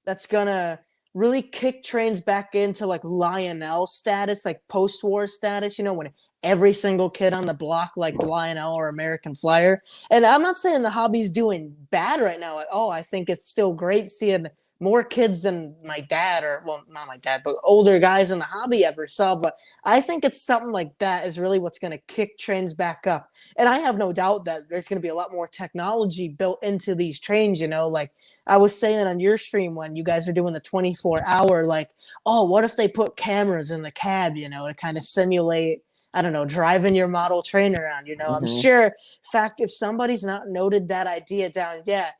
that's gonna really kick trains back into like Lionel status, like post-war status. You know, when every single kid on the block liked Lionel or American Flyer. And I'm not saying the hobby's doing bad right now at all. I think it's still great seeing more kids than my dad, or well, not my dad, but older guys in the hobby ever saw. But I think it's something like that is really what's going to kick trains back up. And I have no doubt that there's going to be a lot more technology built into these trains, you know. Like I was saying on your stream when you guys are doing the 24-hour, like, oh, what if they put cameras in the cab, you know, to kind of simulate, I don't know, driving your model train around, you know. I'm sure, in fact, if somebody's not noted that idea down yet,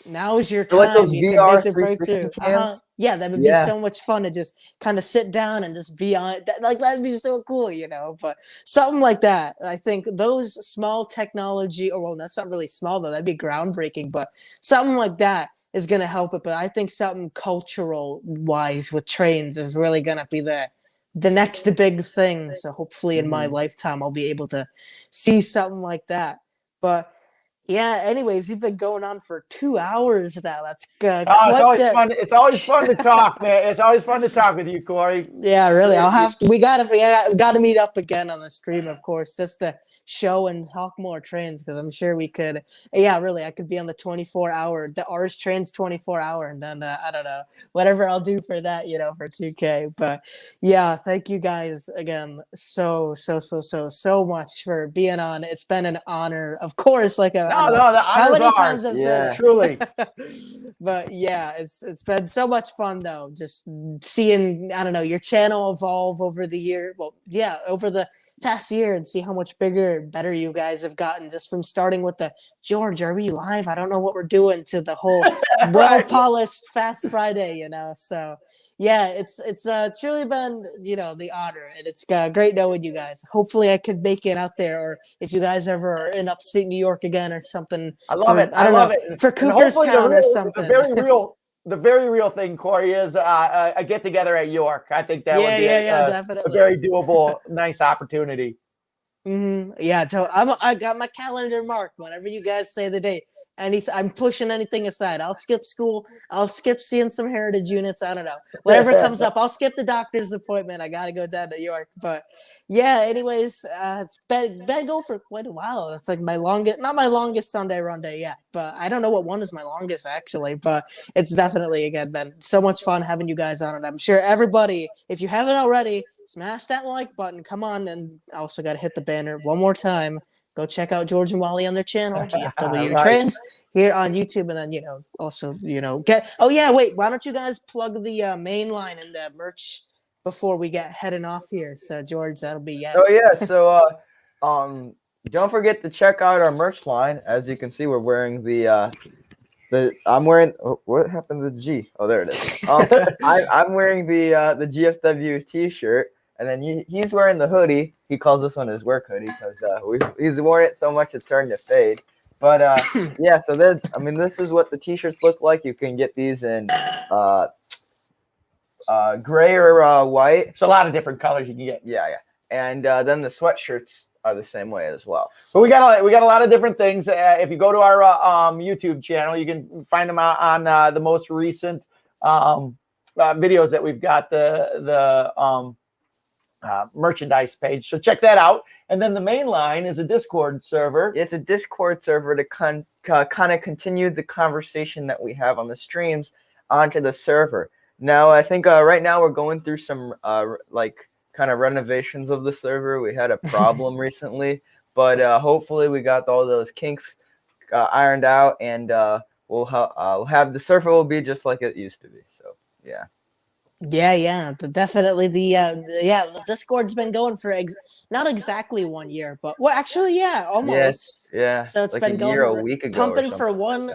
now is your So like time. those You could VR make the 360 breakthrough. cams. Yeah, that would be so much fun to just kind of sit down and just be on it. Like that'd be so cool, you know. But something like that, I think those small technology, or well, that's not really small though. That'd be groundbreaking. But something like that is gonna help it. But I think something cultural wise with trains is really gonna be the next big thing. So hopefully in my lifetime I'll be able to see something like that. But yeah, anyways, you've been going on for 2 hours now. That's Oh, it's quite always the. fun. It's always fun to talk, man. It's always fun to talk with you, Corey. Yeah, really. I'll have to. We gotta meet up again on the stream, of course, just to show and talk more trains, because I'm sure we could. Yeah, really. I could be on the 24-hour. The R's trains 24-hour, and then I don't know, whatever I'll do for that, you know, for 2K. But yeah, thank you guys again so much for being on. It's been an honor, of course. Like I don't know The how honor's many ours. times I've said it. Truly. But yeah, it's been so much fun though, just seeing, I don't know, your channel evolve over the year. Well, yeah, over the past year, and see how much bigger and better you guys have gotten, just from starting with the George, are we live? I don't know what we're doing, to the whole well polished Fast Friday, you know. So yeah, it's truly been, you know, the honor, and it's great knowing you guys. Hopefully I could make it out there, or if you guys ever are in upstate New York again or something. I love it. I don't love know, it. for And Cooperstown or something. The very real thing, Corey, is a get together at York. I think that would be definitely a very doable, nice opportunity. Yeah, I got my calendar marked. Whenever you guys say the date, I'm pushing anything aside. I'll skip school. I'll skip seeing some heritage units. I don't know. Whatever comes up, I'll skip the doctor's appointment. I gotta go down to New York. But yeah, anyways, it's been going for quite a while. It's like not my longest Sunday Runday yet, but I don't know what one is my longest actually. But it's definitely, again, been so much fun having you guys on it. I'm sure everybody, if you haven't already, smash that like button. Come on, and also got to hit the banner one more time. Go check out George and Wally on their channel, GFW Right. Trends, here on YouTube, and then also get. Oh yeah, wait. Why don't you guys plug the main line and the merch before we get heading off here? So George, that'll be Oh yeah, so don't forget to check out our merch line. As you can see, we're wearing I'm wearing what happened to the G? Oh, there it is. I'm wearing the GFW t-shirt, and then he's wearing the hoodie. He calls this one his work hoodie because he's worn it so much it's starting to fade. But yeah, so this is what the t-shirts look like. You can get these in gray or white. It's a lot of different colors you can get. Yeah. And then the sweatshirts are the same way as well. But we got a lot of different things. If you go to our YouTube channel, you can find them on the most recent videos that we've got, the merchandise page. So check that out. And then the main line is a Discord server. It's a Discord server to kind of continue the conversation that we have on the streams onto the server. Now, I think right now we're going through some kind of renovations of the server. We had a problem recently, but hopefully we got all those kinks ironed out, and we'll have the server will be just like it used to be. So yeah. Yeah, definitely. The Discord's been going for not exactly 1 year, but almost. Yes, yeah. So it's like been a going year, a week ago, pumping or for something. one.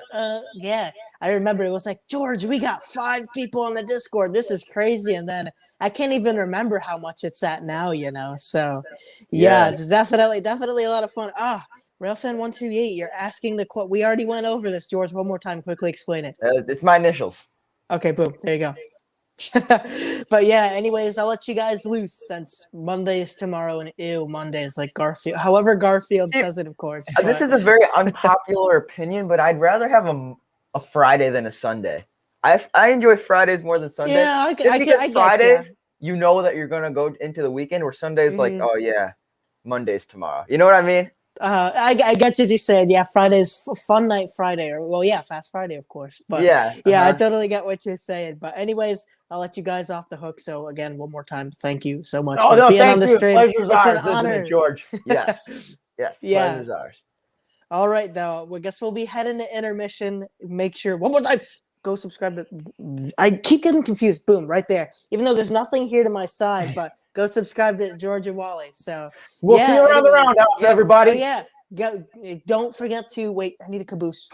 Yeah, I remember it was like, George, we got 5 people on the Discord. This is crazy, and then I can't even remember how much it's at now. So yeah, it's definitely a lot of fun. Railfan128, you're asking the quote. We already went over this, George. One more time, quickly explain it. It's my initials. Okay, boom. There you go. But yeah, anyways, I'll let you guys loose since Monday is tomorrow, and Monday is like Garfield. However, Garfield says it, of course. This is a very unpopular opinion, but I'd rather have a Friday than a Sunday. I enjoy Fridays more than Sundays. Yeah, I get Fridays, you know that you're gonna go into the weekend, where Sundays like, oh yeah, Monday's tomorrow. You know what I mean? I get what you said. Yeah, Friday's fun night Friday, or Fast Friday, of course. But yeah, I totally get what you're saying. But anyways, I'll let you guys off the hook. So again, one more time, thank you so much for being on the stream. Pleasure's It's ours, an honor, isn't it, George. Yes, Yeah. Pleasure's ours. All right, though. I guess we'll be heading to intermission. Make sure one more time. Go subscribe to. I keep getting confused. Boom, right there. Even though there's nothing here to my side, but go subscribe to George and Wally. So we'll see you around the roundhouse, everybody. Oh, yeah. Don't forget to wait. I need a caboose.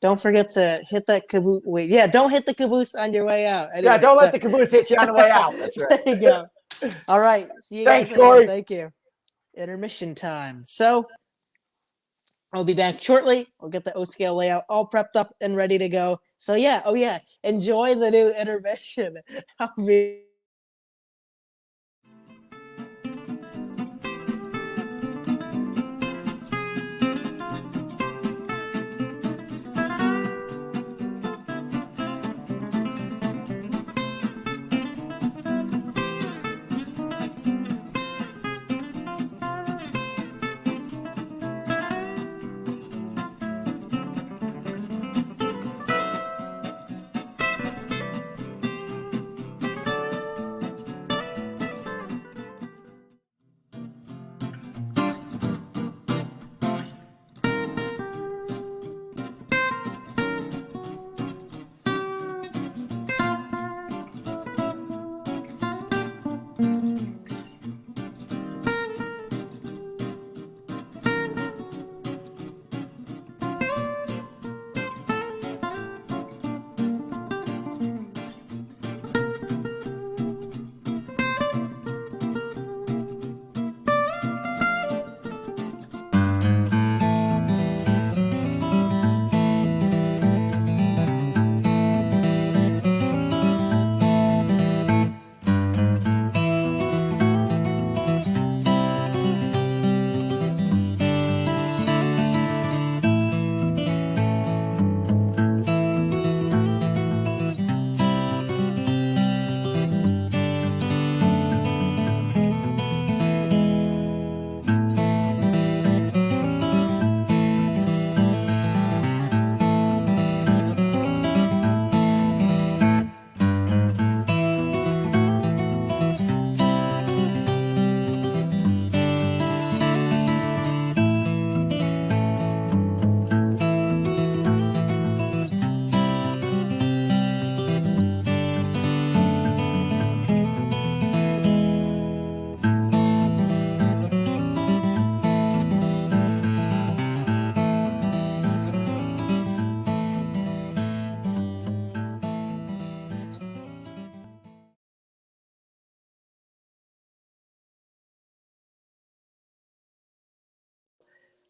Don't forget to hit that caboose. Wait, don't hit the caboose on your way out. Anyway, don't let the caboose hit you on the way out. That's right. There you go. All right. See you Thanks, guys later. Corey. Thank you. Intermission time. So I'll be back shortly. We'll get the O scale layout all prepped up and ready to go. So enjoy the new intermission. I'll be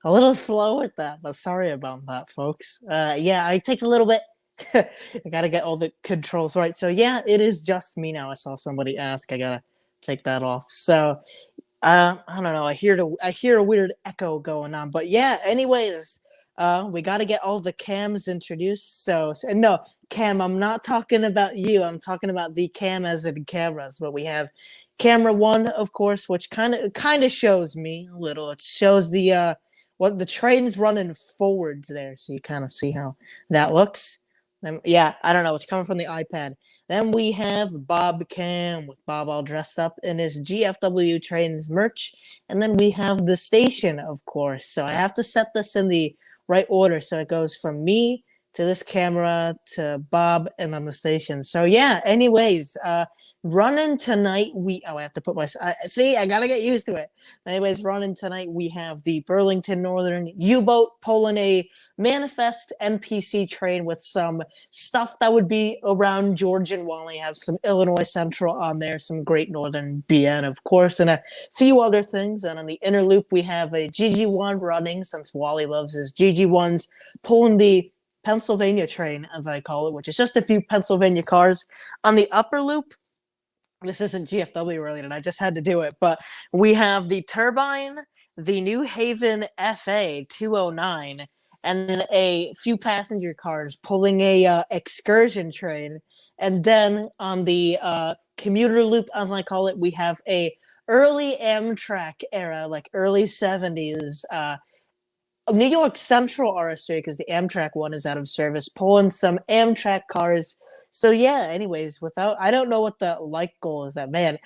a little slow with that, but sorry about that, folks. Yeah, it takes a little bit. I gotta get all the controls right. So yeah, it is just me now. I saw somebody ask. I gotta take that off. So I don't know. I hear a weird echo going on, but yeah. Anyways, we got to get all the cams introduced. And no, Cam, I'm not talking about you. I'm talking about the cam as in cameras. But we have camera one, of course, which kind of shows me a little. It shows the what the train's running forwards there, so you kind of see how that looks. Yeah, I don't know. It's coming from the iPad. Then we have Bob Cam with Bob all dressed up in his GFW Trains merch. And then we have the station, of course. So I have to set this in the right order. So it goes from me to this camera to Bob and then the station. So yeah, anyways, running tonight, I have to put my, see, I got to get used to it. Anyways, running tonight, we have the Burlington Northern U-boat pulling a manifest MPC train with some stuff that would be around Georgia and Wally. Have some Illinois Central on there, some Great Northern BN, of course, and a few other things. And on the inner loop, we have a GG1 running, since Wally loves his GG1s, pulling the Pennsylvania train, as I call it, which is just a few Pennsylvania cars. On the upper loop, this isn't GFW related, I just had to do it, but we have the Turbine, the New Haven FA 209, and then a few passenger cars pulling a excursion train. And then on the commuter loop, as I call it, we have a early Amtrak era, like early 70s New York Central RS3, because the Amtrak one is out of service, pulling some Amtrak cars. So yeah, anyways, I don't know what the like goal is at, man.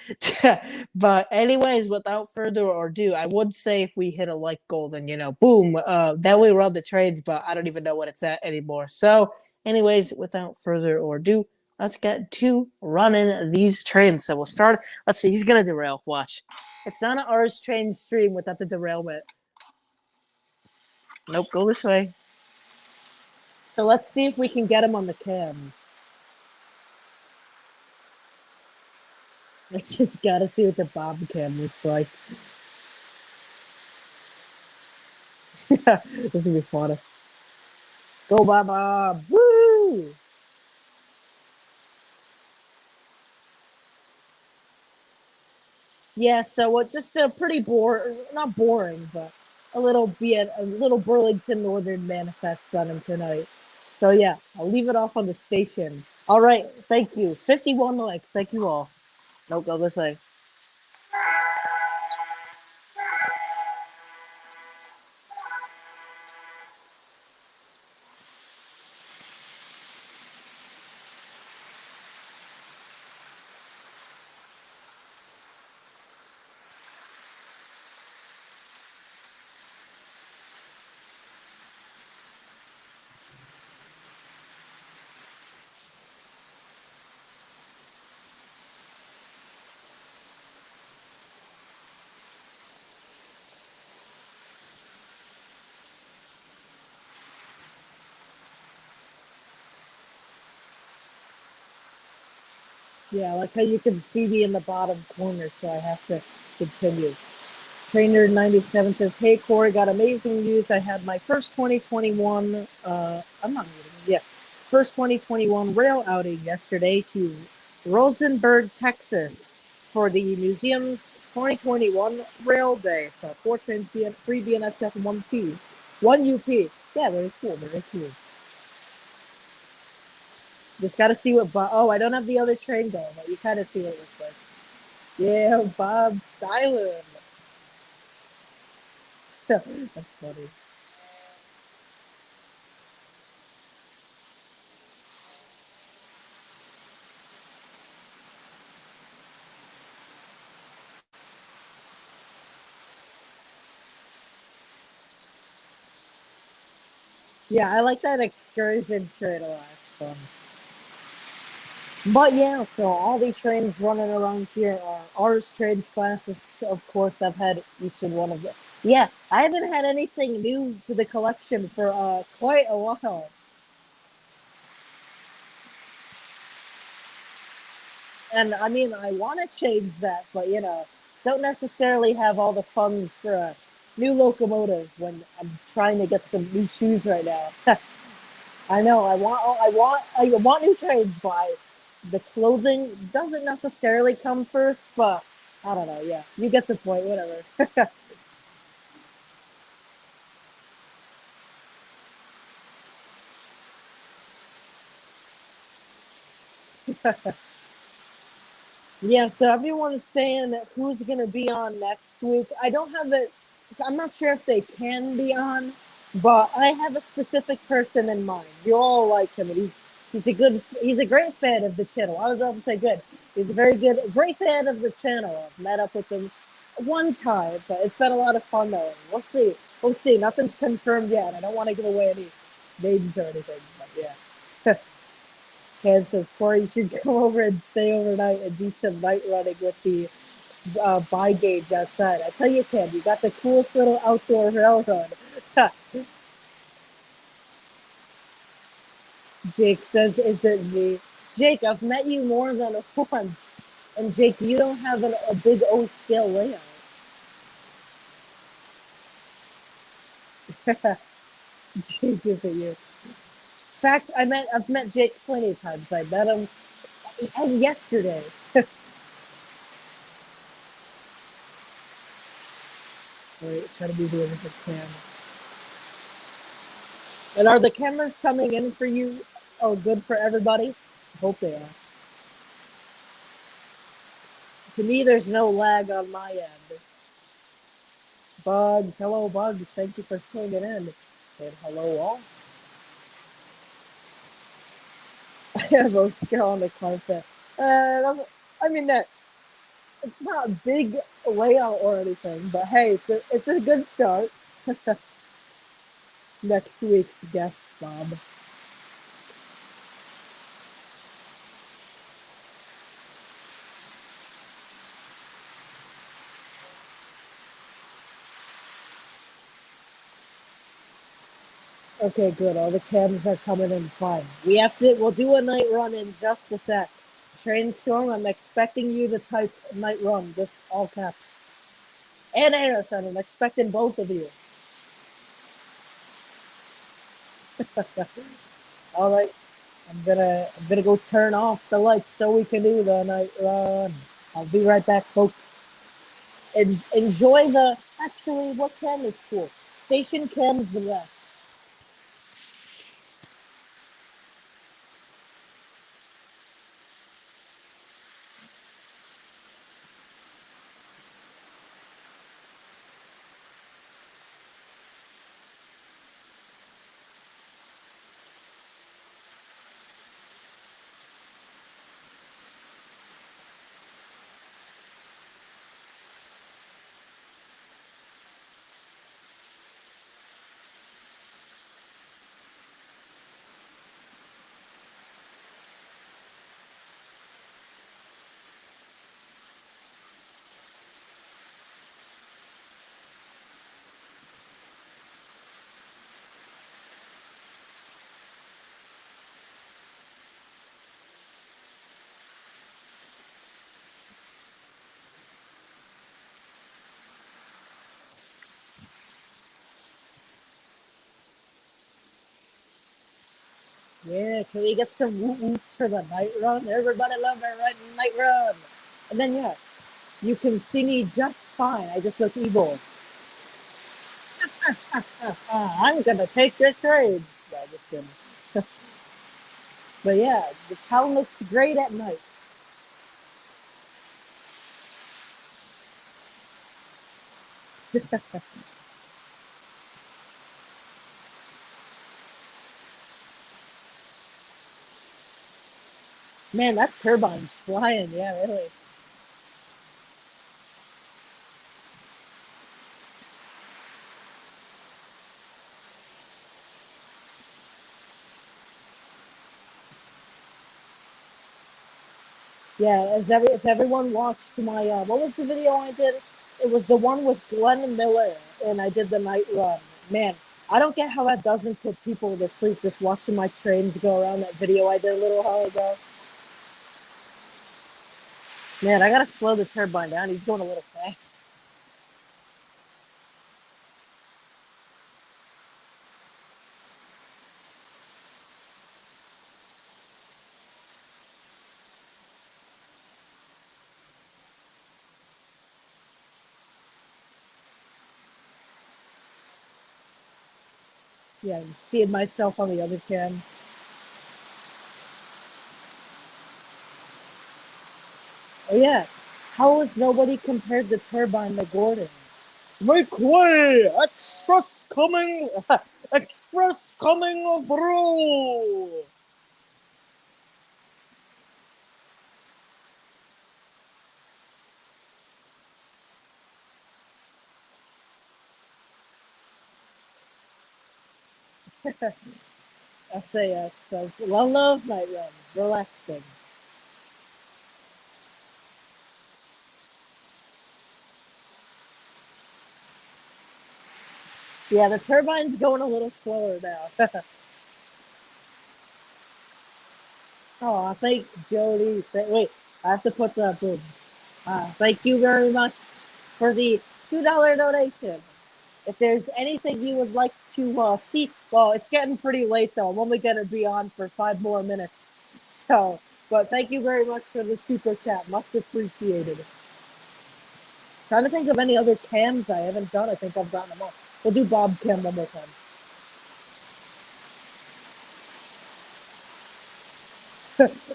But anyways, without further ado, I would say if we hit a like goal, then boom, then we run the trades, but I don't even know what it's at anymore. So anyways, without further ado, let's get to running these trains. So we'll start. Let's see, he's gonna derail. Watch. It's not an RS train stream without the derailment. Nope, go this way. So let's see if we can get him on the cams. I just gotta see what the Bob cam looks like. This will be fun. Go, Bob! Woo! Yeah, so just a pretty not boring, but a little Burlington Northern manifest running tonight. So yeah, I'll leave it off on the station. All right, thank you. 51 likes, thank you all. Nope, go this way. Yeah, like how you can see me in the bottom corner, so I have to continue. Trainer 97 says, "Hey Corey, got amazing news. I had my first 2021 I'm not reading. Yeah. First 2021 rail outing yesterday to Rosenberg, Texas for the museum's 2021 rail day. So 4 trains, 3 BNSF and 1 P. 1 UP. Yeah, very cool, very cool. Just gotta see what oh, I don't have the other train going, but you kind of see what it looks like. Yeah, Bob styling. That's funny. Yeah, I like that excursion train a lot. It's fun. But yeah, so all the trains running around here are ours trains classes. Of course, I've had each and one of them. Yeah, I haven't had anything new to the collection for quite a while. And I mean, I want to change that, but don't necessarily have all the funds for a new locomotive when I'm trying to get some new shoes right now. I know I want new trades, but the clothing doesn't necessarily come first. But I don't know. Yeah, you get the point. Whatever. Yeah, so everyone's saying that who's gonna be on next week. I don't have it. I'm not sure if they can be on, but I have a specific person in mind. You all like him, and he's a great fan of the channel. I was about to say good. He's a great fan of the channel. I've met up with him one time, but it's been a lot of fun though. We'll see. We'll see. Nothing's confirmed yet. I don't want to give away any names or anything, but yeah. Cam says, Corey, you should come over and stay overnight and do some night running with the buy gauge outside. I tell you, Cam, you got the coolest little outdoor railroad. Jake says, is it me? Jake, I've met you more than once. And Jake, you don't have a big O scale layout. Jake, is it you? In fact, I've met Jake plenty of times. I met him yesterday. Wait, try to be the other cam. And are the cameras coming in for you? Oh, good for everybody? I hope they are. To me, there's no lag on my end. Bugs, hello Bugs, thank you for swinging in. And hello all. I have Oscar on the carpet. I mean that it's not a big layout or anything, but hey, it's a good start. Next week's guest, Bob. Okay, good. All the cams are coming in fine. We'll do a night run in just a sec. Trainstorm, I'm expecting you to type night run, just all caps. And Anderson, I'm expecting both of you. All right, I'm gonna go turn off the lights so we can do the night run. I'll be right back, folks. Enjoy the. Actually, what cam is cool? Station cam's the best. Yeah, can we get some woot woots for the night run? Everybody love their night run. And then yes, you can see me just fine. I just look evil. I'm gonna take your trades. No, just kidding. But yeah, the town looks great at night. Man, that turbine's flying. Yeah, really. Yeah, if everyone watched my what was the video I did? It was the one with Glenn Miller, and I did the night run. Man, I don't get how that doesn't put people to sleep just watching my trains go around. That video I did a little while ago. Man, I gotta slow the turbine down. He's going a little fast. Yeah, I'm seeing myself on the other cam. Oh yeah, how has nobody compared the turbine to Gordon? Make way! Express coming! Express coming through! SAS says, love night runs, relaxing. Yeah, the turbine's going a little slower now. Oh, thank Jody. Wait, I have to put the boom. Thank you very much for the $2 donation. If there's anything you would like to see, well, it's getting pretty late though. I'm only gonna be on for 5 more minutes. So, but thank you very much for the super chat. Much appreciated. Trying to think of any other cams I haven't done. I think I've gotten them all. We'll do Bob Cam one more time.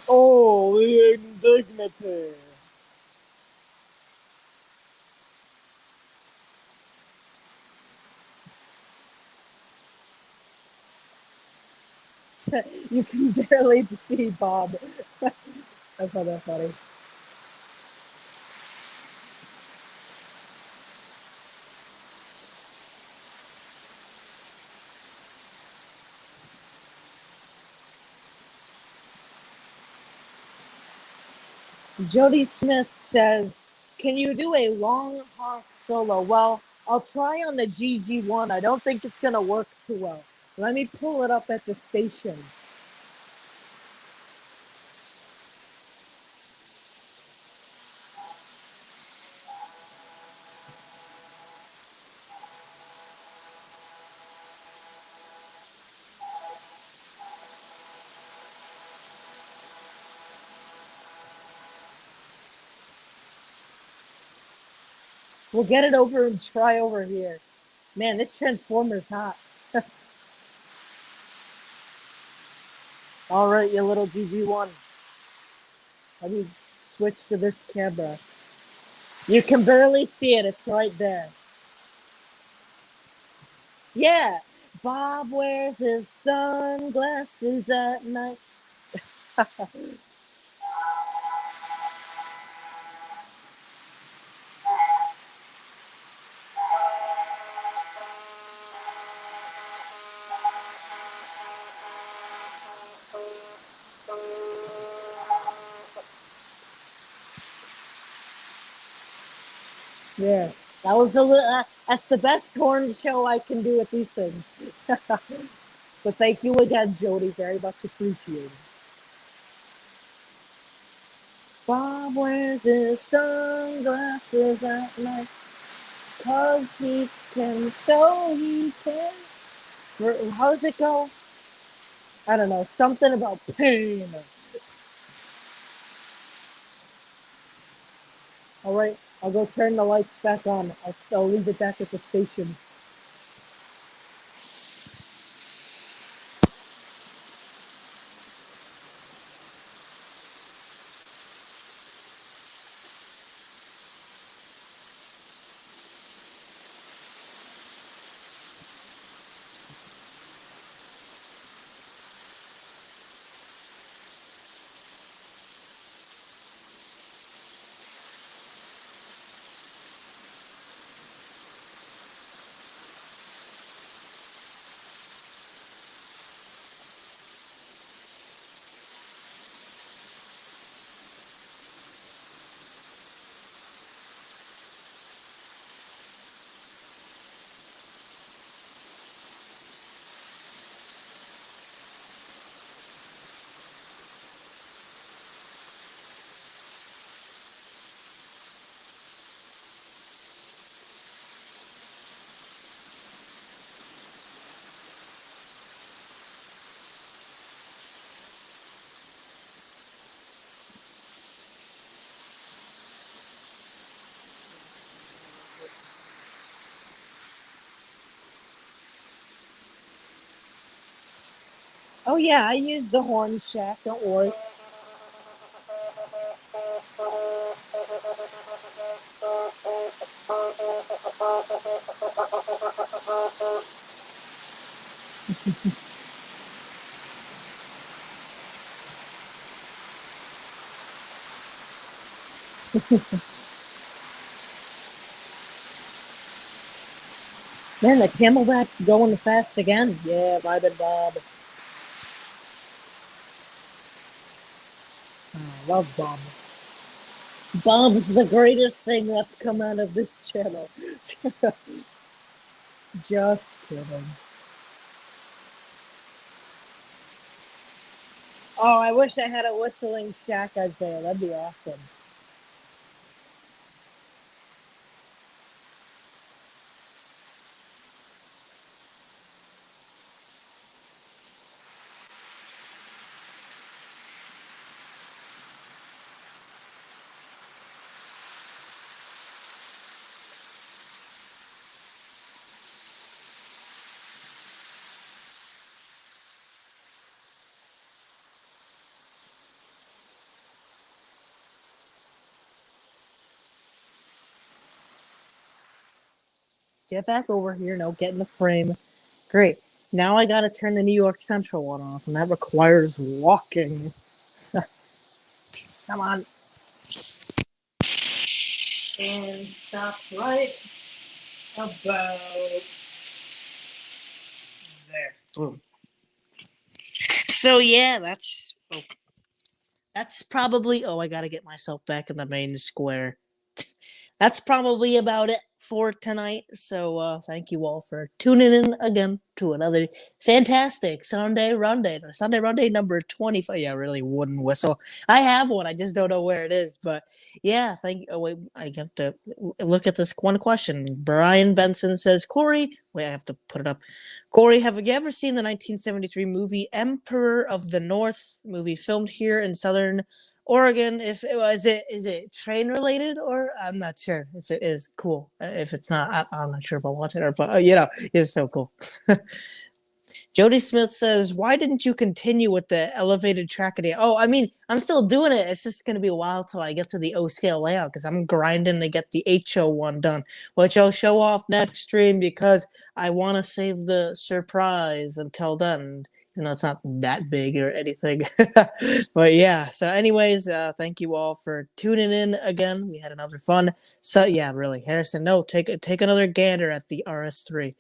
Oh, the indignity. You can barely see Bob. I found that funny. Jody Smith says, can you do a long honk solo? Well, I'll try on the GG1. I don't think it's going to work too well. Let me pull it up at the station. We'll get it over and try over here. Man, this transformer's hot. All right, you little GG1. Let me switch to this camera. You can barely see it. It's right there. Yeah. Bob wears his sunglasses at night. Yeah, that was a little. That's the best horn show I can do with these things. But thank you again, Jody. Very much appreciated. Bob wears his sunglasses at night, 'cause he can show he can. How does it go? I don't know. Something about pain. All right, I'll go turn the lights back on. I'll leave it back at the station. Oh yeah, I use the horn shack. Don't worry. Man, the camelback's going fast again. Yeah, vibing Bob. I love Bob. Bob's the greatest thing that's come out of this channel. Just kidding. Oh, I wish I had a whistling shack, Isaiah. That'd be awesome. Get back over here. No, get in the frame. Great. Now I gotta turn the New York Central one off, and that requires walking. Come on. And stop right about there. Boom. So yeah, that's probably. Oh, I gotta get myself back in the main square. That's probably about it for tonight. So thank you all for tuning in again to another fantastic Sunday Runday number 25. Yeah, really wooden whistle. I have one. I just don't know where it is. But yeah, thank you. Oh, wait, I have to look at this one question. Brian Benson says, Corey, wait, I have to put it up. Corey, have you ever seen the 1973 movie Emperor of the North movie filmed here in Southern Oregon? If it was, is it train related, or I'm not sure. If it is, cool. If it's not, I'm not sure if I'll watch it, or but it's so cool. Jody Smith says, "Why didn't you continue with the elevated track idea?" Oh, I mean, I'm still doing it. It's just gonna be a while till I get to the O scale layout because I'm grinding to get the HO one done, which I'll show off next stream because I want to save the surprise until then. It's not that big or anything. But yeah, so anyways, thank you all for tuning in again. We had another fun. So yeah, really, Harrison, no, take another gander at the RS3.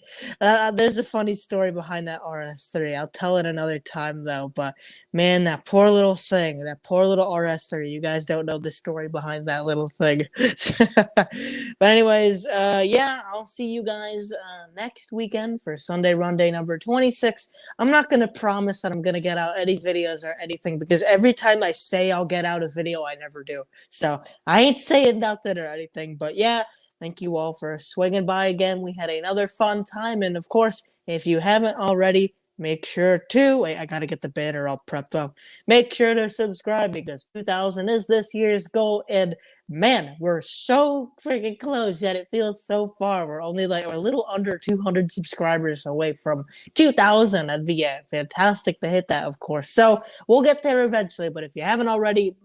There's a funny story behind that RS3. I'll tell it another time though. But man, that poor little thing, that poor little RS3. You guys don't know the story behind that little thing. But anyways, yeah, I'll see you guys next weekend for Sunday Runday number 26. I'm not gonna promise that I'm gonna get out any videos or anything because every time I say I'll get out a video, I never do. So I ain't saying nothing or anything. But yeah, thank you all for swinging by again. We had another fun time, and of course, if you haven't already, make sure to wait. I gotta get the banner all prepped up. Make sure to subscribe because 2,000 is this year's goal, and man, we're so freaking close yet it feels so far. We're only we're a little under 200 subscribers away from 2,000. That'd be fantastic to hit that, of course. So we'll get there eventually. But if you haven't already,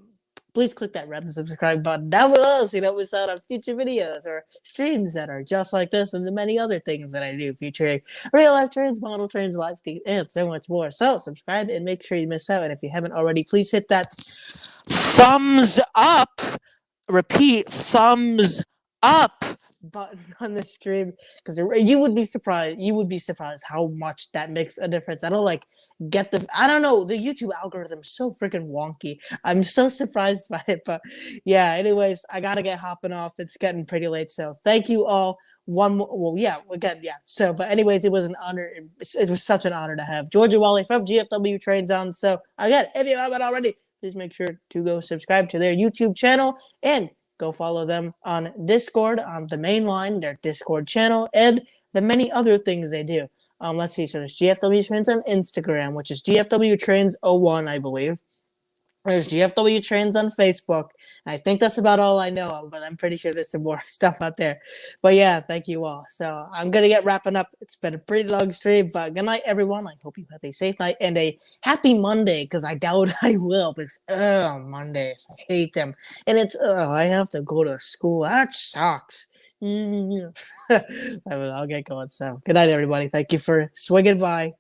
please click that red subscribe button down below so you don't miss out on future videos or streams that are just like this and the many other things that I do featuring real life trains, model trains, live streams, and so much more. So subscribe and make sure you miss out. And if you haven't already, please hit that thumbs up. Repeat, thumbs up button on the stream because you would be surprised. You would be surprised how much that makes a difference. I don't I don't know. The YouTube algorithm's so freaking wonky. I'm so surprised by it. But yeah, anyways, I gotta get hopping off. It's getting pretty late. So thank you all. One more, well, yeah, again, yeah. So, but anyways, it was an honor. It was such an honor to have Georgia Wally from GFW Trains on. So again, if you haven't already, please make sure to go subscribe to their YouTube channel and go follow them on Discord on the main line, their Discord channel, and the many other things they do. Let's see. So there's GFW Trains on Instagram, which is GFW Trains 01, I believe. There's GFW Trains on Facebook. I think that's about all I know of, but I'm pretty sure there's some more stuff out there. But yeah, thank you all. So I'm going to get wrapping up. It's been a pretty long stream, but good night, everyone. I hope you have a safe night and a happy Monday, because I doubt I will, because, Mondays, I hate them. And it's, I have to go to school. That sucks. I'll get going. So good night, everybody. Thank you for swinging by.